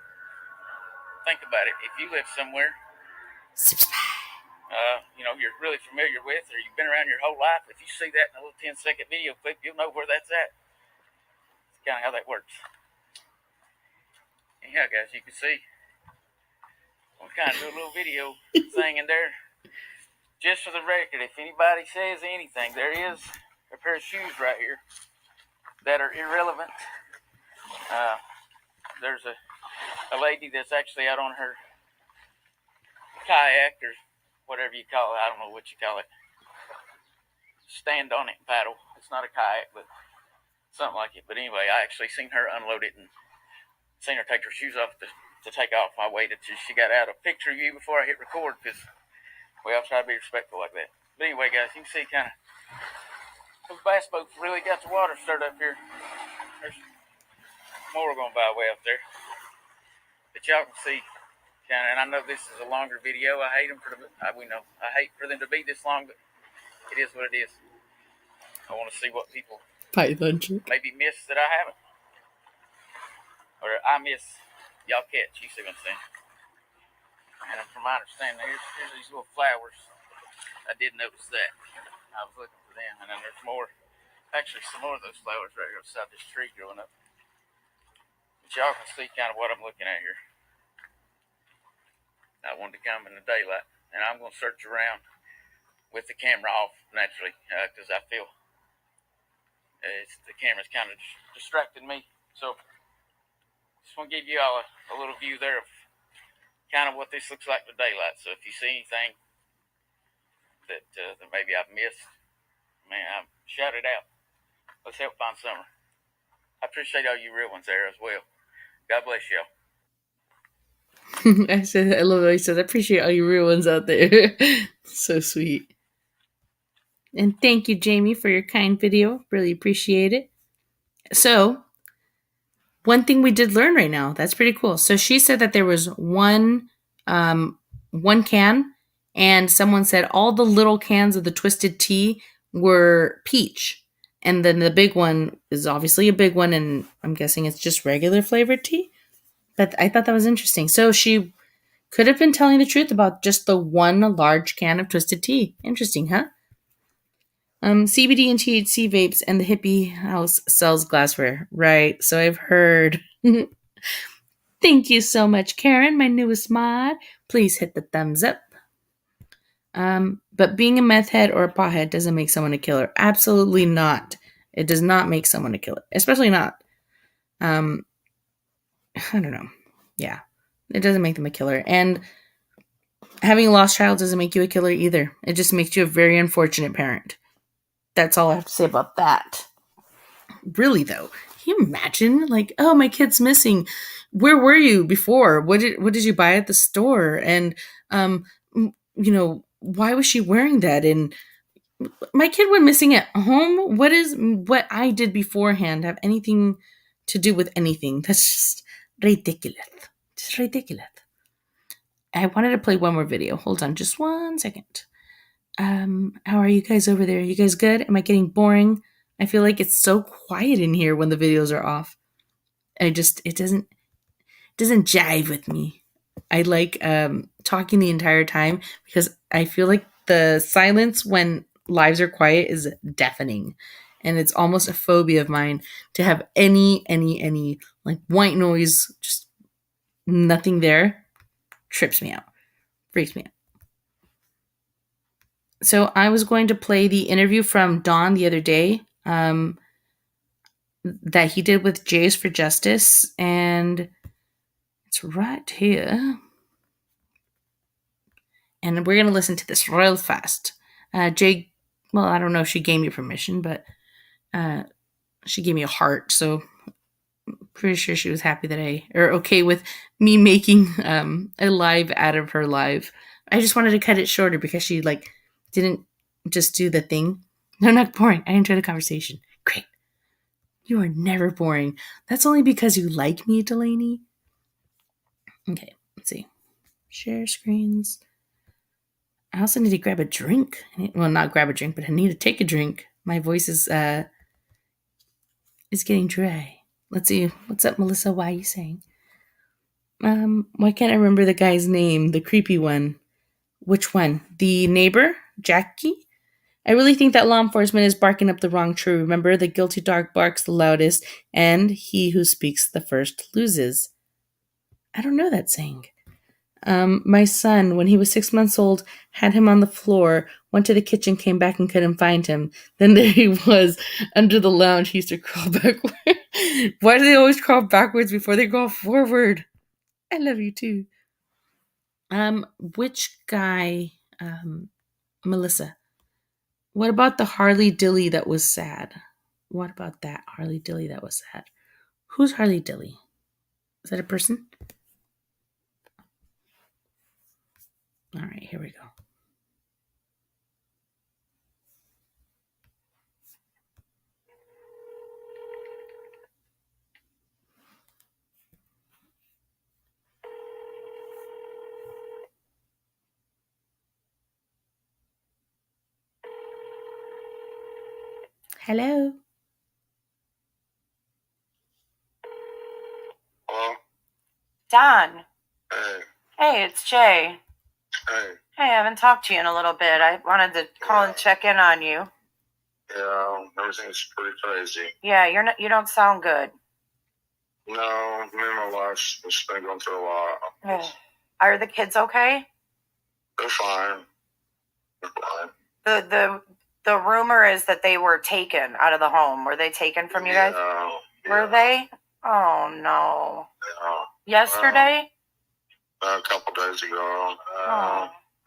Think about it. If you live somewhere, you're really familiar with, or you've been around your whole life, if you see that in a little 10-second video clip, you'll know where that's at. It's kind of how that works. Yeah, guys, you can see we'll kind of do a little video thing in there. Just for the record, if anybody says anything, there is a pair of shoes right here that are irrelevant. There's a lady that's actually out on her kayak or whatever you call it. I don't know what you call it. Stand on it and paddle. It's not a kayak, but something like it. But anyway, I actually seen her unload it and seen her take her shoes off to take off. I waited till she got out a picture of you before I hit record because we all try to be respectful like that. But anyway, guys, you can see kind of those bass boats really got the water stirred up here. There's more going by way up there. But y'all can see kind of, and I know this is a longer video. I hate them I hate for them to be this long, but it is what it is. I want to see what people maybe miss that I haven't. Or I miss, y'all catch. You see what I'm saying? And from my understanding, here's these little flowers. I did notice that. I was looking for them. And then there's more, actually some more of those flowers right here beside this tree growing up. But y'all can see kind of what I'm looking at here. I wanted to come in the daylight. And I'm going to search around with the camera off naturally because I feel the camera's kind of distracted me. So just want to give you all a little view there of kind of what this looks like in the daylight. So if you see anything that maybe I've missed, man, shout it out. Let's help find Summer. I appreciate all you real ones there as well. God bless y'all. I love how he says, I appreciate all you real ones out there. So sweet. And thank you, Jamie, for your kind video. Really appreciate it. So, one thing we did learn right now, that's pretty cool. So she said that there was one can, and someone said all the little cans of the twisted tea were peach. And then the big one is obviously a big one, and I'm guessing it's just regular flavored tea. But I thought that was interesting. So she could have been telling the truth about just the one large can of twisted tea. Interesting, huh? CBD and THC vapes and the hippie house sells glassware. Right, so I've heard. Thank you so much, Karen, my newest mod. Please hit the thumbs up. But being a meth head or a pothead doesn't make someone a killer. Absolutely not. It does not make someone a killer. Especially not. I don't know. Yeah. It doesn't make them a killer. And having a lost child doesn't make you a killer either. It just makes you a very unfortunate parent. That's all I have to say about that. Really, though, can you imagine? Like, oh, my kid's missing. Where were you before? What did you buy at the store? And, why was she wearing that? And my kid went missing at home. What I did beforehand have anything to do with anything? That's just ridiculous. Just ridiculous. I wanted to play one more video. Hold on just 1 second. How are you guys over there? You guys good? Am I getting boring? I feel like it's so quiet in here when the videos are off. it doesn't jive with me. I like talking the entire time because I feel like the silence when lives are quiet is deafening, and it's almost a phobia of mine to have any like white noise, just nothing there, trips me out, freaks me out. So I was going to play the interview from Don the other day that he did with Jays for Justice, and it's right here. And we're going to listen to this real fast. Jay, well, I don't know if she gave me permission, but she gave me a heart, so pretty sure she was happy that or okay with me making a live out of her live. I just wanted to cut it shorter because she didn't just do the thing. No, not boring. I enjoyed the conversation. Great. You are never boring. That's only because you like me, Delaney. Okay, let's see. Share screens. I also need to grab a drink. Well, not grab a drink, but I need to take a drink. My voice is getting dry. Let's see. What's up, Melissa? Why are you saying? Why can't I remember the guy's name? The creepy one. Which one? The neighbor? Jackie? I really think that law enforcement is barking up the wrong tree. Remember, the guilty dog barks the loudest, and he who speaks the first loses. I don't know that saying. My son, when he was 6 months old, had him on the floor, went to the kitchen, came back and couldn't find him. Then there he was, under the lounge. He used to crawl backward. Why do they always crawl backwards before they crawl forward? I love you too. Which guy, Melissa? What about the Harley Dilly that was sad? What about that Harley Dilly that was sad? Who's Harley Dilly? Is that a person? All right, here we go. Hello. Hello? Don. Hey. Hey, it's Jay. Hey. Hey, I haven't talked to you in a little bit. I wanted to call and check in on you. Yeah, everything's pretty crazy. Yeah, you don't sound good. No, me and my wife's just been going through a lot. Are the kids okay? They're fine. They're fine. The rumor is that they were taken out of the home. Were they taken from you guys? Yeah. Were they? Oh no. Yeah. Yesterday? A couple days ago.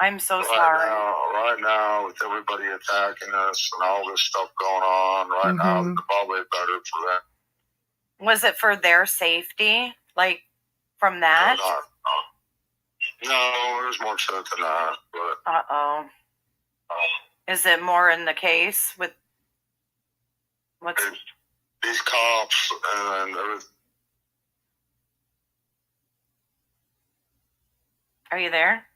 I'm so sorry. Right now, with everybody attacking us and all this stuff going on, now, it's probably better for them. Was it for their safety? Like, from that? No, there's more to it than that. But, Uh-oh. Is it more in the case with what's... These cops and everything. Are you there?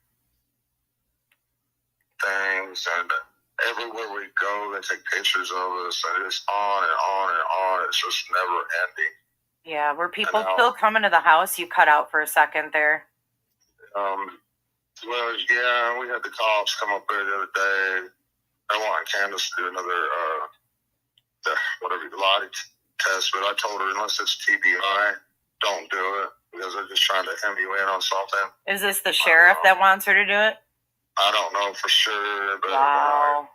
Things, and everywhere we go, they take pictures of us, and it's on and on and on. It's just never ending. Yeah, were people still coming to the house? You cut out for a second there. Well, yeah, we had the cops come up there the other day. I wanted Candus to do another, lie test, but I told her, unless it's TBI, don't do it, because they're just trying to hem you in on something. Is this the sheriff that wants her to do it? I don't know for sure, but wow.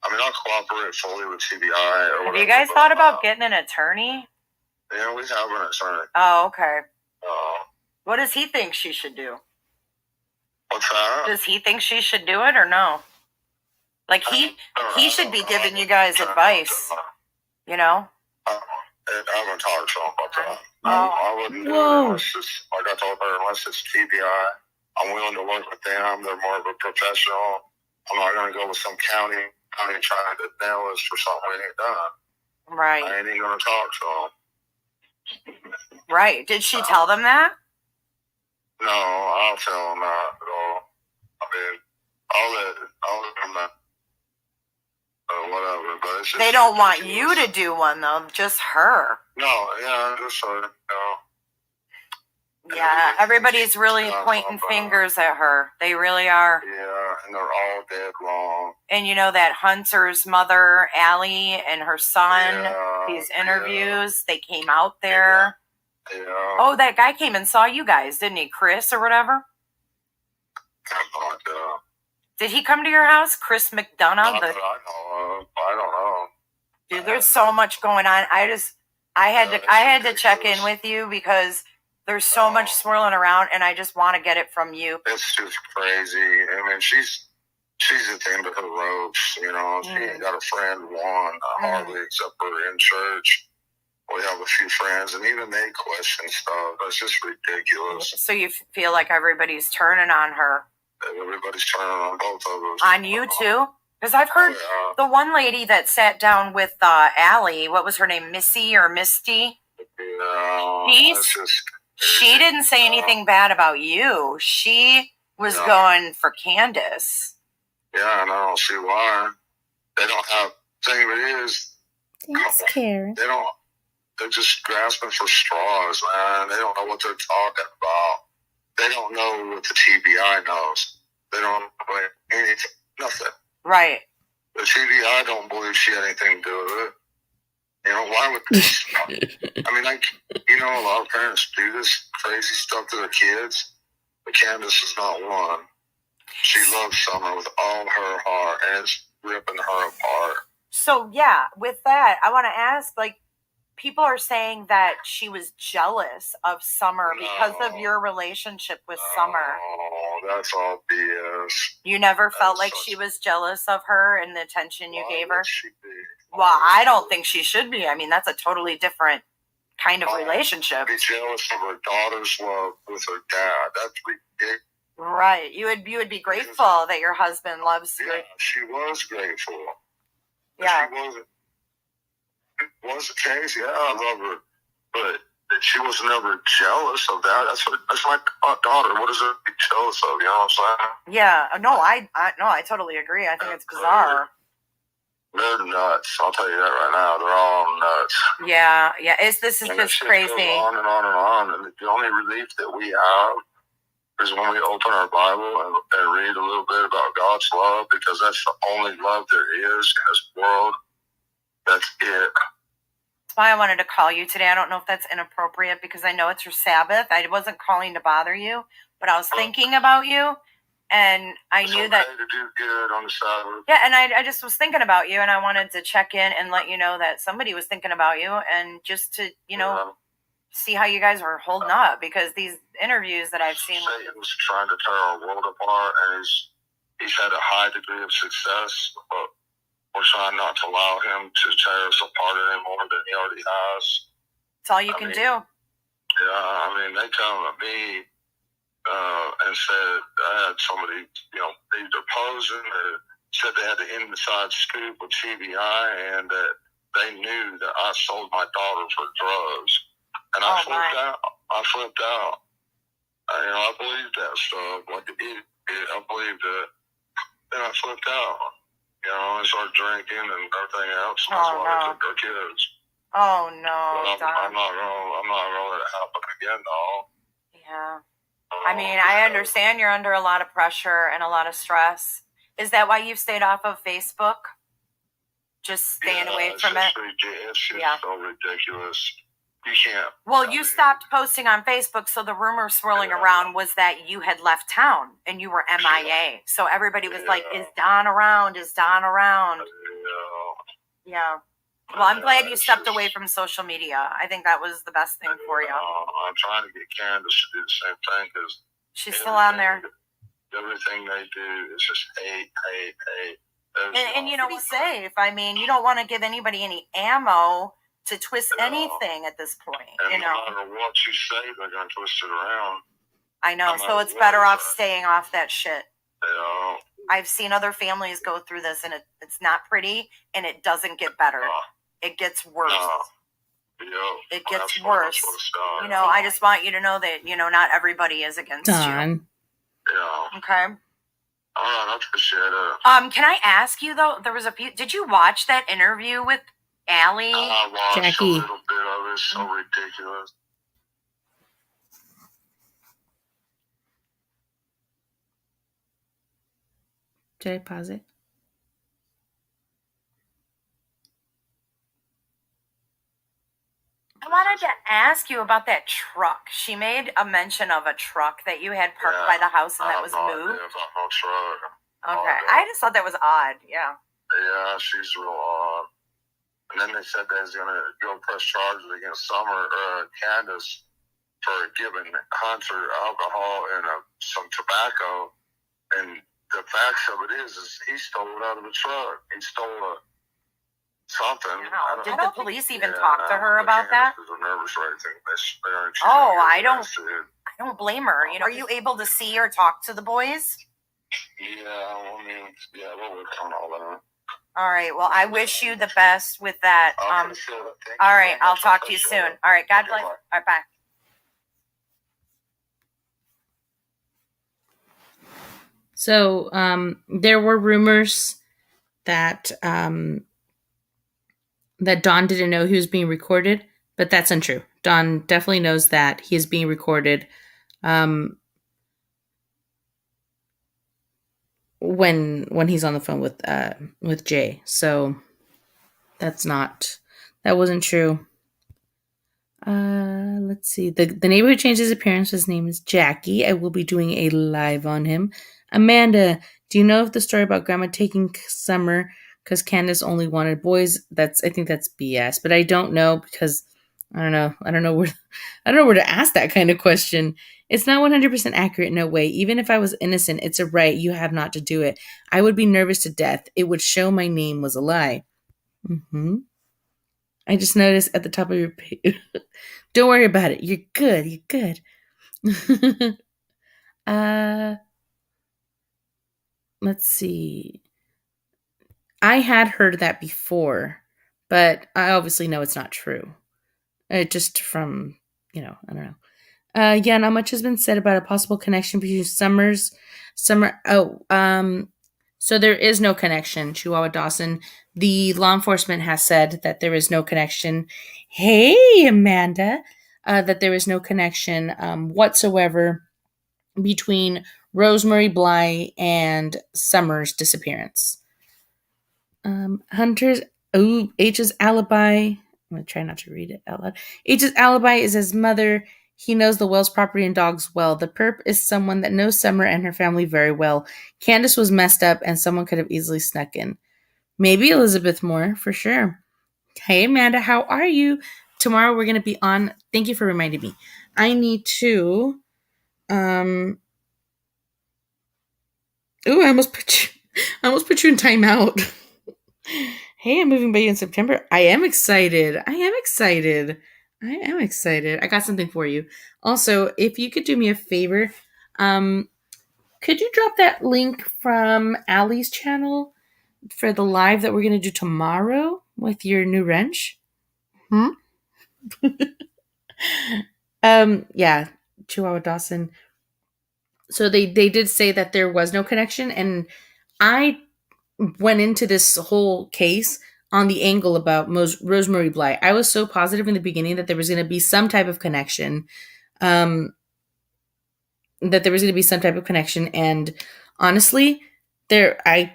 I'll cooperate fully with TBI. Have you guys thought about getting an attorney? Yeah, we have an attorney. Oh, okay. What does he think she should do? What's that? Does he think she should do it or no? Like, he should be giving you guys advice, you know? I haven't talked to him about that. I wouldn't do it unless it's, like I told her, unless it's TBI. I'm willing to work with them. They're more of a professional. I'm not going to go with some county trying to nail us for something we ain't done. Right. I ain't even going to talk to them. Right. Did she tell them that? No, I'll tell them that at all. I'll let them know. Whatever, but it's just, they don't want you to do one, though. Just her. No, yeah, just her. Yeah, everybody's really pointing fingers at her. They really are. Yeah, and they're all dead wrong. And you know that Hunter's mother, Allie, and her son, these interviews, they came out there. Yeah. Oh, that guy came and saw you guys, didn't he? Chris or whatever? Did he come to your house? Chris McDonough? I don't know. Dude, there's so much going on. I had to check in with you because there's so much swirling around, and I just want to get it from you. It's just crazy. I mean, she's at the end of her ropes, you know. She ain't got a friend, one, hardly, except for in church. We have a few friends, and even they question stuff. It's just ridiculous. So you feel like everybody's turning on her? Everybody's turning on both of us. On you, too? Because I've heard the one lady that sat down with Allie, what was her name, Missy or Misty? Yeah, she didn't say anything bad about you. She was going for Candus. Yeah, and I don't see why. They don't have, thing of it is, Thanks, Karen. They're just grasping for straws, man. They don't know what they're talking about. They don't know what the TBI knows. They don't know anything, nothing. Right. The TBI don't believe she had anything to do with it. You know, why would this? I mean, like, you know, a lot of parents do this crazy stuff to their kids, but Candus is not one. She loves Summer with all her heart, and it's ripping her apart. So, yeah, with that, I want to ask, like, people are saying that she was jealous of Summer because of your relationship with Summer. Oh, that's all BS. You never felt like she was jealous of her and the attention you gave her? She be? Well, I don't think she should be. I mean, that's a totally different kind of relationship. Be jealous of her daughter's love with her dad. That's ridiculous. Right. You would be grateful that your husband loves you. Yeah, she was grateful. Yeah. She wasn't. It was the case. Yeah, I love her, but she was never jealous of that. That's my daughter. What is it to be jealous of? You know what I'm saying? Yeah. No, I totally agree. I think it's bizarre. They're nuts. I'll tell you that right now. They're all nuts. Yeah. This is just crazy. Goes on and on and on. And the only relief that we have is when we open our Bible and read a little bit about God's love, because that's the only love there is in this world. That's it. That's why I wanted to call you today. I don't know if that's inappropriate because I know it's your Sabbath. I wasn't calling to bother you, but I was thinking about you, and I knew that to do good on the Sabbath. Yeah, and I just was thinking about you, and I wanted to check in and let you know that somebody was thinking about you, and just to see how you guys are holding up, because these interviews that I've seen. Satan's trying to tear our world apart, and he's had a high degree of success, but we're trying not to allow him to tear us apart any more than he already has. That's all you can do. Yeah, I mean, they come to me and said, I had somebody, they deposed him, said they had the inside scoop with TBI, and that they knew that I sold my daughter for drugs. And I flipped out. I believed that stuff. Like an idiot. I believed it. Then I flipped out. And started drinking and everything else. That's why they took our kids. Oh no! But I'm not gonna let it happen again, though. Yeah. I mean, I understand you're under a lot of pressure and a lot of stress. Is that why you've stayed off of Facebook? Just staying away from it? It's just so ridiculous. You can't. Well, you stopped posting on Facebook, so the rumor swirling around was that you had left town and you were MIA. So everybody was like, is Don around? Is Don around? Yeah. Well, I'm glad you stepped away from social media. I think that was the best thing for you. I'm trying to get Candus to do the same thing, because she's still on there. Everything they do is just hate. And be safe. I mean, you don't want to give anybody any ammo to twist anything at this point. And no matter what you say, they're going to twist it around. I know, so it's better off staying off that shit. Yeah. I've seen other families go through this, and it's not pretty, and it doesn't get better. It gets worse. It gets worse. I just want you to know that, not everybody is against you. Yeah. Okay. All right, I appreciate it. Can I ask you, though, there was did you watch that interview with Allie? I watched Jackie. a little bit of it. It's so ridiculous. Did I pause it? I wanted to ask you about that truck. She made a mention of a truck that you had parked by the house and that was moved. No truck. Okay. I just thought that was odd. Yeah. Yeah, she's real odd. And then they said they was going to go press charges against Candus for giving Hunter alcohol and some tobacco. And the facts of it is he stole it out of the truck. He stole something. Wow. Did the police even talk to her about that? They're nervous right there. I don't blame her. You know, are you able to see or talk to the boys? Yeah, we'll work on all that. All right. Well, I wish you the best with that. Okay, sure. All right. I'll talk to you soon. All right. God bless. All right. Bye. So there were rumors that that Don didn't know he was being recorded, but that's untrue. Don definitely knows that he is being recorded when he's on the phone with Jay. So that wasn't true. Let's see. The neighbor who changed his appearance, his name is Jackie. I will be doing a live on him. Amanda, do you know of the story about Grandma taking Summer because Candus only wanted boys? I think that's BS, but I don't know because I don't know. I don't know where to ask that kind of question. It's not 100% accurate. No way. Even if I was innocent, it's a right you have not to do it. I would be nervous to death. It would show my name was a lie. I just noticed at the top of your page. Don't worry about it. You're good. You're good. Let's see. I had heard that before, but I obviously know it's not true. Just from, I don't know. Yeah, not much has been said about a possible connection between Summer. So there is no connection, Chihuahua Dawson. The law enforcement has said that there is no connection. Hey, Amanda, that there is no connection whatsoever between Rosemary Bly and Summer's disappearance. H's alibi. I'm going to try not to read it out loud. H's alibi is his mother. He knows the Wells property and dogs well. The perp is someone that knows Summer and her family very well. Candus was messed up and someone could have easily snuck in. Maybe Elizabeth Moore, for sure. Hey, Amanda, how are you? Tomorrow we're going to be on. Thank you for reminding me. I need to. I almost put you in timeout. Hey, I'm moving by you in September. I am excited. I got something for you. Also, if you could do me a favor, could you drop that link from Allie's channel for the live that we're going to do tomorrow with your new wrench? Yeah, Chihuahua Dawson. So they did say that there was no connection, and I went into this whole case on the angle about Rosemary Bly. I was so positive in the beginning that there was going to be some type of connection. And honestly, I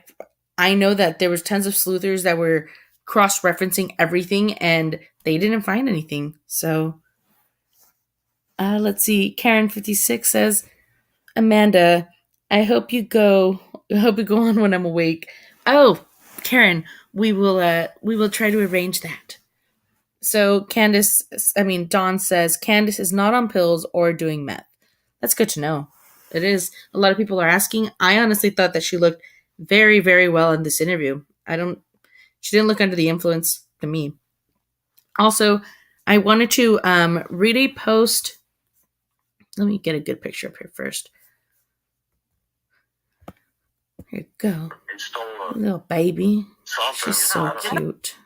know that there was tons of sleuthers that were cross-referencing everything, and they didn't find anything. So, let's see. Karen56 says, Amanda, I hope you go on when I'm awake. Oh, Karen, we will try to arrange that. So Dawn says Candus is not on pills or doing meth. That's good to know. It is. A lot of people are asking. I honestly thought that she looked very, very well in this interview. She didn't look under the influence to me. Also, I wanted to read a post. Let me get a good picture up here first. Here you go. Little baby. She's so cute.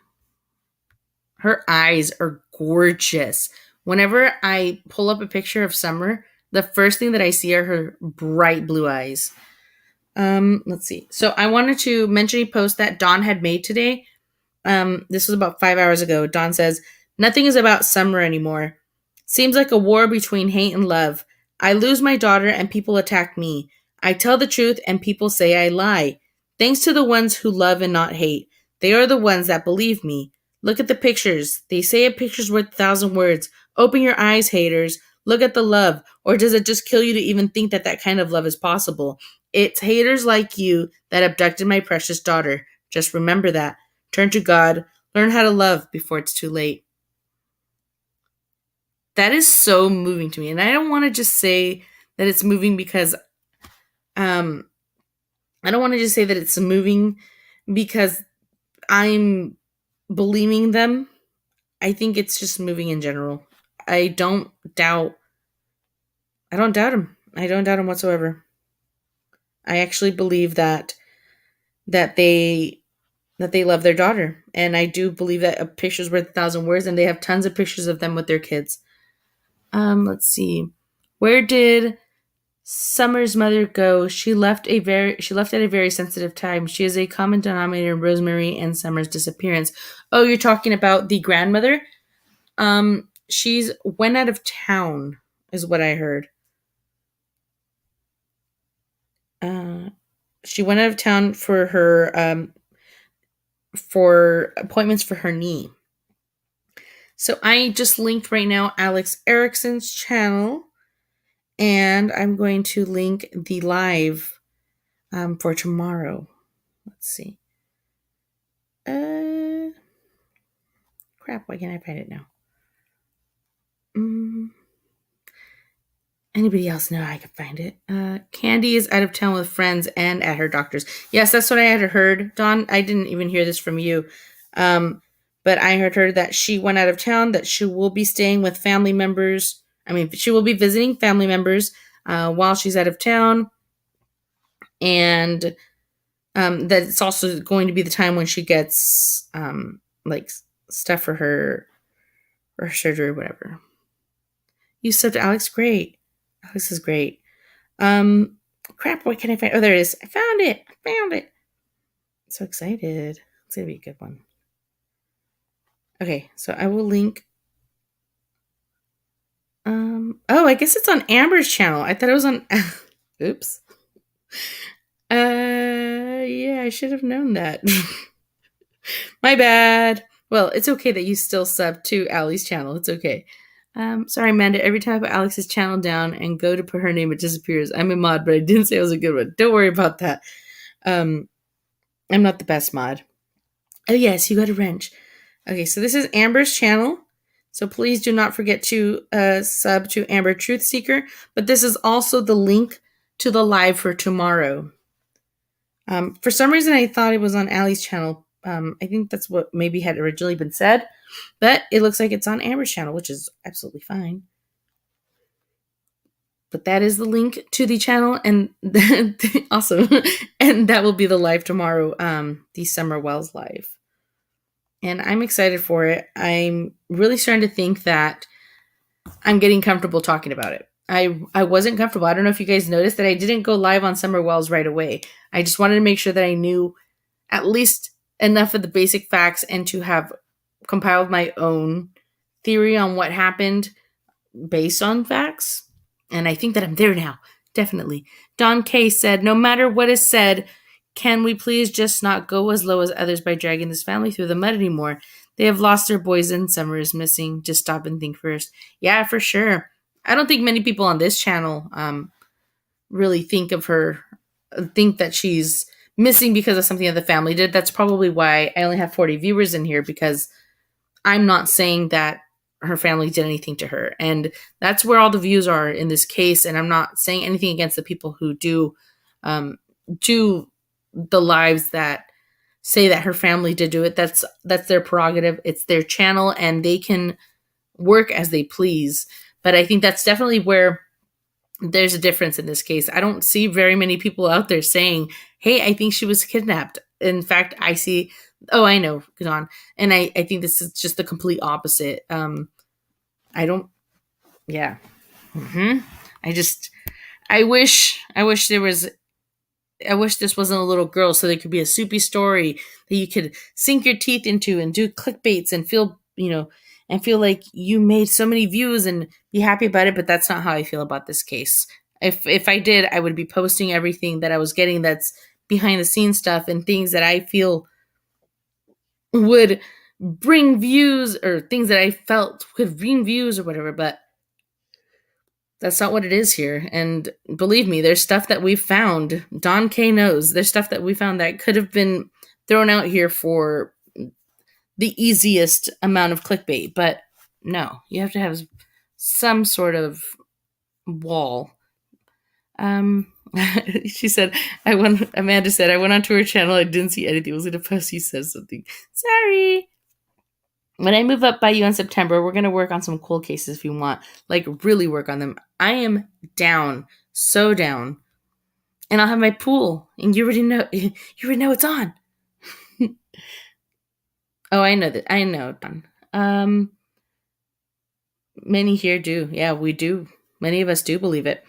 Her eyes are gorgeous. Whenever I pull up a picture of Summer, the first thing that I see are her bright blue eyes. Let's see. So I wanted to mention a post that Dawn had made today. This was about 5 hours ago. Dawn says, nothing is about Summer anymore. Seems like a war between hate and love. I lose my daughter and people attack me. I tell the truth and people say I lie. Thanks to the ones who love and not hate. They are the ones that believe me. Look at the pictures. They say a picture's worth 1,000 words. Open your eyes, haters. Look at the love. Or does it just kill you to even think that that kind of love is possible? It's haters like you that abducted my precious daughter. Just remember that. Turn to God. Learn how to love before it's too late. That is so moving to me. And I don't want to just say that it's moving because I don't want to just say that it's moving because I'm believing them. I think it's just moving in general. I don't doubt him. I don't doubt him whatsoever. I actually believe that they love their daughter, and I do believe that a picture's worth 1,000 words, and they have tons of pictures of them with their kids. Let's see. Where did Summer's mother go? She left at a very sensitive time. She is a common denominator in Rosemary and Summer's disappearance. Oh, you're talking about the grandmother? She's went out of town, is what I heard. She went out of town for her for appointments for her knee. So I just linked right now Alex Erickson's channel, and I'm going to link the live for tomorrow. Let's see. Crap, why can't I find it now? Anybody else know I could find it? Candy is out of town with friends and at her doctor's. Yes, that's what I had heard, Dawn. I didn't even hear this from you. But I heard that she went out of town, that she will be staying with family members. She will be visiting family members while she's out of town. And that it's also going to be the time when she gets stuff for her surgery or whatever. You subbed Alex, great. Alex is great. Crap, what can I find? Oh, there it is. I found it. So excited. It's gonna be a good one. Okay, so I will link. I guess it's on Amber's channel. I thought it was on. Oops. Yeah, I should have known that. My bad. Well, it's okay that you still sub to Allie's channel. It's okay. Sorry, Amanda. Every time I put Alex's channel down and go to put her name, it disappears. I'm a mod, but I didn't say it was a good one. Don't worry about that. I'm not the best mod. Oh, yes, you got a wrench. Okay, so this is Amber's channel. So please do not forget to sub to Amber Truth Seeker. But this is also the link to the live for tomorrow. For some reason, I thought it was on Allie's channel. I think that's what maybe had originally been said. But it looks like it's on Amber's channel, which is absolutely fine. But that is the link to the channel, and awesome. And that will be the live tomorrow, the Summerwells live. And I'm excited for it. I'm really starting to think that I'm getting comfortable talking about it. I wasn't comfortable. I don't know if you guys noticed that I didn't go live on Summerwells right away. I just wanted to make sure that I knew at least enough of the basic facts and to have compiled my own theory on what happened based on facts. And I think that I'm there now. Definitely. Don K said, no matter what is said, can we please just not go as low as others by dragging this family through the mud anymore? They have lost their boys and Summer is missing. Just stop and think first. Yeah, for sure. I don't think many people on this channel really think that she's missing because of something that the family did. That's probably why I only have 40 viewers in here, because I'm not saying that her family did anything to her. And that's where all the views are in this case. And I'm not saying anything against the people who do the lives that say that her family did do it. That's their prerogative. It's their channel and they can work as they please. But I think that's definitely where there's a difference in this case. I don't see very many people out there saying, hey, I think she was kidnapped. In fact, I see, oh, I know, Don. And I think this is just the complete opposite. I don't, yeah. I wish this wasn't a little girl, so there could be a soupy story that you could sink your teeth into and do clickbaits and feel like you made so many views and be happy about it. But that's not how I feel about this case. If I did, I would be posting everything that I was getting that's behind the scenes stuff and things that I feel would bring views, or things that I felt could bring views or whatever, but that's not what it is here. And believe me, there's stuff that we found. Don K knows. There's stuff that we found that could have been thrown out here for the easiest amount of clickbait. But no, you have to have some sort of wall. She said, Amanda said, I went onto her channel. I didn't see anything. I was going to post. He says something. Sorry. When I move up by you in September, we're going to work on some cold cases if you want. Like, really work on them. I am down. So down. And I'll have my pool. And you already know it's on. Oh, I know that. I know. Many here do. Yeah, we do. Many of us do believe it.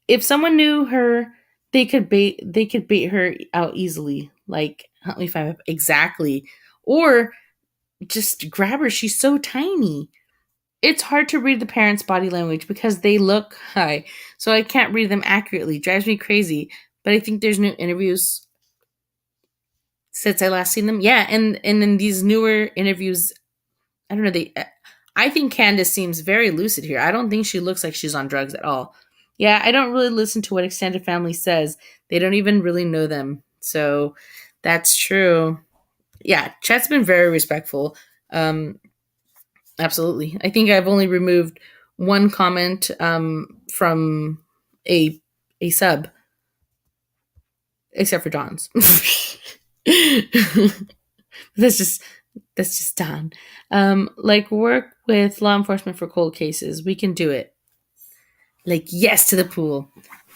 If someone knew her, they could bait her out easily. Like, help me find exactly. Or just grab her. She's so tiny. It's hard to read the parents' body language because they look high, so I can't read them accurately. Drives me crazy. But I think there's new interviews since I last seen them. Yeah, and in these newer interviews, I don't know. I think Candus seems very lucid here. I don't think she looks like she's on drugs at all. Yeah, I don't really listen to what extended family says. They don't even really know them, so that's true. Yeah, chat's been very respectful. Absolutely. I think I've only removed one comment from a sub, except for Don's. That's just Don. Like, work with law enforcement for cold cases. We can do it. Like, yes to the pool.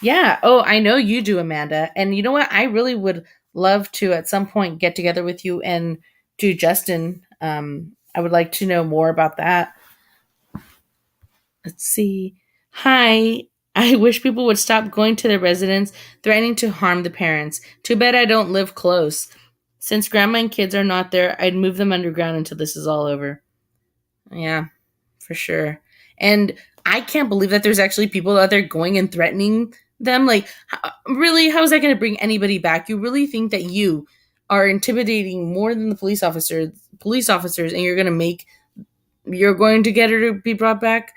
Yeah. Oh, I know you do, Amanda. And you know what? I really would love to at some point get together with you and do Justin. I would like to know more about that. Let's see. Hi. I wish people would stop going to their residence, threatening to harm the parents. Too bad I don't live close. Since grandma and kids are not there, I'd move them underground until this is all over. Yeah, for sure. And I can't believe that there's actually people out there going and threatening them. Like, really, how is that going to bring anybody back? You really think that you are intimidating more than the police officers, and you're going to get her to be brought back?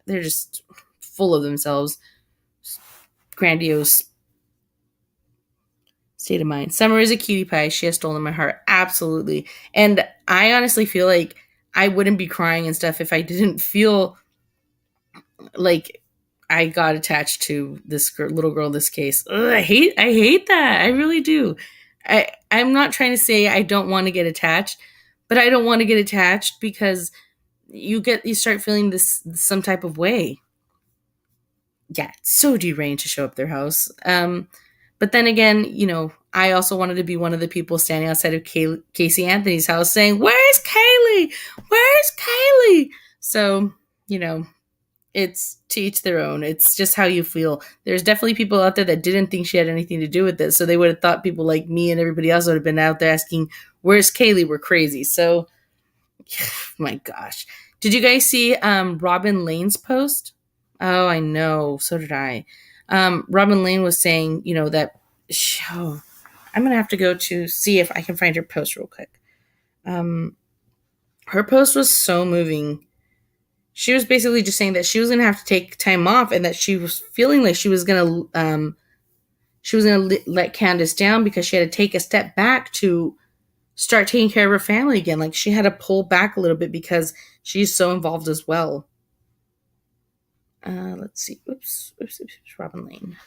They're just full of themselves. Grandiose state of mind. Summer is a cutie pie. She has stolen my heart. Absolutely. And I honestly feel like I wouldn't be crying and stuff if I didn't feel like I got attached to this little girl in this case. Ugh, I hate that. I really do. I'm not trying to say I don't want to get attached, but I don't want to get attached because you start feeling this some type of way. Yeah, it's so deranged to show up their house. But then again, I also wanted to be one of the people standing outside of Casey Anthony's house saying, "Where's Kaylee? Where's Kaylee?" So, it's to each their own. It's just how you feel. There's definitely people out there that didn't think she had anything to do with this. So they would have thought people like me and everybody else would have been out there asking, "Where's Kaylee?" We're crazy. So, my gosh. Did you guys see Robin Lane's post? Oh, I know. So did I. Robin Lane was saying, that I'm going to have to go to see if I can find her post real quick. Her post was so moving. She was basically just saying that she was going to have to take time off and that she was feeling like she was going to let Candus down because she had to take a step back to start taking care of her family again. Like, she had to pull back a little bit because she's so involved as well. Let's see. Oops. Robin Lane.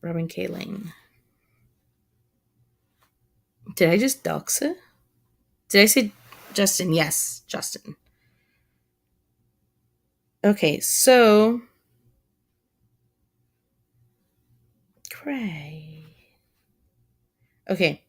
Robin K. Lane. Did I just dox it? Did I say Justin? Yes, Justin. Okay, so cray. Okay,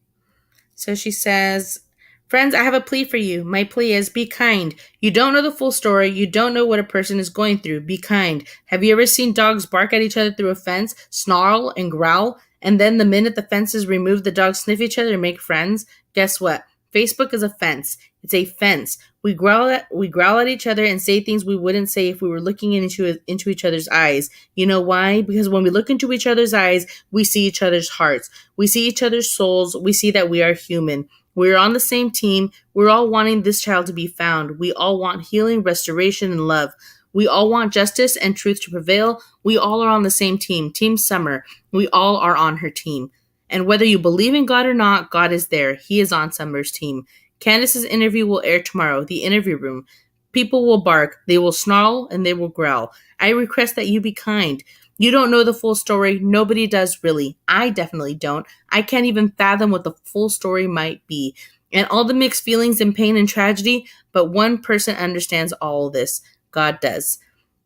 so she says, "Friends, I have a plea for you. My plea is be kind. You don't know the full story. You don't know what a person is going through. Be kind. Have you ever seen dogs bark at each other through a fence, snarl and growl, and then the minute the fence is removed, the dogs sniff each other and make friends? Guess what? Facebook is a fence. It's a fence. We growl at each other and say things we wouldn't say if we were looking into each other's eyes. You know why? Because when we look into each other's eyes, we see each other's hearts. We see each other's souls. We see that we are human. We're on the same team. We're all wanting this child to be found. We all want healing, restoration, and love. We all want justice and truth to prevail. We all are on the same team, Team Summer. We all are on her team. And whether you believe in God or not, God is there. He is on Summer's team. Candace's interview will air tomorrow, the interview room. People will bark, they will snarl, and they will growl. I request that you be kind. You don't know the full story. Nobody does, really. I definitely don't. I can't even fathom what the full story might be. And all the mixed feelings and pain and tragedy, but one person understands all of this. God does.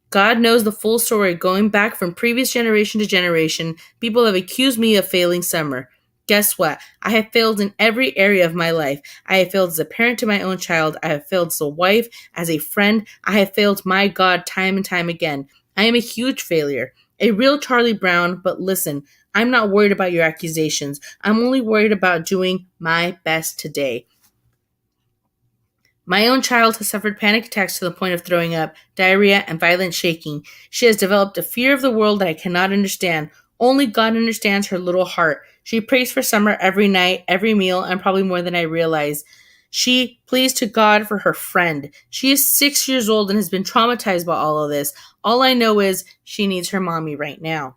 God knows the full story going back from previous generation to generation. People have accused me of failing Summer. Guess what? I have failed in every area of my life. I have failed as a parent to my own child. I have failed as a wife, as a friend. I have failed my God time and time again. I am a huge failure. A real Charlie Brown, but listen, I'm not worried about your accusations. I'm only worried about doing my best today. My own child has suffered panic attacks to the point of throwing up, diarrhea, and violent shaking. She has developed a fear of the world that I cannot understand. Only God understands her little heart. She prays for Summer every night, every meal, and probably more than I realize. She pleads to God for her friend. She is 6 years old and has been traumatized by all of this. All I know is she needs her mommy right now.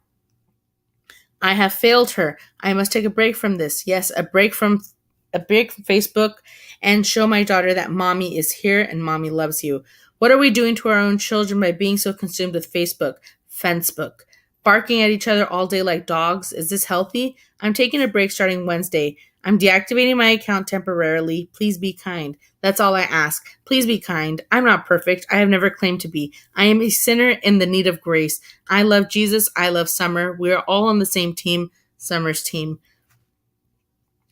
I have failed her. I must take a break from this. Yes, a break from Facebook and show my daughter that mommy is here and mommy loves you. What are we doing to our own children by being so consumed with Facebook, Fencebook, barking at each other all day like dogs? Is this healthy? I'm taking a break starting Wednesday. I'm deactivating my account temporarily. Please be kind. That's all I ask. Please be kind. I'm not perfect. I have never claimed to be. I am a sinner in the need of grace. I love Jesus. I love Summer. We are all on the same team, Summer's team.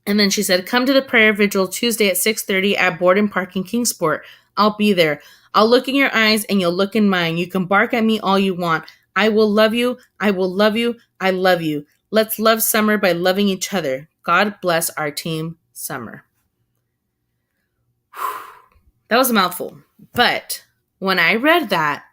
And then she said, come to the prayer vigil Tuesday at 6:30 at Borden Park in Kingsport. I'll be there. I'll look in your eyes and you'll look in mine. You can bark at me all you want. I will love you. I will love you. I love you. Let's love Summer by loving each other. God bless our team, Summer. That was a mouthful. But when I read that,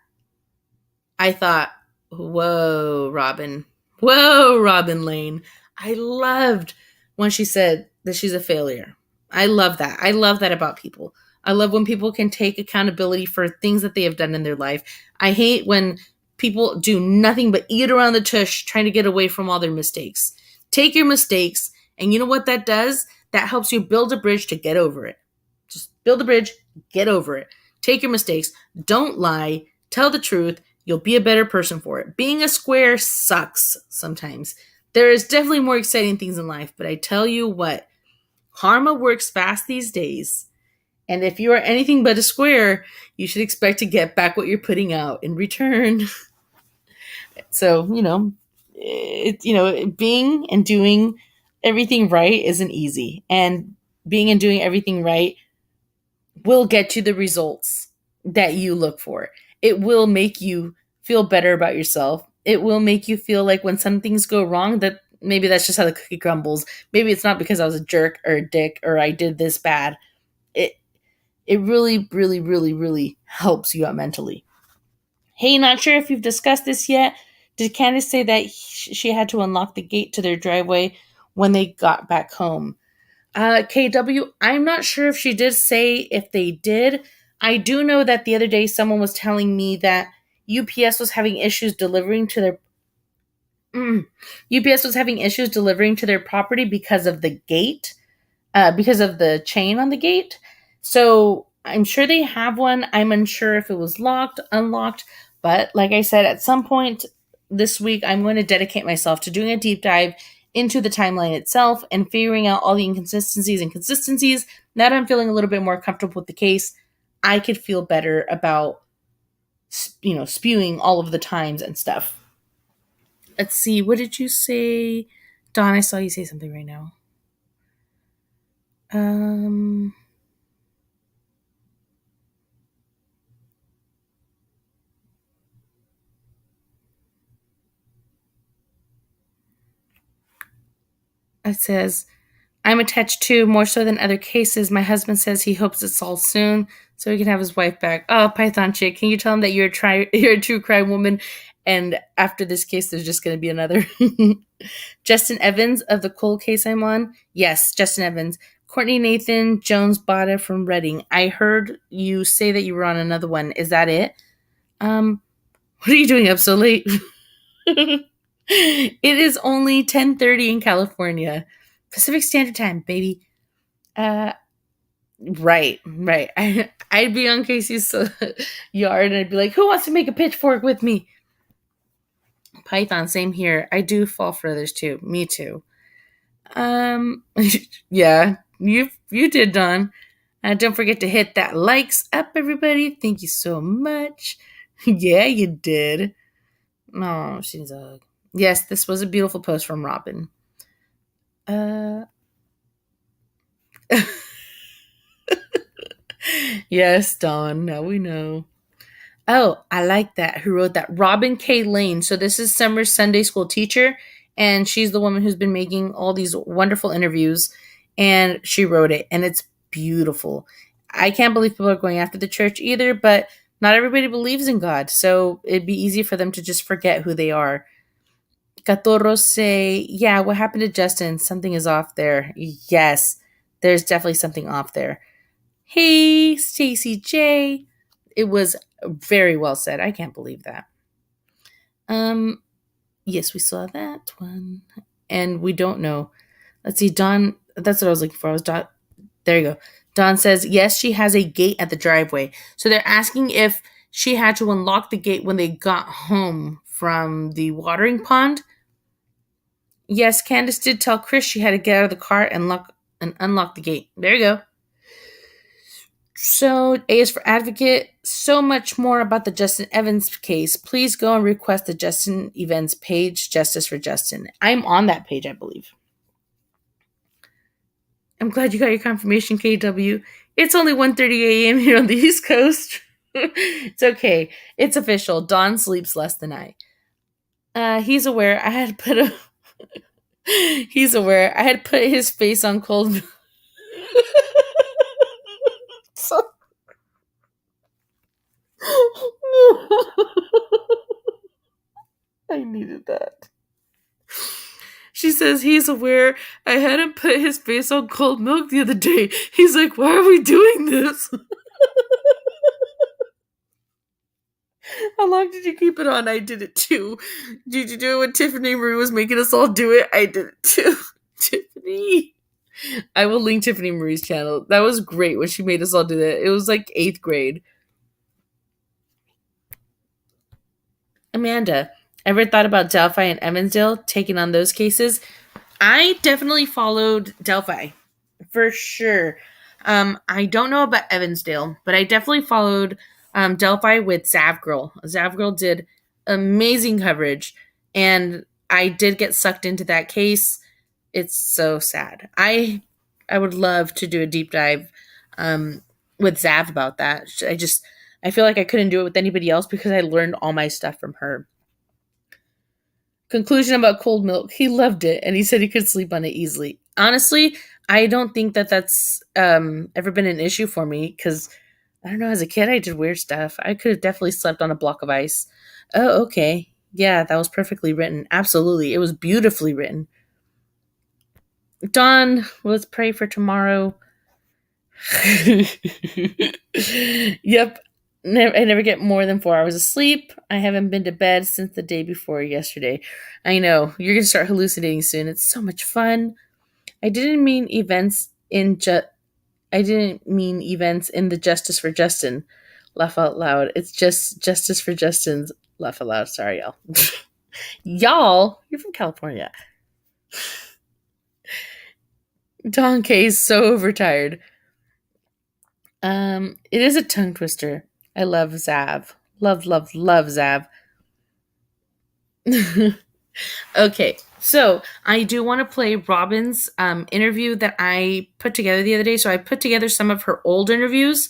I thought, whoa, Robin. Whoa, Robin Lane. I loved when she said that she's a failure. I love that. I love that about people. I love when people can take accountability for things that they have done in their life. I hate when people do nothing but eat around the tush trying to get away from all their mistakes. Take your mistakes, and you know what that does? That helps you build a bridge to get over it. Just build a bridge, get over it. Take your mistakes. Don't lie. Tell the truth. You'll be a better person for it. Being a square sucks sometimes. There is definitely more exciting things in life, but I tell you what, karma works fast these days. And if you are anything but a square, you should expect to get back what you're putting out in return. So, being and doing everything right isn't easy. And being and doing everything right will get you the results that you look for. It will make you feel better about yourself. It will make you feel like when some things go wrong, that maybe that's just how the cookie crumbles. Maybe it's not because I was a jerk or a dick or I did this bad. It really, really, really, really helps you out mentally. Hey, not sure if you've discussed this yet. Did Candace say that she had to unlock the gate to their driveway when they got back home? KW, I'm not sure if she did say if they did. I do know that the other day someone was telling me that UPS was having issues delivering to their UPS was having issues delivering to their property because of the gate, because of the chain on the gate. So I'm sure they have one. I'm unsure if it was locked, unlocked, but like I said, at some point this week, I'm going to dedicate myself to doing a deep dive into the timeline itself and figuring out all the inconsistencies and consistencies. Now that I'm feeling a little bit more comfortable with the case, I could feel better about, spewing all of the times and stuff. Let's see. What did you say? Dawn, I saw you say something right now. It says, I'm attached too, more so than other cases. My husband says he hopes it's all soon so he can have his wife back. Oh, Python chick, can you tell him that you're a true crime woman, and after this case there's just going to be another? Justin Evans of the cold case I'm on. Yes, Justin Evans. Courtney Nathan Jones Bada from Reading. I heard you say that you were on another one. Is that it? What are you doing up so late? It is only 10:30 in California. Pacific Standard Time, baby. Right. I'd be on Casey's yard and I'd be like, who wants to make a pitchfork with me? Python, same here. I do fall for others too. Me too. Yeah, you did, Don. Don't forget to hit that likes up, everybody. Thank you so much. Yeah, you did. Oh, she's a... Yes, this was a beautiful post from Robin. Yes, Dawn. Now we know. Oh, I like that. Who wrote that? Robin K. Lane. So this is Summer's Sunday school teacher, and she's the woman who's been making all these wonderful interviews, and she wrote it, and it's beautiful. I can't believe people are going after the church either, but not everybody believes in God, so it'd be easy for them to just forget who they are. Catorros say, yeah, what happened to Justin? Something is off there. Yes, there's definitely something off there. Hey, Stacy J. It was very well said. I can't believe that. Yes, we saw that one. And we don't know. Let's see, Dawn, that's what I was looking for. There you go. Dawn says, yes, she has a gate at the driveway. So they're asking if she had to unlock the gate when they got home from the watering pond. Yes, Candace did tell Chris she had to get out of the car and unlock the gate. There you go. So, A is for advocate. So much more about the Justin Evans case. Please go and request the Justin Evans page, Justice for Justin. I'm on that page, I believe. I'm glad you got your confirmation, KW. It's only 1:30 a.m. here on the East Coast. It's okay. It's official. Dawn sleeps less than I. He's aware I had put He's aware I had put his face on cold. So... I needed that. She says he's aware I had him put his face on cold milk the other day. He's like, why are we doing this? How long did you keep it on? I did it too. Did you do it when Tiffany Marie was making us all do it? I did it too. Tiffany. I will link Tiffany Marie's channel. That was great when she made us all do that. It was like 8th grade. Amanda, ever thought about Delphi and Evansdale taking on those cases? I definitely followed Delphi, for sure. I don't know about Evansdale, but I definitely followed Delphi with Zavgirl. Zavgirl did amazing coverage, and I did get sucked into that case. It's so sad. I would love to do a deep dive with Zav about that. I feel like I couldn't do it with anybody else because I learned all my stuff from her. Conclusion about cold milk. He loved it, and he said he could sleep on it easily. Honestly, I don't think that that's ever been an issue for me because, I don't know, as a kid, I did weird stuff. I could have definitely slept on a block of ice. Oh, okay. Yeah, that was perfectly written. Absolutely. It was beautifully written. Dawn, let's pray for tomorrow. Yep. I never get more than 4 hours of sleep. I haven't been to bed since the day before yesterday. I know. You're going to start hallucinating soon. It's so much fun. I didn't mean events in the Justice for Justin. Laugh out loud. It's just Justice for Justin's. Laugh out loud. Sorry, y'all. Y'all, you're from California. Don K is so overtired. It is a tongue twister. I love Zav. Love Zav. Okay, so I do want to play Robin's interview that I put together the other day. So I put together some of her old interviews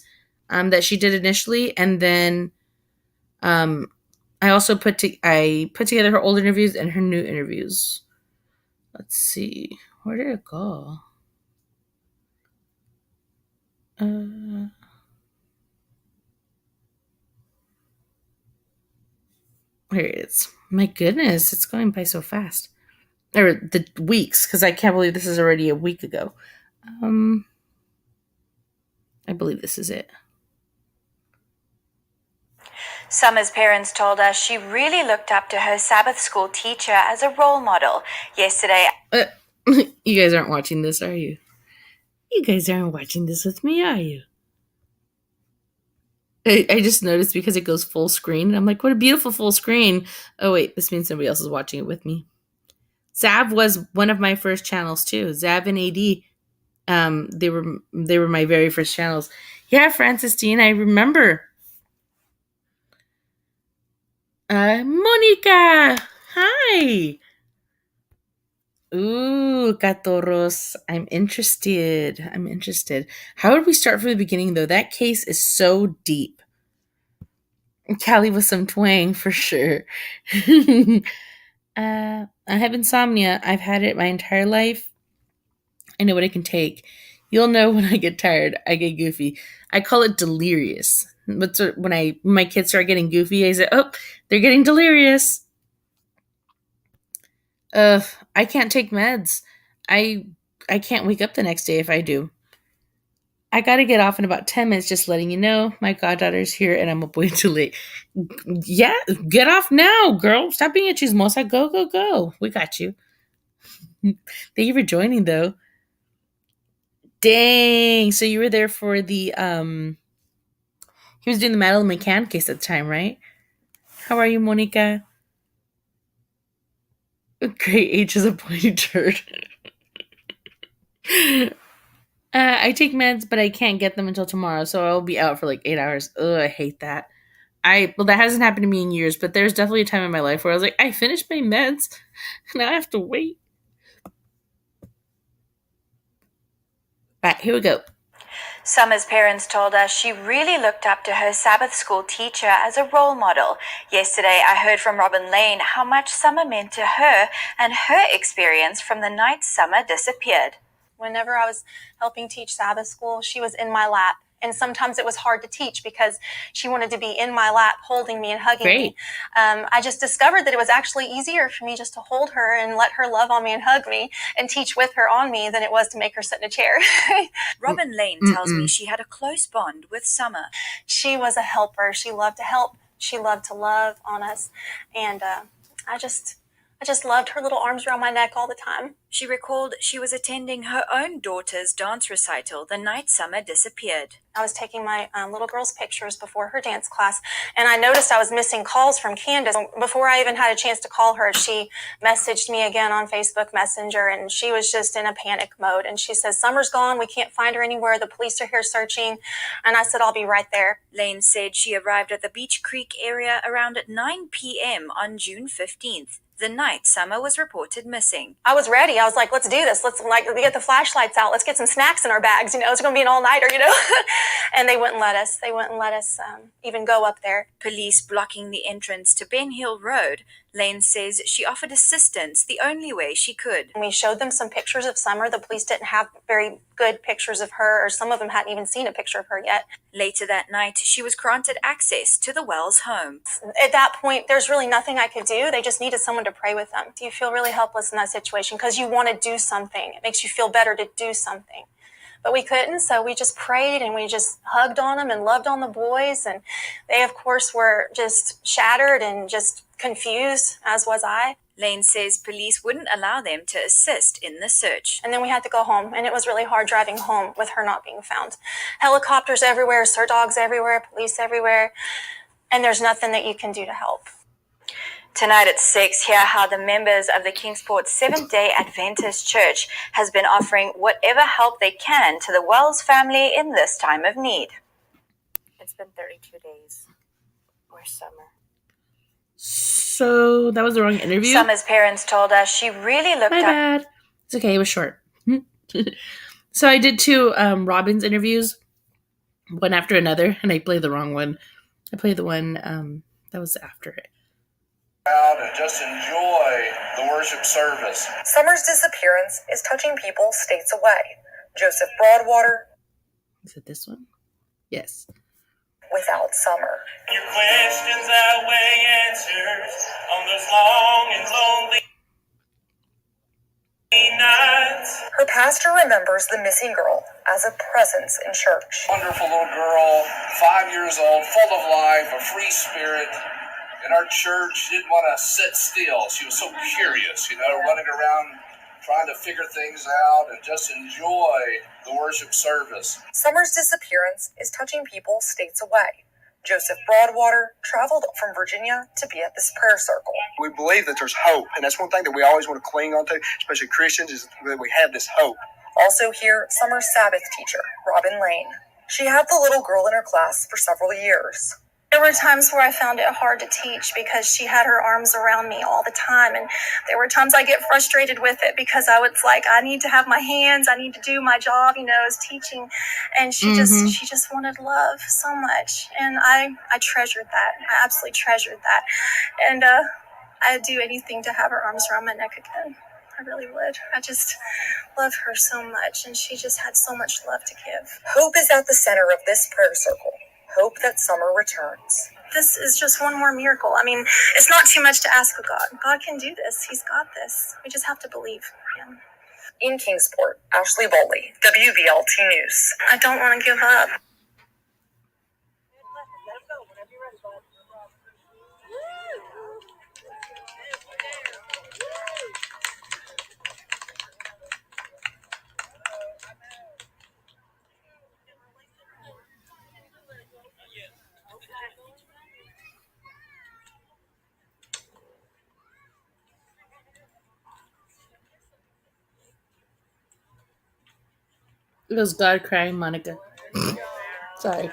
that she did initially, and then I also put together her old interviews and her new interviews. Let's see, where did it go? Here it is. My goodness, it's going by so fast. Or the weeks, because I can't believe this is already a week ago. I believe this is it. Summer's parents told us she really looked up to her Sabbath school teacher as a role model. Yesterday, You guys aren't watching this, are you? You guys aren't watching this with me, are you? I just noticed because it goes full screen, and I'm like, what a beautiful full screen. Oh, wait, this means somebody else is watching it with me. Zab was one of my first channels, too. Zab and AD, they were my very first channels. Yeah, Francis Dean, I remember. Monica, hi. Ooh, Catorros. I'm interested. How would we start from the beginning, though? That case is so deep. Callie with some twang, for sure. I have insomnia. I've had it my entire life. I know what it can take. You'll know when I get tired. I get goofy. I call it delirious. But when my kids start getting goofy, I say, "Oh, they're getting delirious." I can't take meds. I can't wake up the next day if I do. I gotta get off in about 10 minutes, just letting you know. My goddaughter's here and I'm up way too late. Yeah, get off now, girl. Stop being a chismosa. Go, go, go. We got you. Thank you for joining, though. Dang. So you were there for the, he was doing the Madeline McCann case at the time, right? How are you, Monica? Great age is a pointy turd. I take meds, but I can't get them until tomorrow, so I'll be out for like 8 hours. Ugh, I hate that. Well, that hasn't happened to me in years, but there's definitely a time in my life where I was like, I finished my meds, now I have to wait. All right, here we go. Summer's parents told us she really looked up to her Sabbath school teacher as a role model. Yesterday, I heard from Robin Lane how much Summer meant to her and her experience from the night Summer disappeared. Whenever I was helping teach Sabbath school, she was in my lap. And sometimes it was hard to teach because she wanted to be in my lap, holding me and hugging me. I just discovered that it was actually easier for me just to hold her and let her love on me and hug me and teach with her on me than it was to make her sit in a chair. Robin Lane tells me she had a close bond with Summer. She was a helper. She loved to help. She loved to love on us. And I just loved her little arms around my neck all the time. She recalled she was attending her own daughter's dance recital the night Summer disappeared. I was taking my little girl's pictures before her dance class, and I noticed I was missing calls from Candus. Before I even had a chance to call her, she messaged me again on Facebook Messenger, and she was just in a panic mode. And she says, Summer's gone. We can't find her anywhere. The police are here searching. And I said, I'll be right there. Lane said she arrived at the Beach Creek area around 9 p.m. on June 15th. The night Summer was reported missing. I was ready. I was like, let's do this. Let's get the flashlights out. Let's get some snacks in our bags. It's going to be an all-nighter, And they wouldn't let us. They wouldn't let us even go up there. Police blocking the entrance to Ben Hill Road. Lane says she offered assistance the only way she could. We showed them some pictures of Summer. The police didn't have very good pictures of her, or some of them hadn't even seen a picture of her yet. Later that night, she was granted access to the Wells home. At that point, there's really nothing I could do. They just needed someone to pray with them. You feel really helpless in that situation because you want to do something. It makes you feel better to do something. But we couldn't, so we just prayed and we just hugged on them and loved on the boys. And they, of course, were just shattered and just confused, as was I. Lane says police wouldn't allow them to assist in the search. And then we had to go home, and it was really hard driving home with her not being found. Helicopters everywhere, search dogs everywhere, police everywhere, and there's nothing that you can do to help. Tonight at 6, hear how the members of the Kingsport Seventh-day Adventist Church has been offering whatever help they can to the Wells family in this time of need. It's been 32 days. Where's Summer? So that was the wrong interview. Summer's parents told us she really looked My bad. It's okay. It was short. So I did 2 Robin's interviews, one after another, and I played the wrong one. I played the one that was after it. And just enjoy the worship service. Summer's disappearance is touching people states away. Joseph Broadwater. Is it this one? Yes. Without Summer. Your questions outweigh answers on those long and lonely nights. Her pastor remembers the missing girl as a presence in church. Wonderful little girl, 5 years old, full of life, a free spirit. In our church, she didn't want to sit still. She was so curious, running around trying to figure things out and just enjoy the worship service. Summer's disappearance is touching people states away. Joseph Broadwater traveled from Virginia to be at this prayer circle. We believe that there's hope, and that's one thing that we always want to cling on to, especially Christians, is that we have this hope. Also here, Summer's Sabbath teacher, Robin Lane. She had the little girl in her class for several years. There were times where I found it hard to teach because she had her arms around me all the time. And there were times I get frustrated with it because I was like, I need to have my hands. I need to do my job, as teaching. And she just wanted love so much. And I treasured that. I absolutely treasured that. And I'd do anything to have her arms around my neck again. I really would. I just love her so much. And she just had so much love to give. Hope is at the center of this prayer circle. Hope that Summer returns. This is just one more miracle. I mean, it's not too much to ask of God. God can do this. He's got this. We just have to believe him. In Kingsport, Ashley Bowley, WBLT News. I don't want to give up. It was God crying, Monica. Sorry.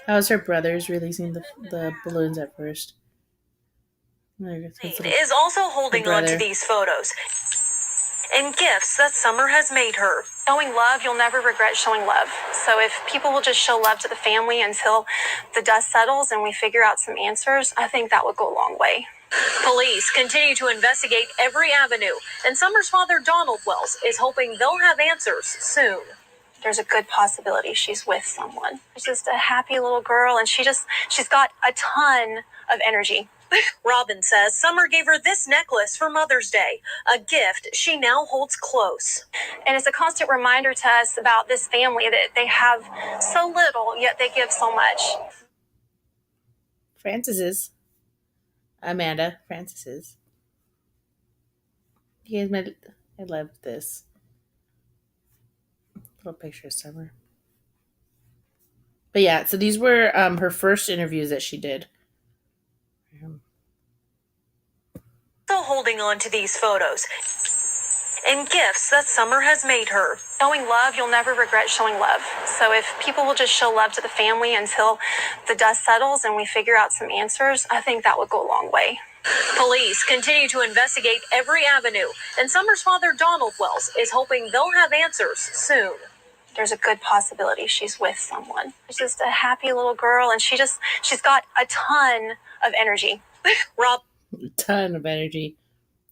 How was her brothers releasing the balloons at first? Is also holding on to these photos and gifts that Summer has made her. Showing love, you'll never regret showing love. So if people will just show love to the family until the dust settles and we figure out some answers, I think that would go a long way. Police continue to investigate every avenue, and Summer's father, Donald Wells, is hoping they'll have answers soon. There's a good possibility she's with someone. She's just a happy little girl, and she's got a ton of energy. Robin says Summer gave her this necklace for Mother's Day, a gift she now holds close. And it's a constant reminder to us about this family that they have so little, yet they give so much. Amanda Francis's. I love this little picture of Summer. But yeah, so these were her first interviews that she did. Still holding on to these photos and gifts that Summer has made her. Showing love, you'll never regret showing love. So if people will just show love to the family until the dust settles and we figure out some answers, I think that would go a long way. Police continue to investigate every avenue, and Summer's father, Donald Wells, is hoping they'll have answers soon. There's a good possibility she's with someone. She's just a happy little girl, and she's got a ton of energy. A ton of energy.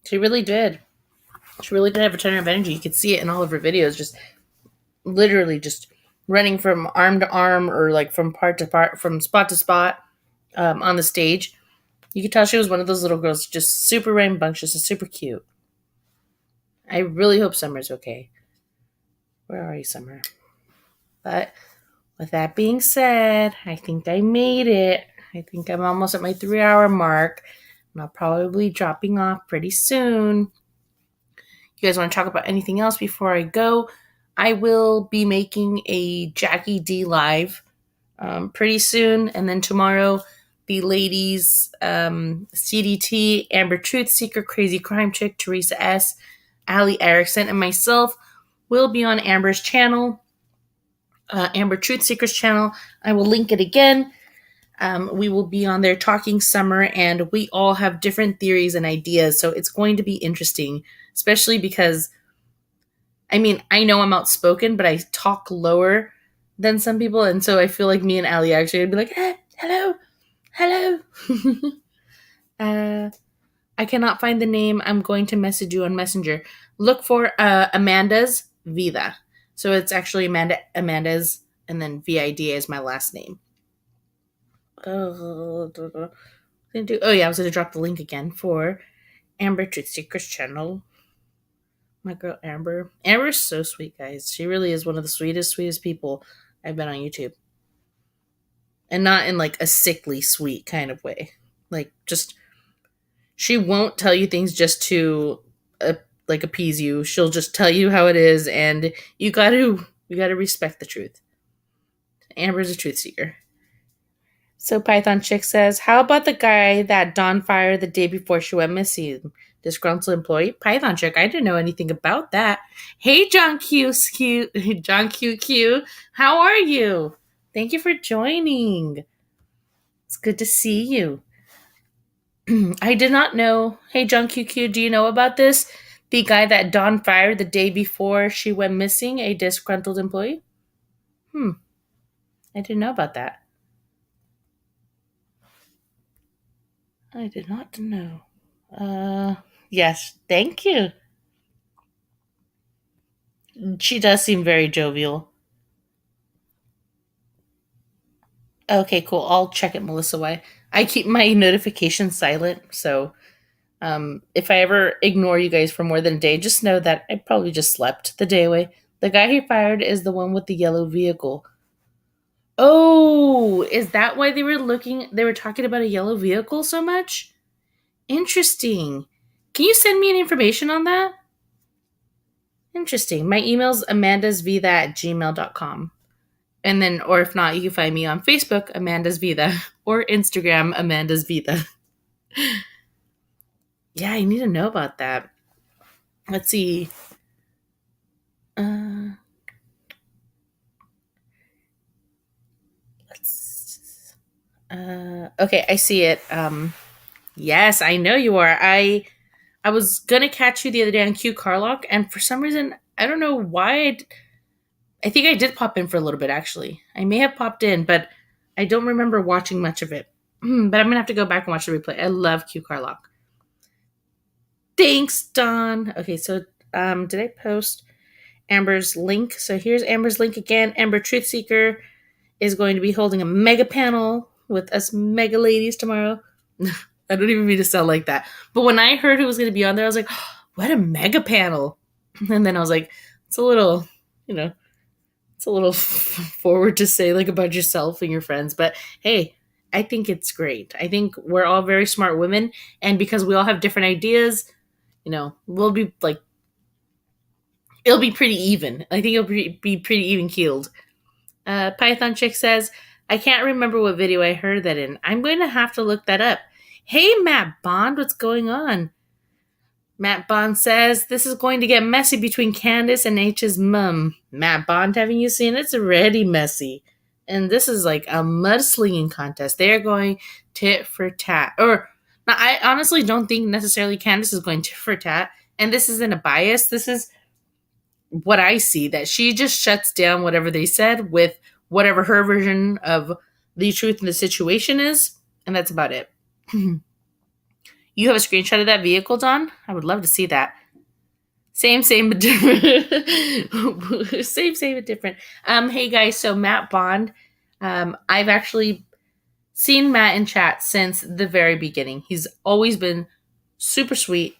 She really did. She really did have a ton of energy. You could see it in all of her videos, just literally just running from arm to arm or like from part to part, from spot to spot on the stage. You could tell she was one of those little girls, just super rambunctious and super cute. I really hope Summer's okay. Where are you, Summer? But with that being said, I think I made it. I think I'm almost at my 3-hour mark. And I'll probably be dropping off pretty soon. You guys want to talk about anything else before I go? I will be making a Jackie D live pretty soon. And then tomorrow, the ladies, CDT, Amber Truth Seeker, Crazy Crime Chick, Teresa S., Allie Erickson, and myself will be on Amber's channel, Amber Truth Seeker's channel. I will link it again. We will be on there talking Summer, and we all have different theories and ideas, so it's going to be interesting, especially because, I mean, I know I'm outspoken, but I talk lower than some people, and so I feel like me and Allie actually would be like, hello, hello. I cannot find the name. I'm going to message you on Messenger. Look for Amanda's Vida. So it's actually Amanda's, and then VIDA is my last name. Oh yeah, I was going to drop the link again for Amber Truth Seekers channel. My girl Amber. Amber is so sweet, guys. She really is one of the sweetest people I've been on YouTube. And not in like a sickly sweet kind of way. Like, just, she won't tell you things just to like appease you. She'll just tell you how it is, and you gotta respect the truth. Amber's a truth seeker. So Python Chick says, how about the guy that Dawn fired the day before she went missing? Disgruntled employee? Python Chick, I didn't know anything about that. Hey, John John QQ, how are you? Thank you for joining. It's good to see you. I did not know. Hey, John QQ, do you know about this? The guy that Dawn fired the day before she went missing, a disgruntled employee? I didn't know about that. I did not know. Yes, thank you. She does seem very jovial. Okay, cool. I'll check it, Melissa. Why? I keep my notifications silent, so if I ever ignore you guys for more than a day, just know that I probably just slept the day away. The guy he fired is the one with the yellow vehicle. Oh, is that why they were talking about a yellow vehicle so much? Interesting. Can you send me any information on that? Interesting. My email's amandasvida@gmail.com. And then, or if not, you can find me on Facebook, Amanda's Vida, or Instagram, Amanda's Vida. Yeah, I need to know about that. Let's see. Okay, I see it. Yes, I know you are. I was gonna catch you the other day on Q Carlock, and for some reason, I don't know why. I think I did pop in for a little bit, actually. I may have popped in, but I don't remember watching much of it. But I'm gonna have to go back and watch the replay. I love Q Carlock. Thanks, Don. Okay, so did I post Amber's link? So here's Amber's link again. Amber Truth Seeker is going to be holding a mega panel with us mega ladies tomorrow. I don't even mean to sound like that. But when I heard who was going to be on there, I was like, oh, what a mega panel. And then I was like, it's a little, it's a little forward to say like about yourself and your friends. But hey, I think it's great. I think we're all very smart women. And because we all have different ideas, we'll be like, it'll be pretty even. I think it'll be pretty even keeled. Python Chick says, I can't remember what video I heard that in. I'm going to have to look that up. Hey, Matt Bond, what's going on? Matt Bond says, this is going to get messy between Candus and H's mum. Matt Bond, haven't you seen it? It's already messy. And this is like a mudslinging contest. They're going tit for tat. Or, now, I honestly don't think necessarily Candus is going tit for tat. And this isn't a bias. This is what I see, that she just shuts down whatever they said with whatever her version of the truth in the situation is. And that's about it. You have a screenshot of that vehicle, Don? I would love to see that. Same, but different. same, but different. Hey guys, so Matt Bond, I've actually seen Matt in chat since the very beginning. He's always been super sweet,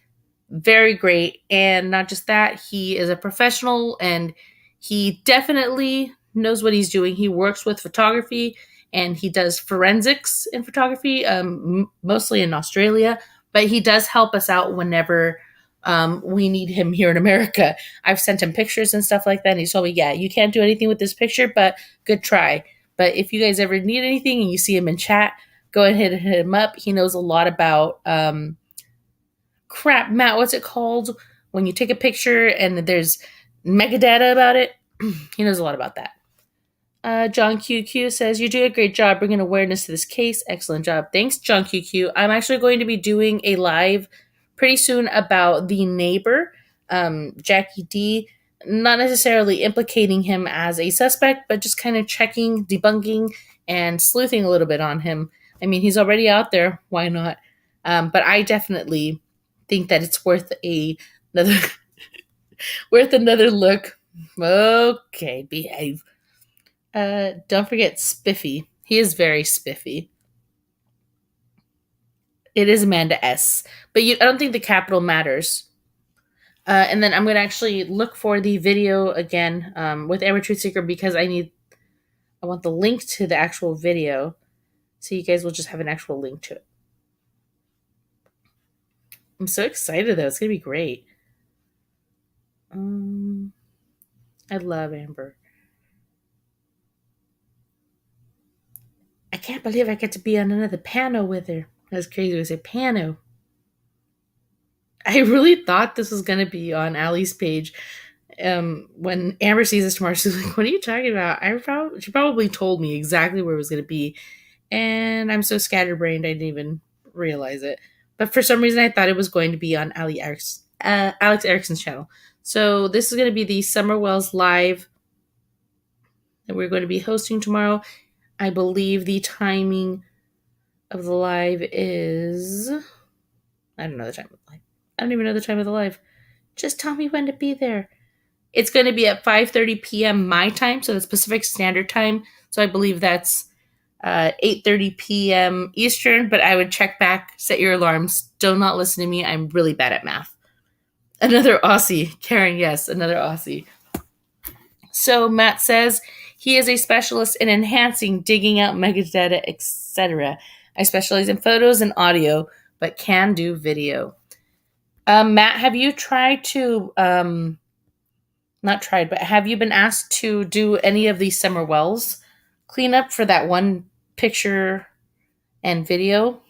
very great, and not just that, he is a professional and he definitely knows what he's doing. He works with photography and he does forensics in photography, mostly in Australia, but he does help us out whenever we need him here in America. I've sent him pictures and stuff like that, and he told me, yeah, you can't do anything with this picture, but good try. But if you guys ever need anything and you see him in chat, go ahead and hit him up. He knows a lot about crap, Matt, what's it called? When you take a picture and there's metadata about it, he knows a lot about that. John QQ says, you do a great job bringing awareness to this case. Excellent job. Thanks, John QQ. I'm actually going to be doing a live pretty soon about the neighbor, Jackie D. not necessarily implicating him as a suspect, but just kind of checking, debunking, and sleuthing a little bit on him. I mean, he's already out there. Why not? But I definitely think that it's worth another worth another look. Okay, behave. Don't forget Spiffy. He is very spiffy. It is Amanda S. But I don't think the capital matters. And then I'm going to actually look for the video again with Amber Truth Seeker because I want the link to the actual video. So you guys will just have an actual link to it. I'm so excited though. It's going to be great. I love Amber. I can't believe I get to be on another panel with her. That's crazy to say panel. I really thought this was going to be on Allie's page. When Amber sees this tomorrow, she's like, what are you talking about? She probably told me exactly where it was going to be. And I'm so scatterbrained, I didn't even realize it. But for some reason, I thought it was going to be on Alex Erickson's channel. So this is going to be the Summerwells live that we're going to be hosting tomorrow. I believe the timing of the live is... I don't know the time of the live. I don't even know the time of the live. Just tell me when to be there. It's going to be at 5:30 p.m. my time, so that's Pacific Standard Time. So I believe that's 8:30 p.m. Eastern, but I would check back, set your alarms. Do not listen to me. I'm really bad at math. Another Aussie. Karen, yes, another Aussie. So Matt says he is a specialist in enhancing, digging out metadata, etc. I specialize in photos and audio, but can do video. Matt, have you tried to, not tried, but have you been asked to do any of the Summerwells cleanup for that one picture and video?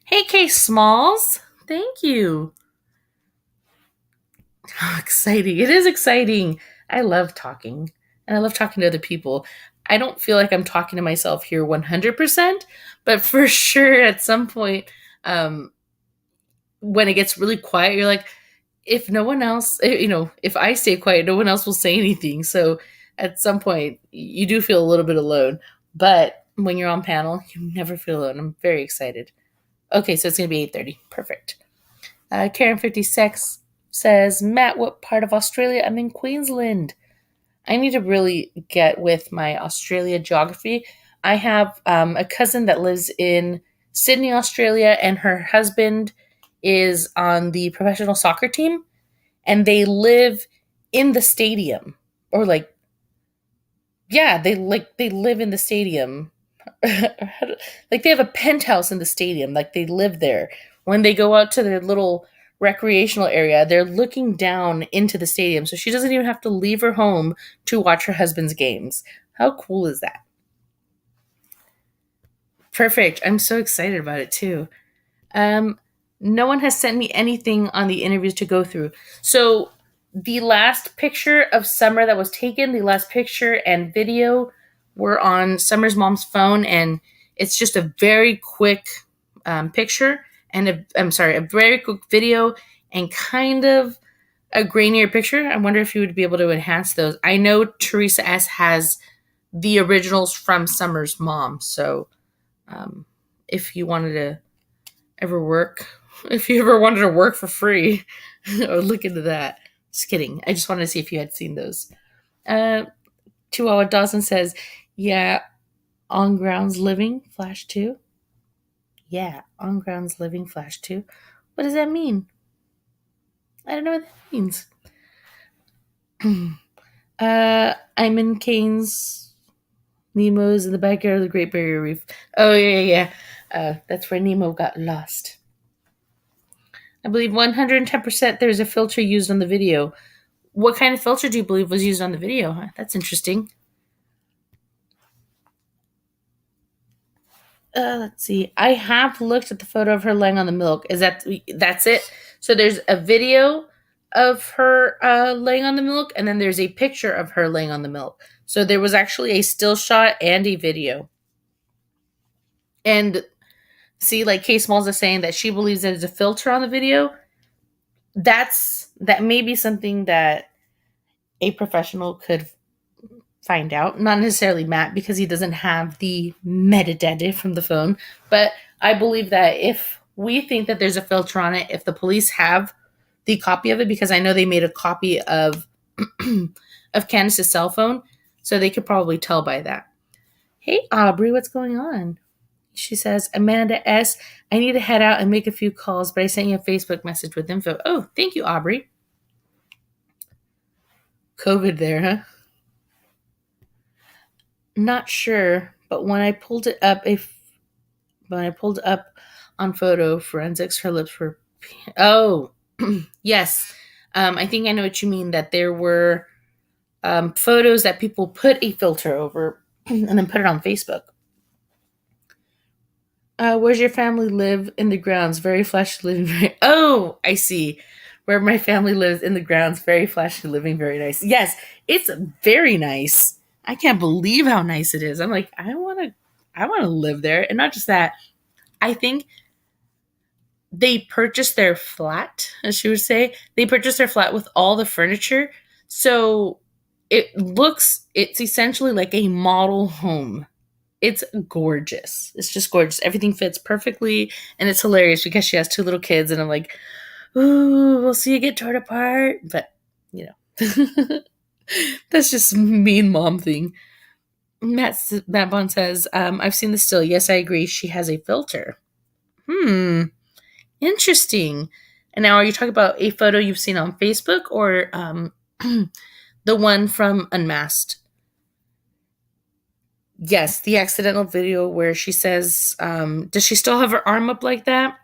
Hey, Case Smalls. Thank you. How exciting. It is exciting. I love talking. And I love talking to other people. I don't feel like I'm talking to myself here 100%, but for sure at some point, when it gets really quiet, you're like, if no one else, if I stay quiet, no one else will say anything. So at some point, you do feel a little bit alone. But when you're on panel, you never feel alone. I'm very excited. Okay, so it's going to be 8:30. Perfect. Karen56 says, Matt, what part of Australia? I'm in Queensland. I need to really get with my Australia geography. I have a cousin that lives in Sydney, Australia, and her husband is on the professional soccer team, and they live in the stadium. Or they live in the stadium. Like they have a penthouse in the stadium. Like they live there. When they go out to their little recreational area, they're looking down into the stadium. So she doesn't even have to leave her home to watch her husband's games. How cool is that? Perfect. I'm so excited about it too. No one has sent me anything on the interviews to go through. So the last picture of Summer that was taken, the last picture and video were on Summer's mom's phone, and it's just a very quick picture and a very quick video and kind of a grainier picture. I wonder if you would be able to enhance those. I know Teresa S. has the originals from Summer's mom, so if you wanted to ever work for free, or look into that. Just kidding. I just wanted to see if you had seen those. Chihuahua Dawson says, yeah, On Grounds Living, Flash 2. Yeah, On Grounds Living, Flash 2. What does that mean? I don't know what that means. I'm in Kane's. Nemo's in the backyard of the Great Barrier Reef. Oh, yeah. That's where Nemo got lost. I believe 110% there's a filter used on the video. What kind of filter do you believe was used on the video? That's interesting. Let's see. I have looked at the photo of her laying on the milk. That's it? So there's a video of her laying on the milk, and then there's a picture of her laying on the milk. So there was actually a still shot and a video. And see, like Kay Smalls is saying that she believes there's a filter on the video. That may be something that a professional could find out. Not necessarily Matt, because he doesn't have the metadata from the phone, but I believe that if we think that there's a filter on it, if the police have the copy of it, because I know they made a copy of Candus's cell phone, so they could probably tell by that. Hey, Aubrey, what's going on? She says, Amanda S., I need to head out and make a few calls, but I sent you a Facebook message with info. Oh, thank you, Aubrey. COVID there, huh? Not sure, but when I pulled it up, on photo forensics, her lips were. Oh, yes. I think I know what you mean. That there were photos that people put a filter over and then put it on Facebook. Where's your family live? In the grounds, very flashy living. Very. Oh, I see. Where my family lives, in the grounds, very flashy living, very nice. Yes, it's very nice. I can't believe how nice it is. I'm like, I want to live there. And not just that, I think they purchased their flat, as she would say. They purchased their flat with all the furniture. So it's essentially like a model home. It's gorgeous. It's just gorgeous. Everything fits perfectly. And it's hilarious because she has 2 little kids. And I'm like, ooh, we'll see you get torn apart. But, that's just mean mom thing. Matt Bond says, I've seen the still. Yes, I agree. She has a filter. Interesting. And now, are you talking about a photo you've seen on Facebook or the one from Unmasked? Yes, the accidental video where she says, does she still have her arm up like that?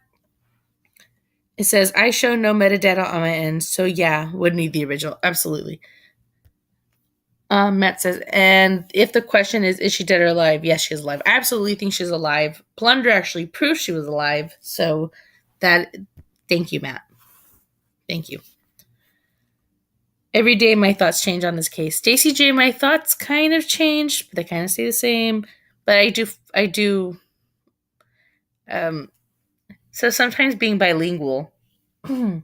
It says, I show no metadata on my end, so yeah, would need the original. Absolutely. Matt says, and if the question is she dead or alive? Yes, she's alive. I absolutely think she's alive. Plunder actually proves she was alive. So thank you, Matt. Thank you. Every day my thoughts change on this case. Stacy J, my thoughts kind of changed, but they kind of stay the same. But I do. So sometimes being bilingual can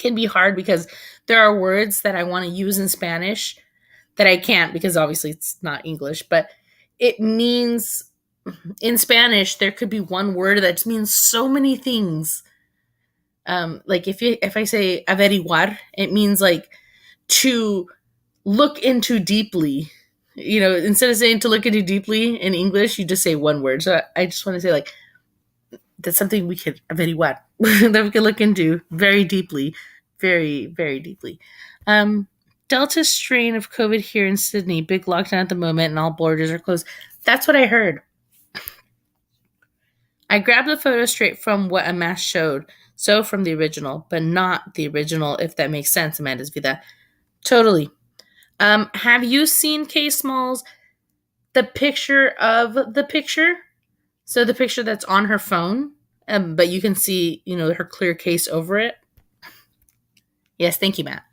be hard because there are words that I want to use in Spanish that I can't because obviously it's not English, but it means in Spanish there could be one word that means so many things. Like if I say averiguar, it means like to look into deeply. Instead of saying to look into deeply in English, you just say one word. So I just want to say like that's something we could averiguar that we could look into very deeply, very, very deeply. Delta strain of COVID here in Sydney, big lockdown at the moment and all borders are closed. That's what I heard. I grabbed the photo straight from what Amash showed, so from the original, but not the original, if that makes sense, Amanda's Vida. Totally. Have you seen K Smalls, the picture of the picture? So the picture that's on her phone, but you can see, her clear case over it. Yes, thank you, Matt.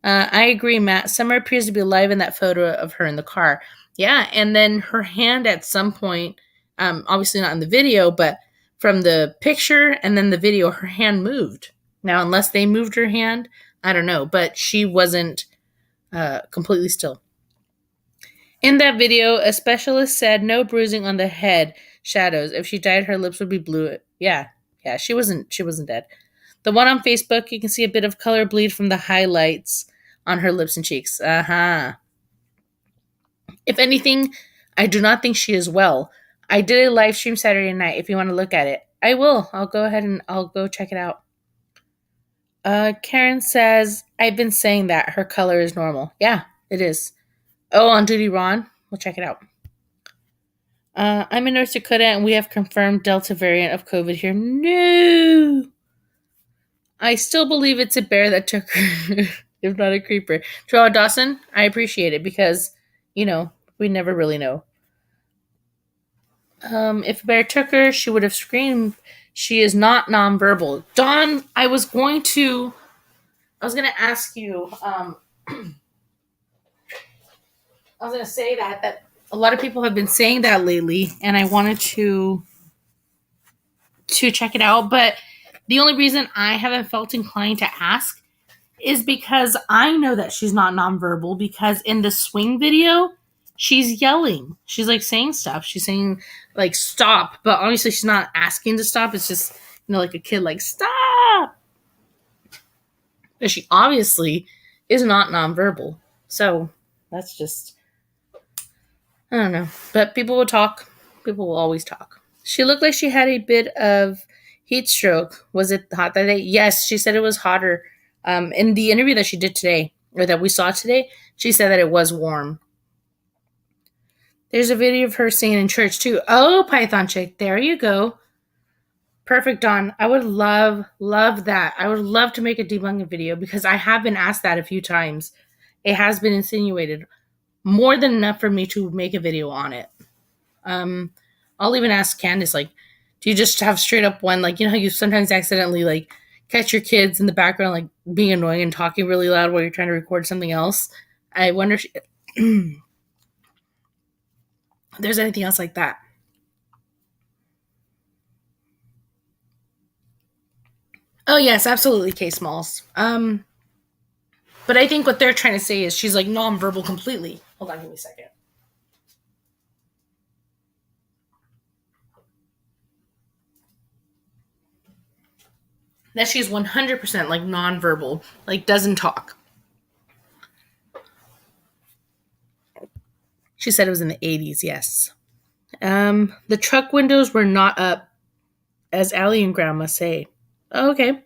I agree, Matt. Summer appears to be alive in that photo of her in the car. Yeah, and then her hand at some point, obviously not in the video, but from the picture and then the video, her hand moved. Now, unless they moved her hand, I don't know, but she wasn't completely still. In that video, a specialist said no bruising on the head, shadows. If she died, her lips would be blue. Yeah, she wasn't dead. The one on Facebook, you can see a bit of color bleed from the highlights on her lips and cheeks. If anything, I do not think she is well. I did a live stream Saturday night. If you want to look at it, I will. I'll go ahead and I'll go check it out. Karen says, I've been saying that her color is normal. Yeah, it is. Oh, on duty, Ron. We'll check it out. I'm in North Dakota and we have confirmed Delta variant of COVID here. No! I still believe it's a bear that took her, if not a creeper. Joelle Dawson, I appreciate it because, we never really know. If a bear took her, she would have screamed. She is not nonverbal. Dawn, I was going to ask you, I was going to say that a lot of people have been saying that lately, and I wanted to check it out, but the only reason I haven't felt inclined to ask is because I know that she's not nonverbal, because in the swing video, she's yelling. She's like saying stuff. She's saying like stop, but obviously she's not asking to stop. It's just, like a kid like stop. But she obviously is not nonverbal. So that's just, I don't know. But people will talk. People will always talk. She looked like she had a bit of heat stroke. Was it hot that day? Yes, she said it was hotter. In the interview that she did today, or that we saw today, she said that it was warm. There's a video of her singing in church too. Oh, Python Chick, there you go. Perfect, Dawn. I would love that. I would love to make a debunking video, because I have been asked that a few times. It has been insinuated. More than enough for me to make a video on it. I'll even ask Candus, like, do you just have straight up one, like, how you sometimes accidentally, like, catch your kids in the background, like, being annoying and talking really loud while you're trying to record something else? I wonder if there's anything else like that. Oh, yes, absolutely, K Smalls. But I think what they're trying to say is she's, like, nonverbal completely. Hold on, give me a second. That she's 100% like nonverbal, like doesn't talk. She said it was in the 80s, yes. The truck windows were not up, as Allie and Grandma say. Oh, okay.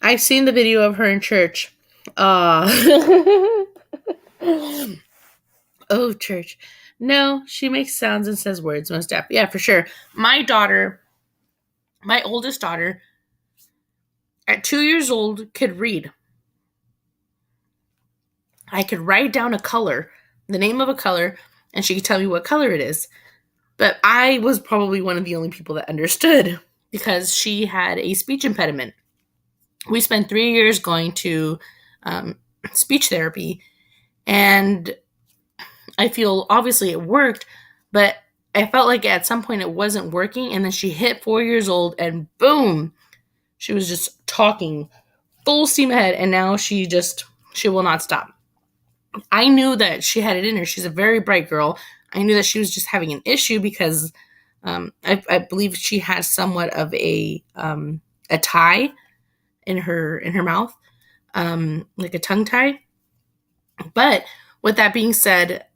I've seen the video of her in church. Oh, church. No, she makes sounds and says words, most definitely. Yeah, for sure. My oldest daughter, at 2 years old, could read. I could write down a color, the name of a color, and she could tell me what color it is. But I was probably one of the only people that understood, because she had a speech impediment. We spent 3 years going to speech therapy, and I feel obviously it worked, but I felt like at some point it wasn't working, and then she hit 4 years old, and boom, she was just talking full steam ahead, and now she will not stop. I knew that she had it in her. She's a very bright girl. I knew that she was just having an issue because I believe she has somewhat of a tie in her mouth, like a tongue tie. But with that being said,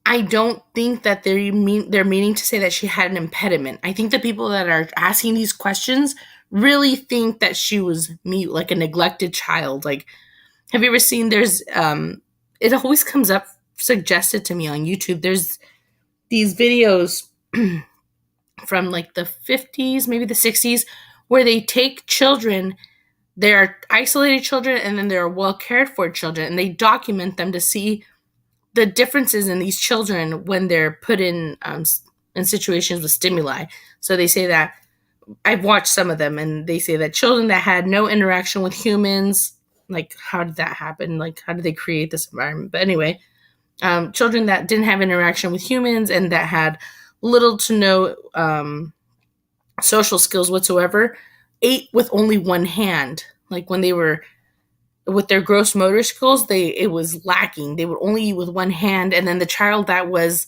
I don't think that they're meaning to say that she had an impediment. I think the people that are asking these questions really think that she was mute, like a neglected child. Like, have you ever seen, there's, it always comes up suggested to me on YouTube. There's these videos from like the 50s, maybe the 60s, where they take children, there are isolated children, and then there are well cared for children, and they document them to see the differences in these children when they're put in situations with stimuli. So they say that, I've watched some of them, and they say that children that had no interaction with humans, like, how did that happen? Like, how did they create this environment? But anyway, children that didn't have interaction with humans and that had little to no social skills whatsoever ate with only one hand. Like, when they were with their gross motor skills, it was lacking. They would only eat with one hand. And then the child that was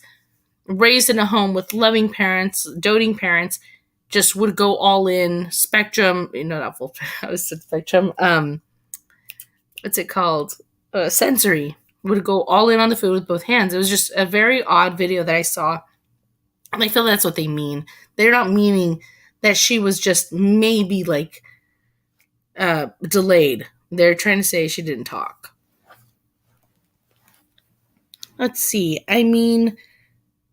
raised in a home with loving parents, doting parents, just would go all in. Spectrum, not full. I was spectrum. What's it called? Sensory, would go all in on the food with both hands. It was just a very odd video that I saw, and I feel that's what they mean. They're not meaning that she was just maybe like delayed. They're trying to say she didn't talk. Let's see. I mean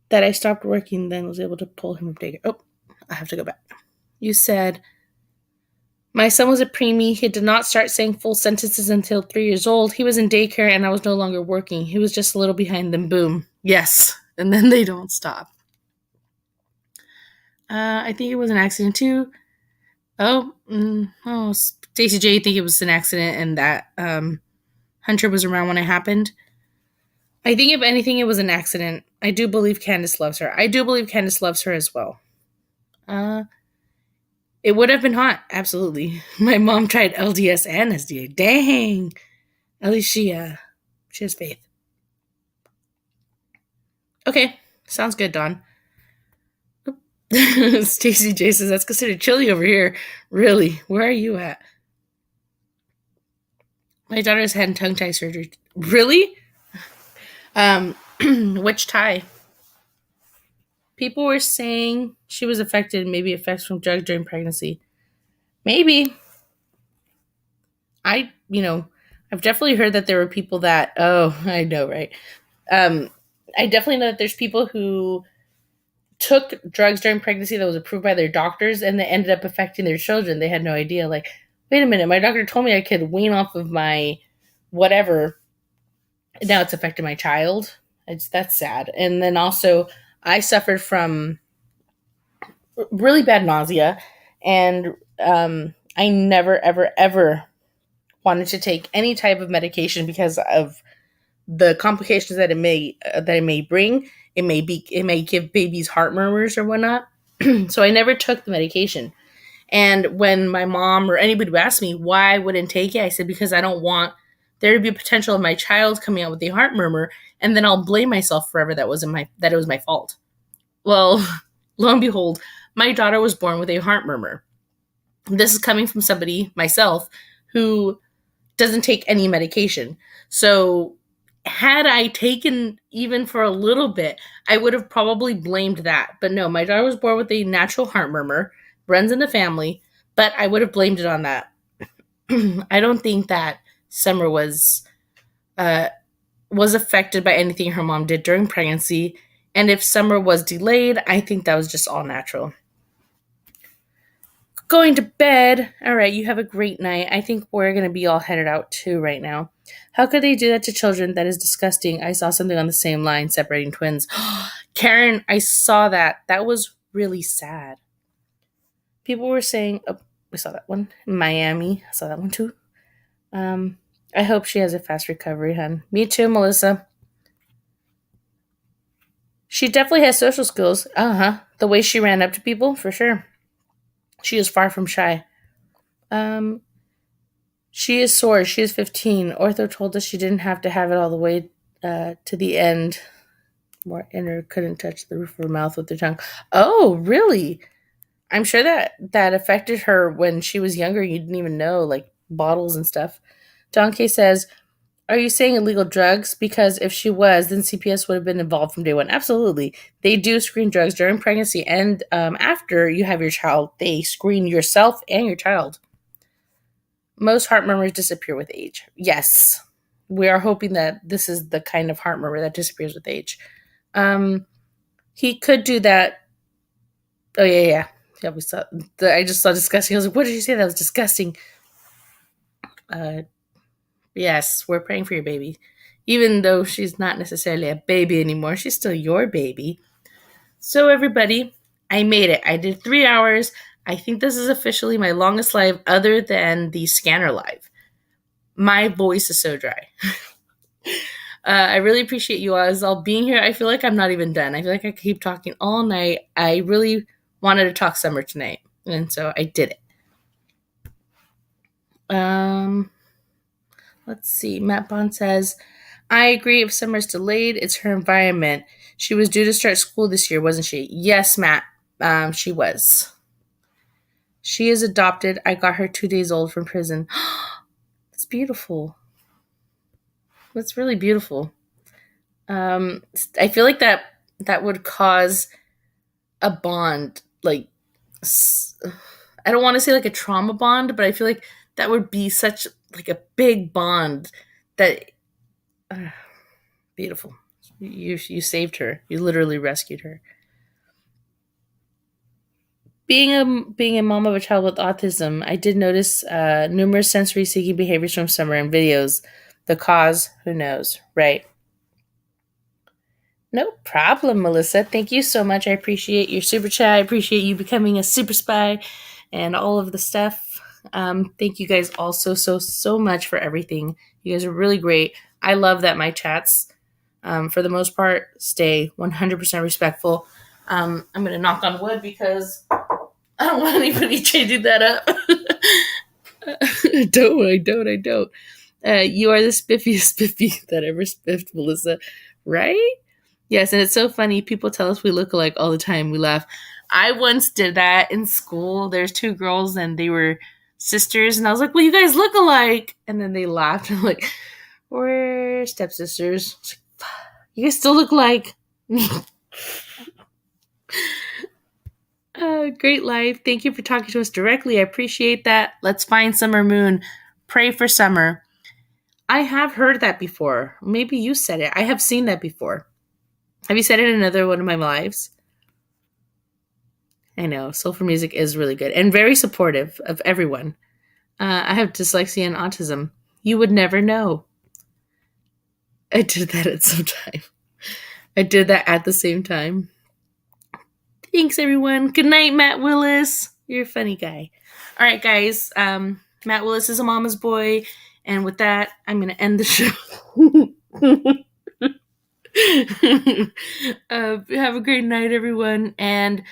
that I stopped working, then was able to pull him from daycare. Oh, I have to go back. You said, my son was a preemie. He did not start saying full sentences until 3 years old. He was in daycare, and I was no longer working. He was just a little behind them. Boom. Yes. And then they don't stop. I think it was an accident too. Stacey J, I think it was an accident, and that Hunter was around when it happened. I think if anything, it was an accident. I do believe Candus loves her. I do believe Candus loves her as well. It would have been hot, absolutely. My mom tried LDS and SDA. Dang. At least she has faith. Okay, sounds good, Dawn. Stacy J says that's considered chilly over here. Really? Where are you at? My daughter's had tongue tie surgery. Really? Which tie? People were saying she was affected, maybe effects from drugs during pregnancy. Maybe. I've definitely heard that there were people that, I know, right? I definitely know that there's people who took drugs during pregnancy that was approved by their doctors and that ended up affecting their children. They had no idea. Like, wait a minute, my doctor told me I could wean off of my whatever. Now it's affected my child. That's sad. And then also, I suffered from really bad nausea, and I never, ever, ever wanted to take any type of medication because of the complications that it may bring. It may give babies heart murmurs or whatnot. So I never took the medication. And when my mom or anybody would ask me why I wouldn't take it, I said because I don't want there to be a potential of my child coming out with a heart murmur, and then I'll blame myself forever that it was my fault. Well, lo and behold, my daughter was born with a heart murmur. This is coming from somebody, myself, who doesn't take any medication. So had I taken even for a little bit, I would have probably blamed that. But no, my daughter was born with a natural heart murmur, runs in the family, but I would have blamed it on that. I don't think that Summer was affected by anything her mom did during pregnancy. And if Summer was delayed, I think that was just all natural. Going to bed. All right, you have a great night. I think we're going to be all headed out too right now. How could they do that to children? That is disgusting. I saw something on the same line separating twins. Karen, I saw that. That was really sad. People were saying, we saw that one. Miami, I saw that one too. I hope she has a fast recovery, hon. Me too, Melissa. She definitely has social skills. The way she ran up to people, for sure. She is far from shy. She is sore. She is 15. Ortho told us she didn't have to have it all the way to the end. More inner couldn't touch the roof of her mouth with her tongue. Oh, really? I'm sure that affected her when she was younger. You didn't even know, like bottles and stuff. Donkey says, are you saying illegal drugs? Because if she was, then CPS would have been involved from day one. Absolutely. They do screen drugs during pregnancy and after you have your child. They screen yourself and your child. Most heart murmurs disappear with age. Yes. We are hoping that this is the kind of heart murmur that disappears with age. He could do that. Oh, yeah. Yeah, we saw. I just saw disgusting. I was like, what did you say? That was disgusting. Yes, we're praying for your baby. Even though she's not necessarily a baby anymore, she's still your baby. So everybody, I made it. I did 3 hours. I think this is officially my longest live other than the scanner live. My voice is so dry. I really appreciate you all being here. I feel like I'm not even done. I feel like I keep talking all night. I really wanted to talk Summer tonight, and so I did it. Let's see. Matt Bond says, I agree if Summer's delayed, it's her environment. She was due to start school this year, wasn't she? Yes, Matt. She was. She is adopted. I got her 2 days old from prison. That's beautiful. That's really beautiful. I feel like that would cause a bond. Like, I don't want to say like a trauma bond, but I feel like that would be such like a big bond that beautiful. You saved her. You literally rescued her. Being a mom of a child with autism, I did notice numerous sensory seeking behaviors from Summer in videos. The cause, who knows, right? No problem, Melissa. Thank you so much. I appreciate your super chat. I appreciate you becoming a super spy and all of the stuff. Thank you guys all so much for everything. You guys are really great. I love that my chats, for the most part, stay 100% respectful. I'm going to knock on wood because I don't want anybody changing that up. I don't. You are the spiffiest spiffy that ever spiffed, Melissa. Right? Yes, and it's so funny. People tell us we look alike all the time. We laugh. I once did that in school. There's two girls and they were sisters, and I was like, well, you guys look alike. And then they laughed. I'm like, we're stepsisters. Like, you guys still look alike. Great life. Thank you for talking to us directly. I appreciate that. Let's find Summer Moon. Pray for Summer. I have heard that before. Maybe you said it. I have seen that before. Have you said it in another one of my lives? I know. Soulful Music is really good and very supportive of everyone. I have dyslexia and autism. You would never know. I did that at some time. I did that at the same time. Thanks, everyone. Good night, Matt Willis. You're a funny guy. All right, guys. Matt Willis is a mama's boy. And with that, I'm going to end the show. Have a great night, everyone. And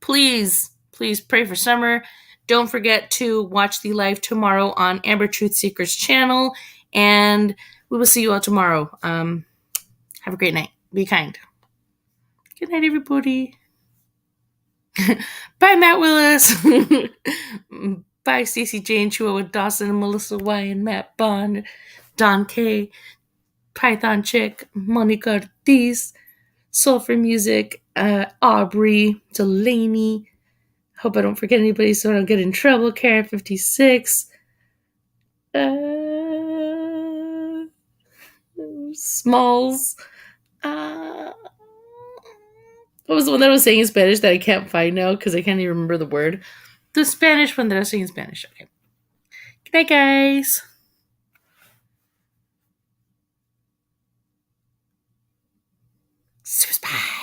please pray for Summer. Don't forget to watch the live tomorrow on Amber Truth Seekers channel. And we will see you all tomorrow. Have a great night. Be kind. Good night, everybody. Bye, Matt Willis. Bye, Stacey Jane, Chihuahua Dawson, Melissa Y, and Matt Bond, Don K, Python Chick, Monica Ortiz, Sulfur Music, Aubrey, Delaney. Hope I don't forget anybody so I don't get in trouble. Karen 56. Smalls. What was the one that I was saying in Spanish that I can't find now because I can't even remember the word? The Spanish one that I was saying in Spanish. Okay. Good night, guys. Bye.